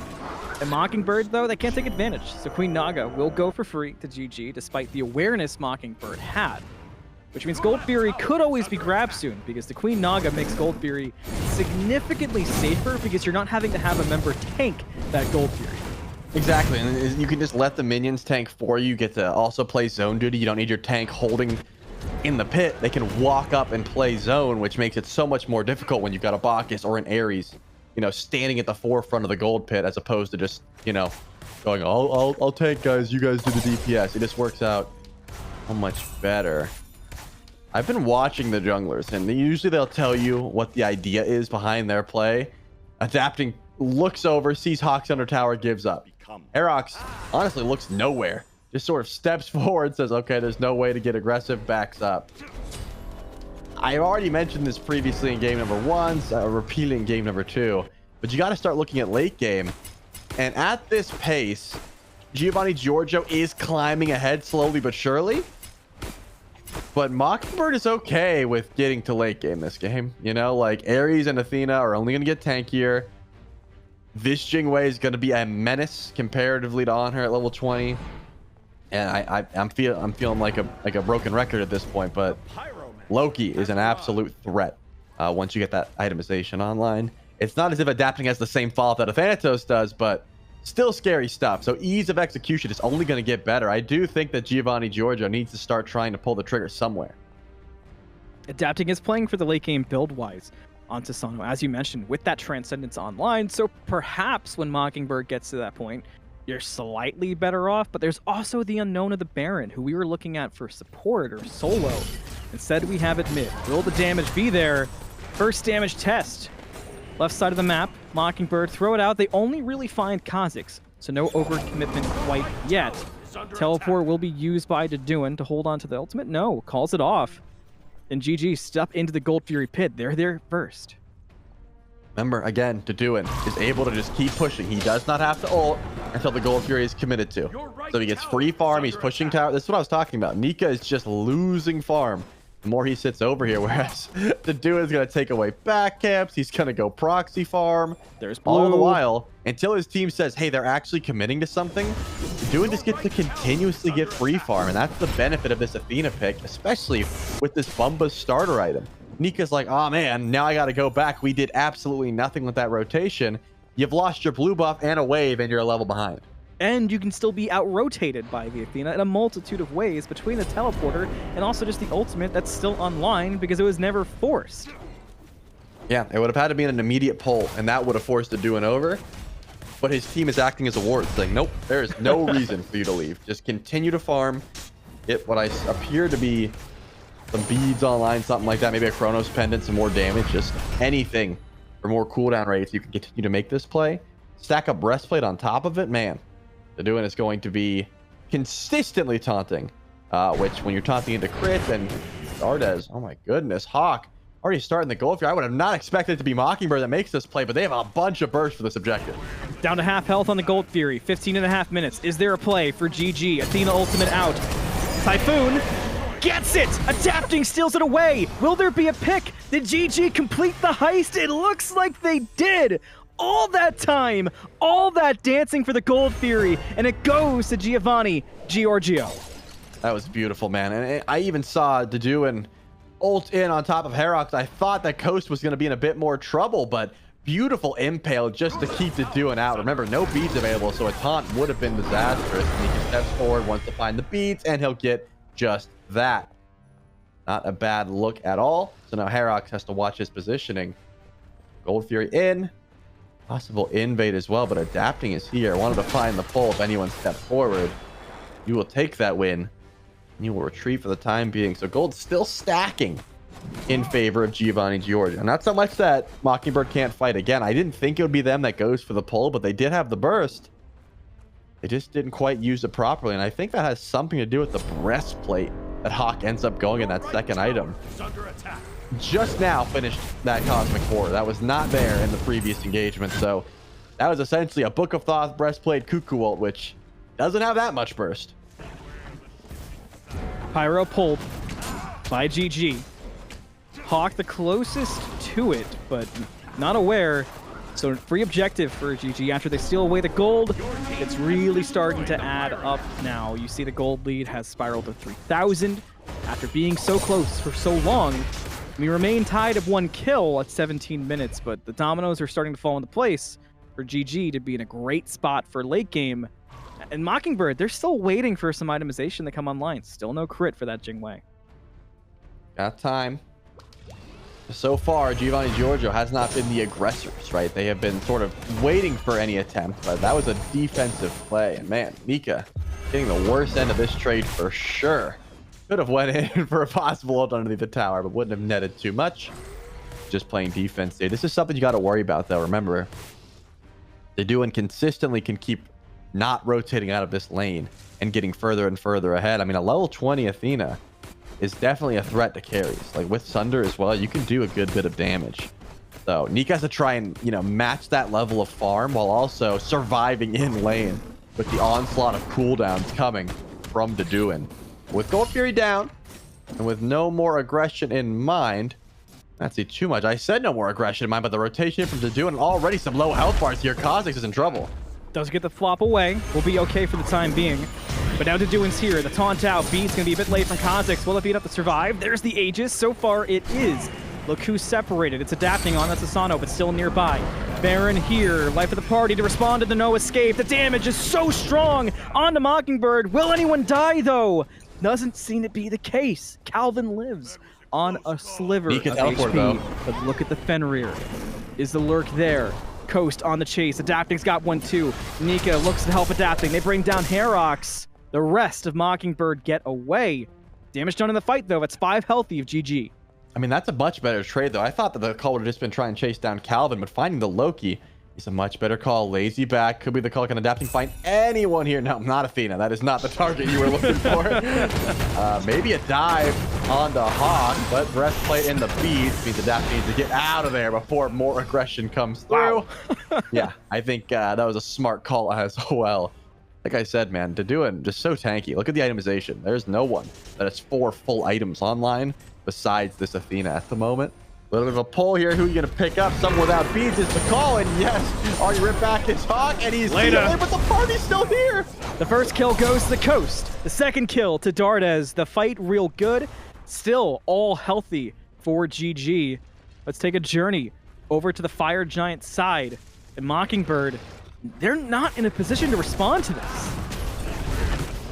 And Mockingbird, though, they can't take advantage. So Queen Naga will go for free to GG, despite the awareness Mockingbird had. Which means Gold Fury could always be grabbed soon, because the Queen Naga makes Gold Fury significantly safer, because you're not having to have a member tank that Gold Fury. Exactly, and you can just let the minions tank for you. You get to also play zone duty. You don't need your tank holding in the pit. They can walk up and play zone, which makes it so much more difficult when you've got a Bacchus or an Ares, standing at the forefront of the gold pit, as opposed to just, going, I'll tank, guys. You guys do the DPS. It just works out so much better. I've been watching the junglers, and usually they'll tell you what the idea is behind their play. Adapting looks over, sees Hawks under tower, gives up. Herox honestly looks nowhere. Just sort of steps forward, says, okay, there's no way to get aggressive, backs up. I've already mentioned this previously in game number 1, so repeating in game number 2, but you got to start looking at late game. And at this pace, Giovanni Giorgio is climbing ahead slowly but surely. But Mockingbird is okay with getting to late game this game. Like Ares and Athena are only going to get tankier. This Jingwei is going to be a menace comparatively to on her at level 20. And I'm feeling like a broken record at this point, but Loki is an absolute threat once you get that itemization online. It's not as if adapting has the same fault that a Thanatos does, but still scary stuff. So ease of execution is only going to get better. I do think that Giovanni Giorgio needs to start trying to pull the trigger somewhere. Adapting is playing for the late game build-wise onto Sano, as you mentioned, with that Transcendence online. So perhaps when Mockingbird gets to that point, you're slightly better off, but there's also the unknown of the Baron, who we were looking at for support or solo. Instead, we have it mid. Will the damage be there? First damage test. Left side of the map, Mockingbird, throw it out. They only really find Kha'Zix, so no overcommitment quite yet. Teleport will be used by Deduin to hold on to the ultimate. No, calls it off. And GG step into the Gold Fury pit. They're there first. Remember, again, Deduin is able to just keep pushing. He does not have to ult until the Gold Fury is committed to. So he gets free farm. He's pushing tower. This is what I was talking about. Nika is just losing farm the more he sits over here, whereas Deduin is going to take away back camps. He's going to go proxy farm. There's blue. All the while, until his team says, hey, they're actually committing to something, Deduin just gets to continuously get free farm. And that's the benefit of this Athena pick, especially with this Bumba starter item. Nika's like, oh man, now I got to go back. We did absolutely nothing with that rotation. You've lost your blue buff and a wave, and you're a level behind. And you can still be out-rotated by the Athena in a multitude of ways between the teleporter and also just the ultimate that's still online because it was never forced. Yeah, it would have had to be an immediate pull, and that would have forced Deduin over. but his team is acting as a ward, saying, nope, there is no reason for you to leave. Just continue to farm. Get what I appear to be some beads online, something like that. Maybe a Chronos pendant, some more damage, just anything for more cooldown rates. You can continue to make this play. Stack a breastplate on top of it, man. The doing is going to be consistently taunting, which when you're taunting into crit and Dardes, oh my goodness, Hawk already starting the gold here. I would have not expected it to be Mockingbird that makes this play, but they have a bunch of bursts for this objective. Down to half health on the Gold Fury. 15.5 minutes. Is there a play for GG? Athena ultimate out. Typhoon gets it! Adapting steals it away! Will there be a pick? Did GG complete the heist? It looks like they did! All that time, all that dancing for the Gold Fury, and it goes to Giovanni, Giorgio. That was beautiful, man. And I even saw Deduin ult in on top of Herox. I thought that Coast was going to be in a bit more trouble, but beautiful impale just to keep Deduin out. Remember, no beads available, so a taunt would have been disastrous. And he can step forward, wants to find the beads, and he'll get just that. Not a bad look at all. So now Herox has to watch his positioning. Gold Fury in. Possible invade as well, but adapting is here. Wanted to find the pull if anyone stepped forward. You will take that win. You will retreat for the time being. So gold's still stacking in favor of Giovanni Giorgio. And not so much that Mockingbird can't fight again. I didn't think it would be them that goes for the pull, but they did have the burst. They just didn't quite use it properly. And I think that has something to do with the breastplate that Hawk ends up going in that second item. Just now finished that Cosmic Horror. That was not there in the previous engagement. So that was essentially a Book of Thoth breastplate Cuckoo ult, which doesn't have that much burst. Pyro pulled by GG. Hawk the closest to it, but not aware. So free objective for GG after they steal away the gold. It's really starting to add up now. You see the gold lead has spiraled to 3,000 after being so close for so long. We remain tied at 1 kill at 17 minutes, but the dominoes are starting to fall into place for GG to be in a great spot for late game. And Mockingbird, they're still waiting for some itemization to come online. Still no crit for that Jingwei. Got time. So far, Giovanni Giorgio has not been the aggressors, right? They have been sort of waiting for any attempt, but that was a defensive play. And man, Nika getting the worst end of this trade for sure. Could have went in for a possible ult underneath the tower, but wouldn't have netted too much. Just playing defense here. This is something you got to worry about, though. Remember, they do and consistently can keep not rotating out of this lane and getting further and further ahead. I mean, a level 20 Athena is definitely a threat to carries. Like with Sunder as well, you can do a good bit of damage. So Nika has to try and, you know, match that level of farm while also surviving in lane with the onslaught of cooldowns coming from Deduin. With Gold Fury down and with no more aggression in mind, that's too much. I said no more aggression in mind, but the rotation from Deduin and already some low health bars here. Kha'Zix is in trouble. Does get the flop away. We'll be okay for the time being. But now Deduin's here. The taunt out. Beat's going to be a bit late from Kha'Zix. Will it be enough to survive? There's the Aegis. So far, it is. Look who's separated. It's adapting on. That's Asano, but still nearby. Baron here. Life of the party to respond to the no escape. The damage is so strong. On to Mockingbird. Will anyone die, though? Doesn't seem to be the case. Calvin lives on a sliver of teleport, HP. though. But look at the Fenrir. Is the lurk there? Coast on the chase. Adapting's got one too. Nika looks to help Adapting. They bring down Herox. The rest of Mockingbird get away. Damage done in the fight, though. It's 5 healthy of GG. I mean, that's a much better trade, though. I thought that the call would have just been trying and chase down Calvin, but finding the Loki is a much better call. Lazy back could be the call. Can Adapting find anyone here? No, not Athena. That is not the target you were looking for. Maybe a dive on the Hawk, but breastplate in the beast means Adapting needs to get out of there before more aggression comes through. Wow. Yeah, I think that was a smart call as well. Like I said, man, Deduin just so tanky. Look at the itemization. There's no one that has 4 full items online besides this Athena at the moment. A little bit of a pull here. Who are you going to pick up? Someone without beads is the call. And yes, already ripped back his Hawk, and he's Later. But the party's still here. The first kill goes to the Coast. The second kill to Dardes. The fight real good. Still all healthy for GG. Let's take a journey over to the Fire Giant side. And Mockingbird, they're not in a position to respond to this.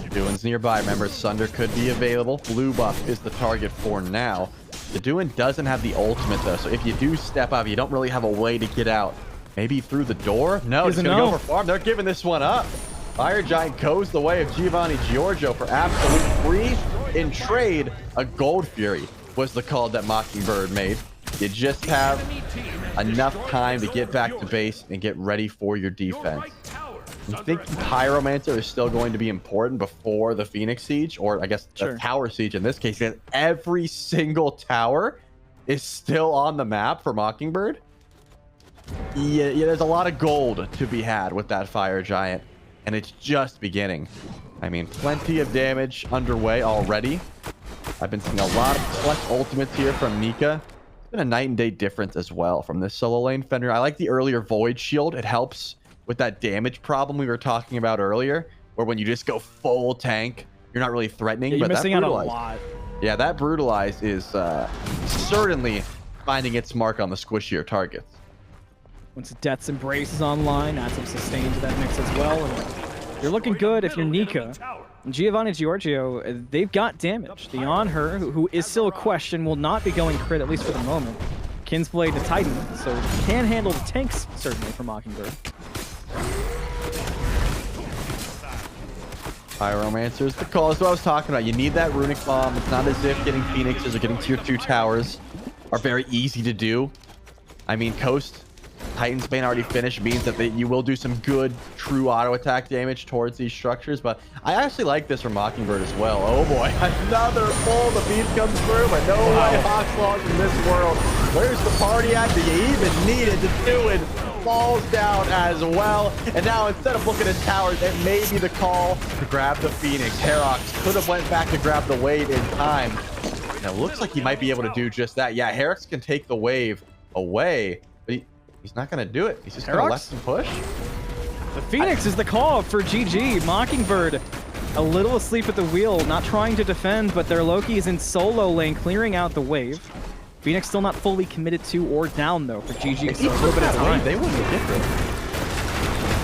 Deduin's nearby. Remember, Sunder could be available. Blue buff is the target for now. Deduin doesn't have the ultimate, though, so if you do step up, you don't really have a way to get out Maybe through the door? No, it's Doesn't going to go know. for farm. They're giving this one up. Fire Giant goes the way of Giovanni Giorgio for absolute free. In trade, a Gold Fury was the call that Mockingbird made. You just have enough time to get back to base and get ready for your defense. You think Pyromancer is still going to be important before the Phoenix Siege, or I guess the Tower Siege in this case, because every single tower is still on the map for Mockingbird? Yeah, there's a lot of gold to be had with that Fire Giant, and it's just beginning. I mean, plenty of damage underway already. I've been seeing a lot of clutch ultimates here from Nika. It's been a night and day difference as well from this solo lane Fender. I like the earlier Void Shield. It helps with that damage problem we were talking about earlier, where when you just go full tank, you're not really threatening. Yeah, you're but missing that out a lot. Yeah, that Brutalize is certainly finding its mark on the squishier targets. Once Death's Embrace is online, adds some sustain to that mix as well. And you're looking good if you're Nika. And Giovanni Giorgio, they've got damage. The On Her, who is still a question, will not be going crit, at least for the moment. Kinsblade to Titan, so can handle the tanks, certainly, for Mockingbird. Pyromancer's the call. That's what I was talking about. You need that Runic Bomb. It's not as if getting Phoenixes or getting tier 2 towers are very easy to do. I mean, Coast, Titan's Bane already finished means that you will do some good true auto attack damage towards these structures, but I actually like this from Mockingbird as well. Oh boy, another pull. The beat comes through, but no Hawk Laws in this world. Where's the party at? Do you even need it to do it? Falls down as well, and now instead of looking at towers, it may be the call to grab the Phoenix. Herox could have went back to grab the wave in time. And it looks like he might be able to do just that. Yeah, Herox can take the wave away, but he's not going to do it. He's just going to let him push. The Phoenix is the call for GG. Mockingbird a little asleep at the wheel, not trying to defend, but their Loki is in solo lane, clearing out the wave. Phoenix still not fully committed to or down, though, for GG. So a little bit of time. They wouldn't get different.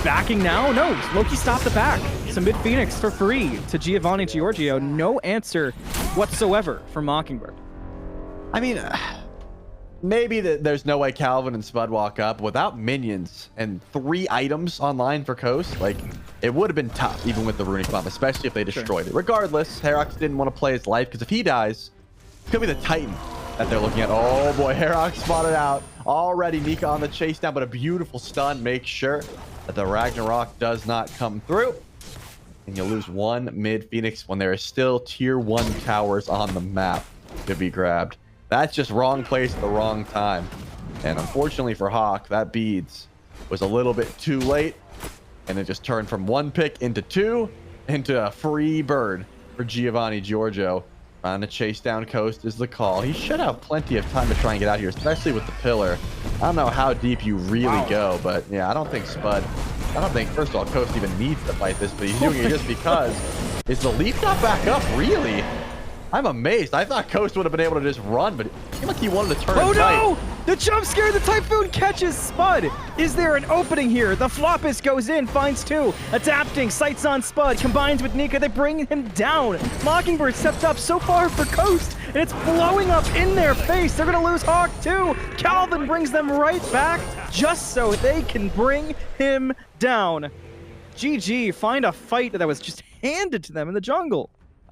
Backing now? No. Loki stopped the back. Submit Phoenix for free to Giovanni Giorgio. No answer whatsoever from Mockingbird. I mean, maybe there's no way Calvin and Spud walk up without minions and 3 items online for Coast. Like, it would have been tough, even with the Runic Bomb, especially if they destroyed it. Regardless, Herox didn't want to play his life, because if he dies, it could be the Titan that they're looking at. Oh boy, Herox spotted out. Already Nika on the chase down, but a beautiful stun makes sure that the Ragnarok does not come through. And you lose 1 mid Phoenix when there is still tier 1 towers on the map to be grabbed. That's just wrong place at the wrong time. And unfortunately for Hawk, that beads was a little bit too late. And it just turned from 1 pick into 2 into a free bird for Giovanni Giorgio. Trying to chase down Coast is the call. He should have plenty of time to try and get out here, especially with the pillar. I don't know how deep you really go, but yeah, I don't think first of all, Coast even needs to fight this, but he's doing it just because. Is the leaf not back up? Really? I'm amazed. I thought Coast would have been able to just run, but it seemed like he wanted to turn Oh tight. no! The jump scare, the Typhoon catches Spud. Is there an opening here? The Floppus goes in, finds 2. Adapting, sights on Spud, combines with Nika, they bring him down. Mockingbird stepped up so far for Coast, and it's blowing up in their face. They're gonna lose Hawk too. Calvin brings them right back, just so they can bring him down. GG, find a fight that was just handed to them in the jungle.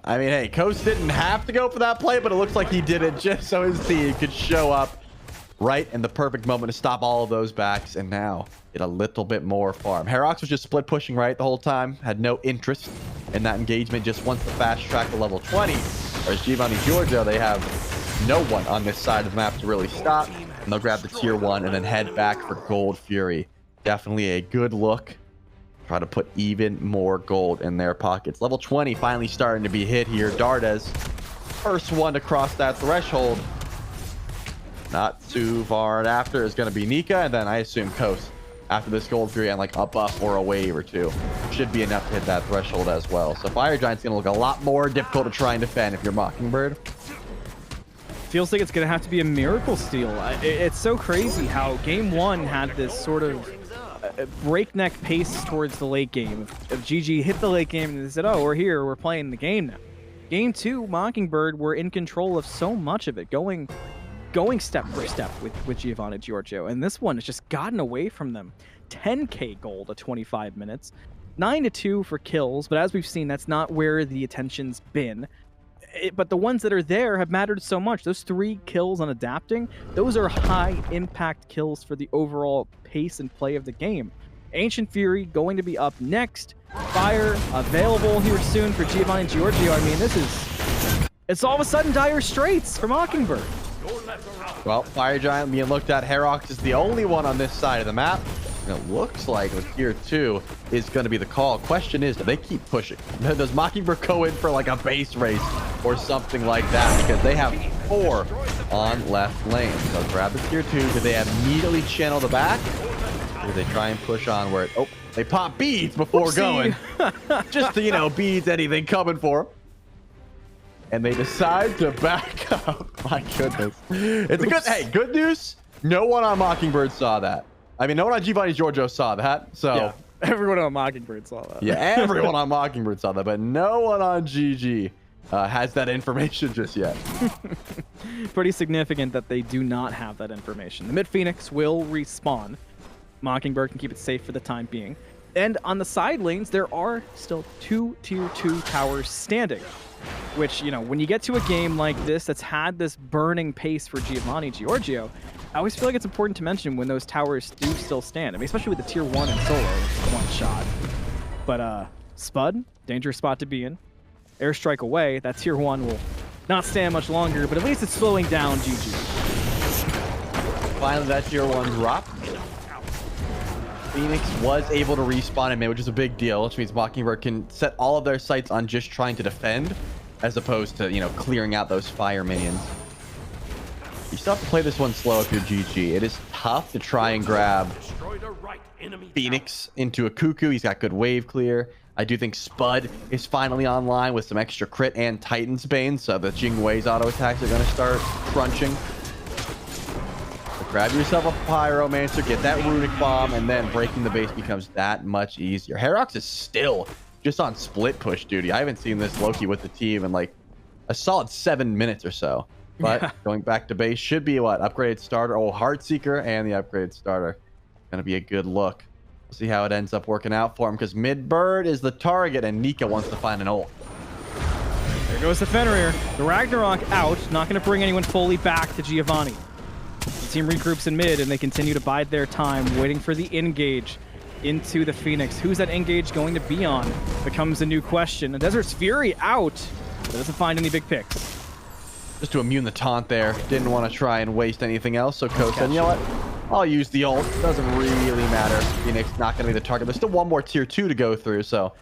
I mean, hey, Coast didn't have to go for that play, but it looks like he did it just so his team could show up right in the perfect moment to stop all of those backs, and now get a little bit more farm. Herox was just split pushing right the whole time, had no interest in that engagement, just wants to fast track to level 20. Whereas Giovanni Giorgio, they have no one on this side of the map to really stop, and they'll grab the tier 1 and then head back for Gold Fury. Definitely a good look. Try to put even more gold in their pockets. Level 20 finally starting to be hit here. Dardes, first one to cross that threshold. Not too far after is going to be Nika, and then I assume Coast after this Gold Fury and like a buff or a wave or 2. Should be enough to hit that threshold as well. So Fire Giant's going to look a lot more difficult to try and defend if you're Mockingbird. Feels like it's going to have to be a miracle steal. It's so crazy how game 1 had this sort of breakneck pace towards the late game. If GG hit the late game and they said, oh, we're here, we're playing the game now. Game 2, Mockingbird were in control of so much of it, going going step for step with Giovanni Giorgio, and this one has just gotten away from them. 10k gold at 25 minutes, 9-2 for kills, but as we've seen, that's not where the attention's been. But the ones that are there have mattered so much. Those 3 kills on adapting, those are high impact kills for the overall pace and play of the game. Ancient Fury going to be up next. Fire available here soon for Giovanni Giorgio. I mean, it's all of a sudden dire straits for Mockingbird. Well, Fire Giant being looked at. hi-rez is the only one on this side of the map. And it looks like with tier 2 is going to be the call. Question is, do they keep pushing? Does Mockingbird go in for like a base race or something like that? Because they have 4 on left lane. So grab the tier 2. Do they immediately channel the back? Or do they try and push on where it... Oh, they pop beads before going. Just to, you know, beads anything coming for them. And they decide to back up. My goodness. It's a good... Hey, good news. No one on Mockingbird saw that. I mean, no one on Giovanni Giorgio saw that, so... Yeah, everyone on Mockingbird saw that. Yeah, everyone on Mockingbird saw that, but no one on GG has that information just yet. Pretty significant that they do not have that information. The mid Phoenix will respawn. Mockingbird can keep it safe for the time being. And on the side lanes, there are still 2 tier 2 towers standing. Which, you know, when you get to a game like this that's had this burning pace for Giovanni Giorgio, I always feel like it's important to mention when those towers do still stand. I mean, especially with the tier 1 and solo, one shot. But Spud, dangerous spot to be in. Airstrike away, that tier 1 will not stand much longer, but at least it's slowing down GG. Finally, that tier 1 drop. Phoenix was able to respawn in mid, which is a big deal, which means Mockingbird can set all of their sights on just trying to defend, as opposed to, you know, clearing out those fire minions. You still have to play this one slow if you're GG. It is tough to try and grab Phoenix into a Cuckoo. He's got good wave clear. I do think Spud is finally online with some extra crit and Titan's Bane, so the Jingwei's auto attacks are going to start crunching. Grab yourself a Pyromancer, get that Runic Bomb, and then breaking the base becomes that much easier. hi-rez is still just on split push duty. I haven't seen this Loki with the team in like a solid 7 minutes or so. But going back to base should be what? Upgraded starter. Oh, Heartseeker and the upgraded starter. Going to be a good look. We'll see how it ends up working out for him, because Mid-Bird is the target and Nika wants to find an ult. There goes the Fenrir. The Ragnarok out. Not going to bring anyone fully back to Giovanni. The team regroups in mid, and they continue to bide their time, waiting for the engage into the Phoenix. Who's that engage going to be on? Becomes a new question. And Desert's Fury out, but doesn't find any big picks. Just to immune the taunt there. Didn't want to try and waste anything else, so Coach said, you know what? I'll use the ult. Doesn't really matter. Phoenix not going to be the target. There's still one more tier 2 to go through, so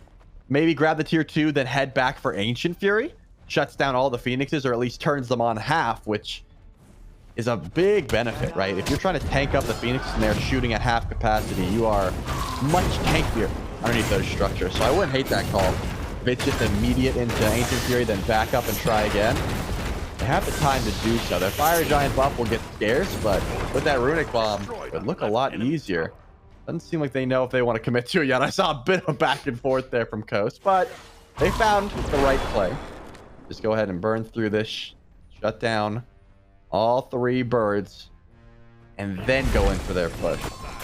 maybe grab the tier 2, then head back for Ancient Fury. Shuts down all the Phoenixes, or at least turns them on half, which is a big benefit, right? If you're trying to tank up the Phoenix and they're shooting at half capacity, you are much tankier underneath those structures. So I wouldn't hate that call. If it's just immediate into Ancient Fury, then back up and try again, they have the time to do so. Their Fire Giant buff will get scarce, but with that Runic Bomb, it would look a lot easier. Doesn't seem like they know if they want to commit to it yet. I saw a bit of back and forth there from Coast, but they found the right play. Just go ahead and burn through this, shut down all 3 birds, and then go in for their push.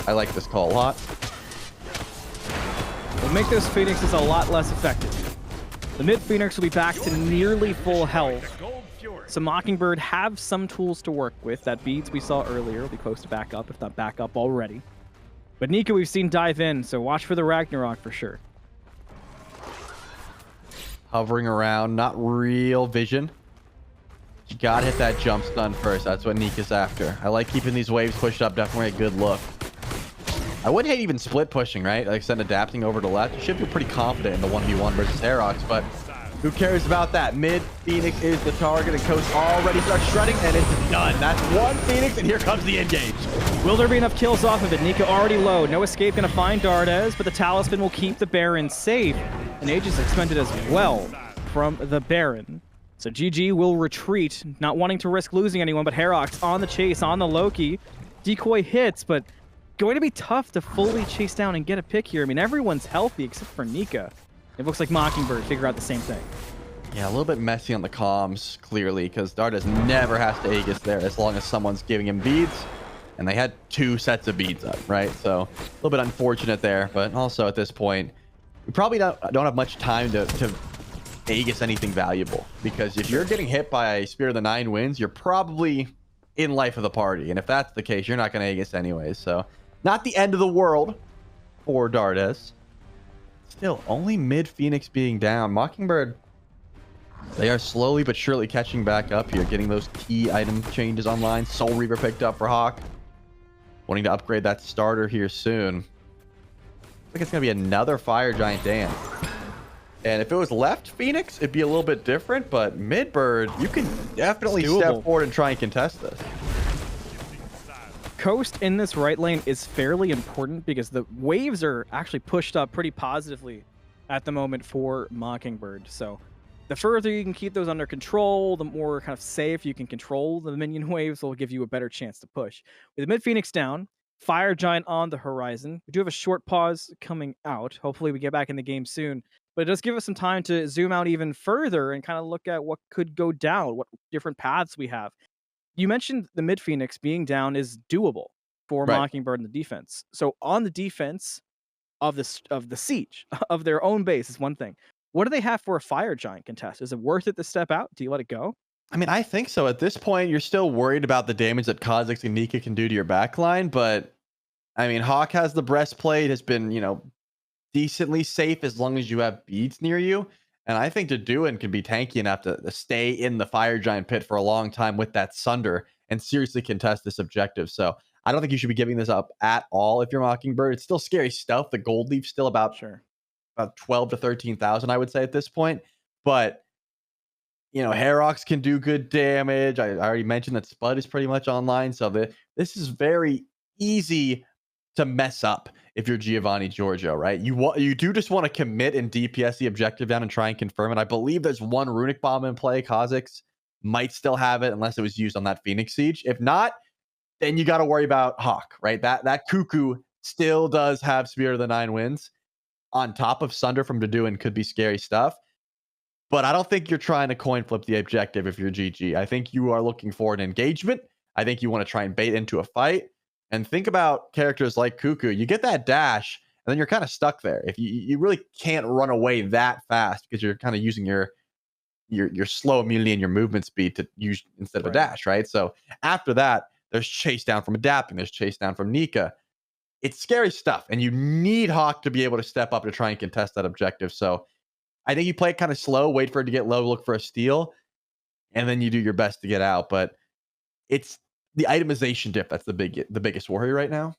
I like this call a lot. It'll make those Phoenixes a lot less effective. The mid Phoenix will be back to nearly full health. So Mockingbird have some tools to work with. That beads we saw earlier will be close to back up, if not back up already. But Nika we've seen dive in, so watch for the Ragnarok for sure. Hovering around, not real vision. You gotta hit that jump stun first. That's what Nika's after. I like keeping these waves pushed up. Definitely a good look. I wouldn't hate even split pushing, right? Like I said, adapting over to left. You should be pretty confident in the 1v1 versus hi-rez, but who cares about that? Mid Phoenix is the target, and Coast already starts shredding, and it's done. That's 1 Phoenix, and here comes the engage. Will there be enough kills off of it? Nika already low. No escape gonna find Dardes, but the Talisman will keep the Baron safe. And Age is expended as well from the Baron. So GG will retreat, not wanting to risk losing anyone, but hi-rez on the chase, on the Loki. Decoy hits, but going to be tough to fully chase down and get a pick here. I mean, everyone's healthy except for Nika. It looks like Mockingbird figure out the same thing. Yeah, a little bit messy on the comms, clearly, because Dardas never has to Aegis there as long as someone's giving him beads. And they had 2 sets of beads up, right? So a little bit unfortunate there, but also at this point, we probably don't have much time to Aegis anything valuable, because if you're getting hit by Spirit of the Nine Winds, you're probably in life of the party. And if that's the case, you're not going to Aegis anyways. So not the end of the world for Dardas. Still, only mid Phoenix being down. Mockingbird, they are slowly but surely catching back up here, getting those key item changes online. Soul Reaver picked up for Hawk. Wanting to upgrade that starter here soon. I think it's going to be another Fire Giant dance. And if it was left Phoenix, it'd be a little bit different, but mid Bird, you can definitely step forward and try and contest this. Coast in this right lane is fairly important because the waves are actually pushed up pretty positively at the moment for Mockingbird. So the further you can keep those under control, the more kind of safe you can control the minion waves will give you a better chance to push. With mid Phoenix down, Fire Giant on the horizon. We do have a short pause coming out. Hopefully we get back in the game soon. But it does give us some time to zoom out even further and kind of look at what could go down, what different paths we have. You mentioned the mid Phoenix being down is doable for Mockingbird in the defense. So on the defense of the siege of their own base is one thing. What do they have for a Fire Giant contest? Is it worth it to step out? Do you let it go? I mean, I think so. At this point, you're still worried about the damage that Kha'Zix and Nika can do to your backline, but I mean, Hawk has the breastplate, has been, decently safe as long as you have beads near you. And I think Deduin can be tanky enough to stay in the Fire Giant pit for a long time with that Sunder and seriously contest this objective. So I don't think you should be giving this up at all if you're Mockingbird. It's still scary stuff. The gold leaf's still about 12 to 13,000, I would say at this point. But Herox can do good damage. I already mentioned that Spud is pretty much online. So this is very easy to mess up if you're Giovanni Giorgio, right? You do just want to commit and DPS the objective down and try and confirm it. I believe there's one runic bomb in play. Kha'Zix might still have it unless it was used on that Phoenix siege. If not, then you got to worry about Hawk, right? That Cuckoo still does have Spirit of the Nine Winds on top of Sunder from Deduin, could be scary stuff. But I don't think you're trying to coin flip the objective if you're GG. I think you are looking for an engagement. I think you want to try and bait into a fight. And think about characters like Cuckoo. You get that dash, and then you're kind of stuck there. If you really can't run away that fast because you're kind of using your slow immunity and your movement speed to use instead of a dash, right? So after that, there's chase down from adapting. There's chase down from Nika. It's scary stuff, and you need Hawk to be able to step up to try and contest that objective. So I think you play it kind of slow, wait for it to get low, look for a steal, and then you do your best to get out. But it's the itemization dip that's the biggest worry right now.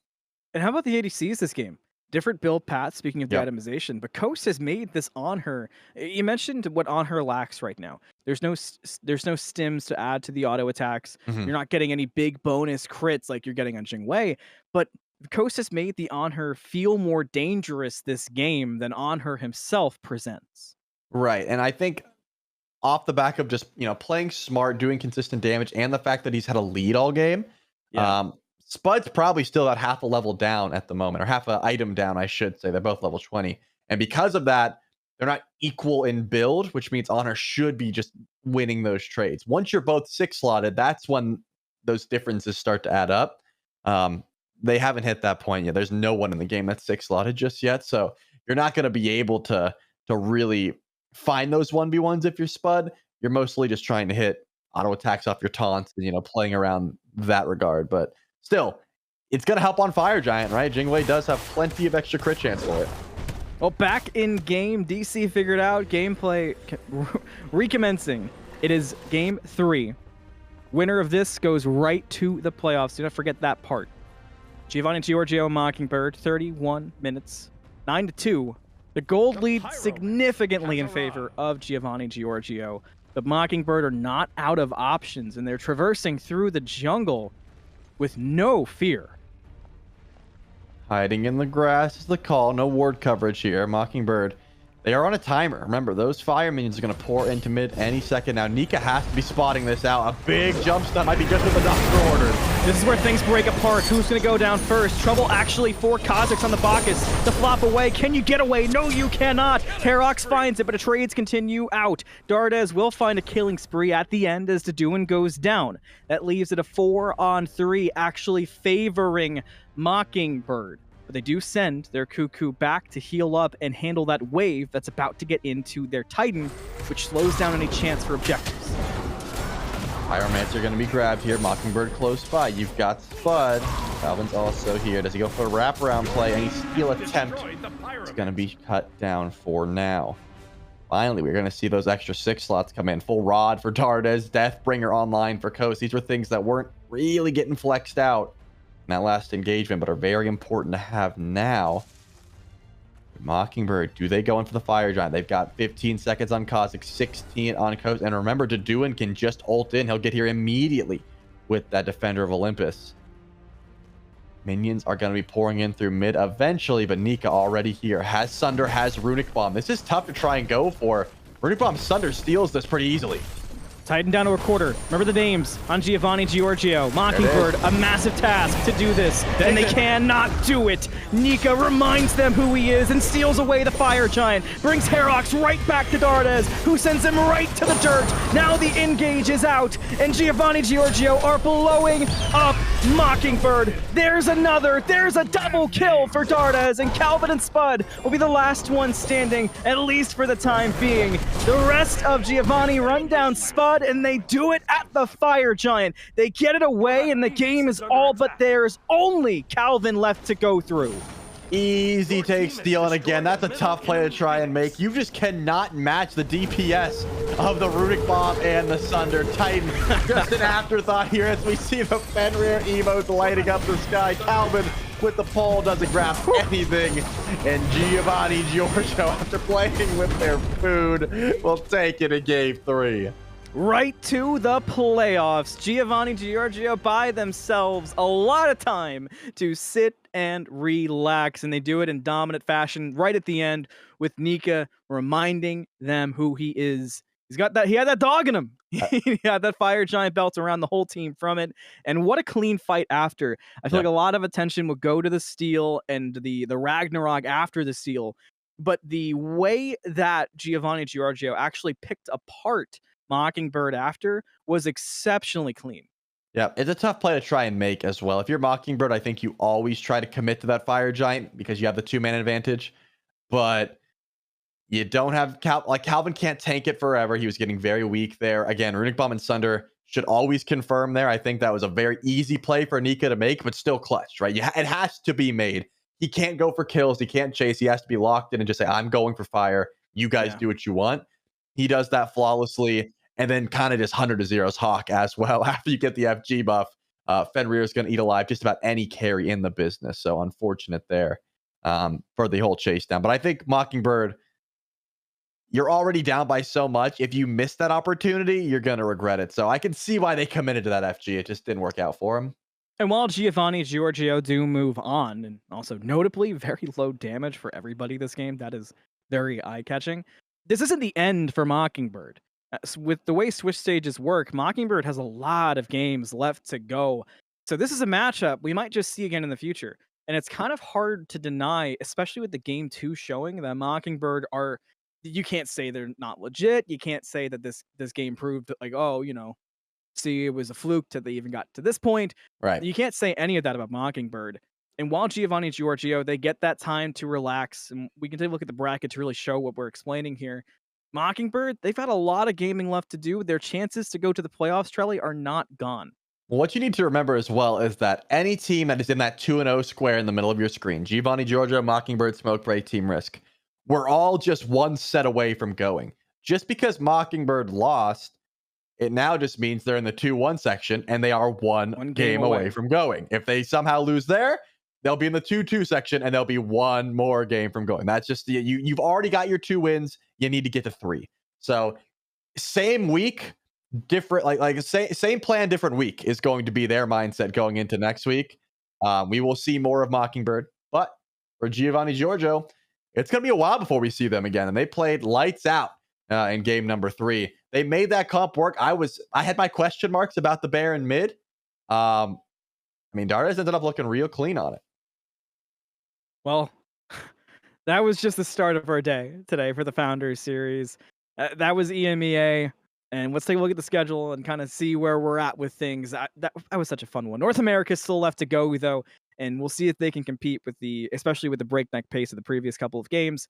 And how about the ADCs this game? Different build paths, speaking of the itemization, but Coast has made this on her. You mentioned what on her lacks right now. There's no stims to add to the auto attacks. You're not getting any big bonus crits like you're getting on Jingwei, but Coast has made the on her feel more dangerous this game than on her himself presents. Right. And I think off the back of just, playing smart, doing consistent damage, and the fact that he's had a lead all game, Spud's probably still about half a level down at the moment, or half an item down, I should say. They're both level 20. And because of that, they're not equal in build, which means Honor should be just winning those trades. Once you're both 6-slotted, that's when those differences start to add up. They haven't hit that point yet. There's no one in the game that's 6-slotted just yet. So you're not going to be able to really find those 1v1s if you're Spud. You're mostly just trying to hit auto attacks off your taunts and, playing around that regard. But still, it's going to help on Fire Giant, right? Jingwei does have plenty of extra crit chance for it. Well, back in game, DC figured out gameplay recommencing. It is game 3. Winner of this goes right to the playoffs. Do not forget that part. Giovanni Giorgio Mockingbird, 31 minutes, 9-2. The gold lead significantly in favor of Giovanni Giorgio. The Mockingbird are not out of options, and they're traversing through the jungle with no fear. Hiding in the grass is the call. No ward coverage here. Mockingbird, they are on a timer. Remember, those fire minions are going to pour into mid any second now. Nika has to be spotting this out. A big jump stun might be just enough for orders. This is where things break apart. Who's going to go down first? Trouble actually for Kha'Zix on the Bacchus to flop away. Can you get away? No, you cannot. Herox finds it, but the trades continue out. Dardes will find a killing spree at the end as Deduin goes down. That leaves it a 4-on-3, actually favoring Mockingbird. But they do send their Cuckoo back to heal up and handle that wave that's about to get into their Titan, which slows down any chance for objectives. Pyromancer are going to be grabbed here. Mockingbird close by. You've got Spud. Calvin's also here. Does he go for a wraparound play? Any steal attempt is going to be cut down for now. Finally, we're going to see those extra 6 slots come in. Full Rod for Dardes. Deathbringer online for Coast. These were things that weren't really getting flexed out in that last engagement, but are very important to have now. Mockingbird, do they go in for the Fire Giant? They've got 15 seconds on Kha'Zix, 16 on Coast. And remember, Deduin can just ult in. He'll get here immediately with that Defender of Olympus. Minions are going to be pouring in through mid eventually, but Nika already here. Has Sunder, has Runic Bomb. This is tough to try and go for. Runic Bomb Sunder steals this pretty easily. Titan down to a quarter. Remember the names on Giovanni, Giorgio. Mockingbird, a massive task to do this, and they cannot do it. Nika reminds them who he is and steals away the Fire Giant. Brings Herox right back to Dardes, who sends him right to the dirt. Now the engage is out, and Giovanni, Giorgio are blowing up Mockingbird. There's another. There's a double kill for Dardes, and Calvin and Spud will be the last one standing, at least for the time being. The rest of Giovanni run down Spud, and they do it at the Fire Giant. They get it away, and the game is all but theirs. Only Calvin left to go through. Easy take steal, and again, that's a tough play to try and make. You just cannot match the DPS of the Runic Bomb and the Sunder. Titan, just an afterthought here as we see the Fenrir emotes lighting up the sky. Calvin with the pole doesn't grab anything, and Giovanni, Giorgio, after playing with their food, will take it in game 3. Right to the playoffs. Giovanni, Giorgio buy themselves a lot of time to sit and relax, and they do it in dominant fashion right at the end with Nika reminding them who he is. He had that dog in him. He had that Fire Giant belt around the whole team from it, and what a clean fight after. I feel like a lot of attention would go to the steal and the Ragnarok after the steal, but the way that Giovanni, Giorgio actually picked apart Mockingbird after was exceptionally clean. Yeah, it's a tough play to try and make as well. If you're Mockingbird, I think you always try to commit to that Fire Giant because you have the 2-man advantage, but you don't have Calvin can't tank it forever. He was getting very weak there. Again, Runic Bomb and Sunder should always confirm there. I think that was a very easy play for Nika to make, but still clutch, right? It has to be made. He can't go for kills. He can't chase. He has to be locked in and just say, I'm going for fire. You guys do what you want. He does that flawlessly. And then kind of just 100-0s Hawk as well. After you get the FG buff, Fenrir is going to eat alive just about any carry in the business. So unfortunate there for the whole chase down. But I think Mockingbird, you're already down by so much. If you miss that opportunity, you're going to regret it. So I can see why they committed to that FG. It just didn't work out for him. And while Giovanni, Giorgio do move on, and also notably very low damage for everybody this game, that is very eye-catching. This isn't the end for Mockingbird. With the way Switch stages work, Mockingbird has a lot of games left to go. So this is a matchup we might just see again in the future. And it's kind of hard to deny, especially with the game 2 showing that Mockingbird are... You can't say they're not legit. You can't say that this game proved that, like, oh, you know, see, it was a fluke that they even got to this point. Right. You can't say any of that about Mockingbird. And while Giovanni and Giorgio, they get that time to relax, and we can take a look at the bracket to really show what we're explaining here. Mockingbird, they've had a lot of gaming left to do. Their chances to go to the playoffs, Trelly, are not gone. Well, what you need to remember as well is that any team that is in that 2-0 square in the middle of your screen, Giovanni, Giorgio, Mockingbird, Smoke Break, Team Risk, we're all just one set away from going. Just because Mockingbird lost, it now just means they're in the 2-1 section and they are one game away from going. If they somehow lose there, they'll be in the 2-2 section and they'll be one more game from going. That's just you've already got your 2 wins. You need to get to 3. So same week, different same plan, different week is going to be their mindset going into next week. We will see more of Mockingbird, but for Giovanni, Giorgio, it's going to be a while before we see them again. And they played lights out in game number 3. They made that comp work. I had my question marks about the Baron mid. I mean, Darius ended up looking real clean on it. Well, that was just the start of our day today for the Founders Series. That was EMEA. And let's take a look at the schedule and kind of see where we're at with things. That was such a fun one. North America's still left to go, though, and we'll see if they can compete with especially with the breakneck pace of the previous couple of games.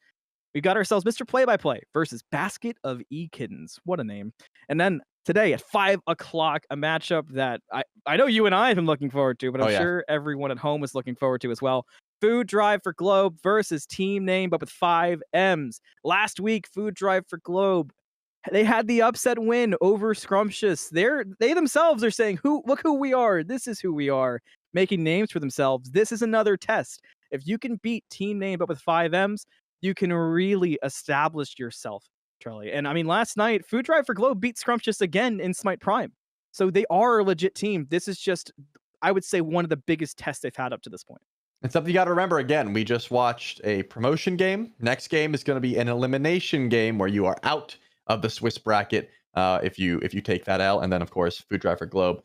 We've got ourselves Mr. Play-by-Play versus Basket of E-Kittens. What a name. And then today at 5 o'clock, a matchup that I know you and I have been looking forward to, but I'm sure everyone at home is looking forward to as well. Food Drive for Globe versus Team Name, but with 5 M's. Last week, Food Drive for Globe, they had the upset win over Scrumptious. They themselves are saying, look who we are. This is who we are. Making names for themselves. This is another test. If you can beat Team Name, but with 5 M's, you can really establish yourself, Charlie. And I mean, last night, Food Drive for Globe beat Scrumptious again in Smite Prime. So they are a legit team. This is just, I would say, one of the biggest tests they've had up to this point. And something you got to remember, again, we just watched a promotion game. Next game is going to be an elimination game where you are out of the Swiss bracket if you take that L. And then, of course, Food Drive for Globe,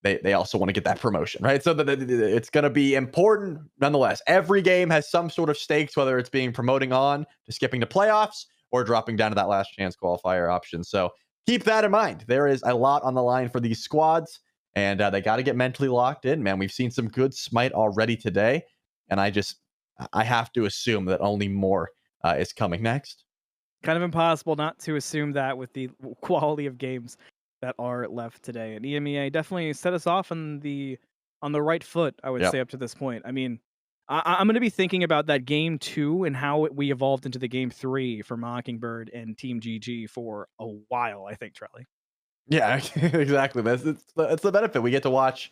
they also want to get that promotion, right? So it's going to be important nonetheless. Every game has some sort of stakes, whether it's being promoting on to skipping to playoffs or dropping down to that last chance qualifier option. So keep that in mind. There is a lot on the line for these squads, and they got to get mentally locked in, man. We've seen some good Smite already today, and I have to assume that only more is coming next. Kind of impossible not to assume that with the quality of games that are left today. And EMEA definitely set us off on the right foot, I would say, up to this point. I mean, I'm going to be thinking about that game 2 and how we evolved into the game 3 for Mockingbird and Team GG for a while, I think, Charlie. Yeah, exactly. That's the benefit. We get to watch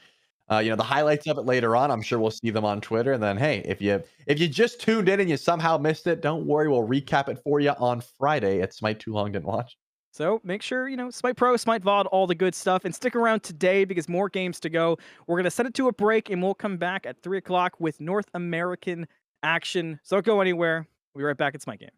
the highlights of it later on. I'm sure we'll see them on Twitter. And then, hey, if you just tuned in and you somehow missed it, don't worry. We'll recap it for you on Friday at Smite Too Long Didn't Watch. So make sure, Smite Pro, Smite VOD, all the good stuff. And stick around today because more games to go. We're going to set it to a break and we'll come back at 3 o'clock with North American action. So don't go anywhere. We'll be right back at Smite Game.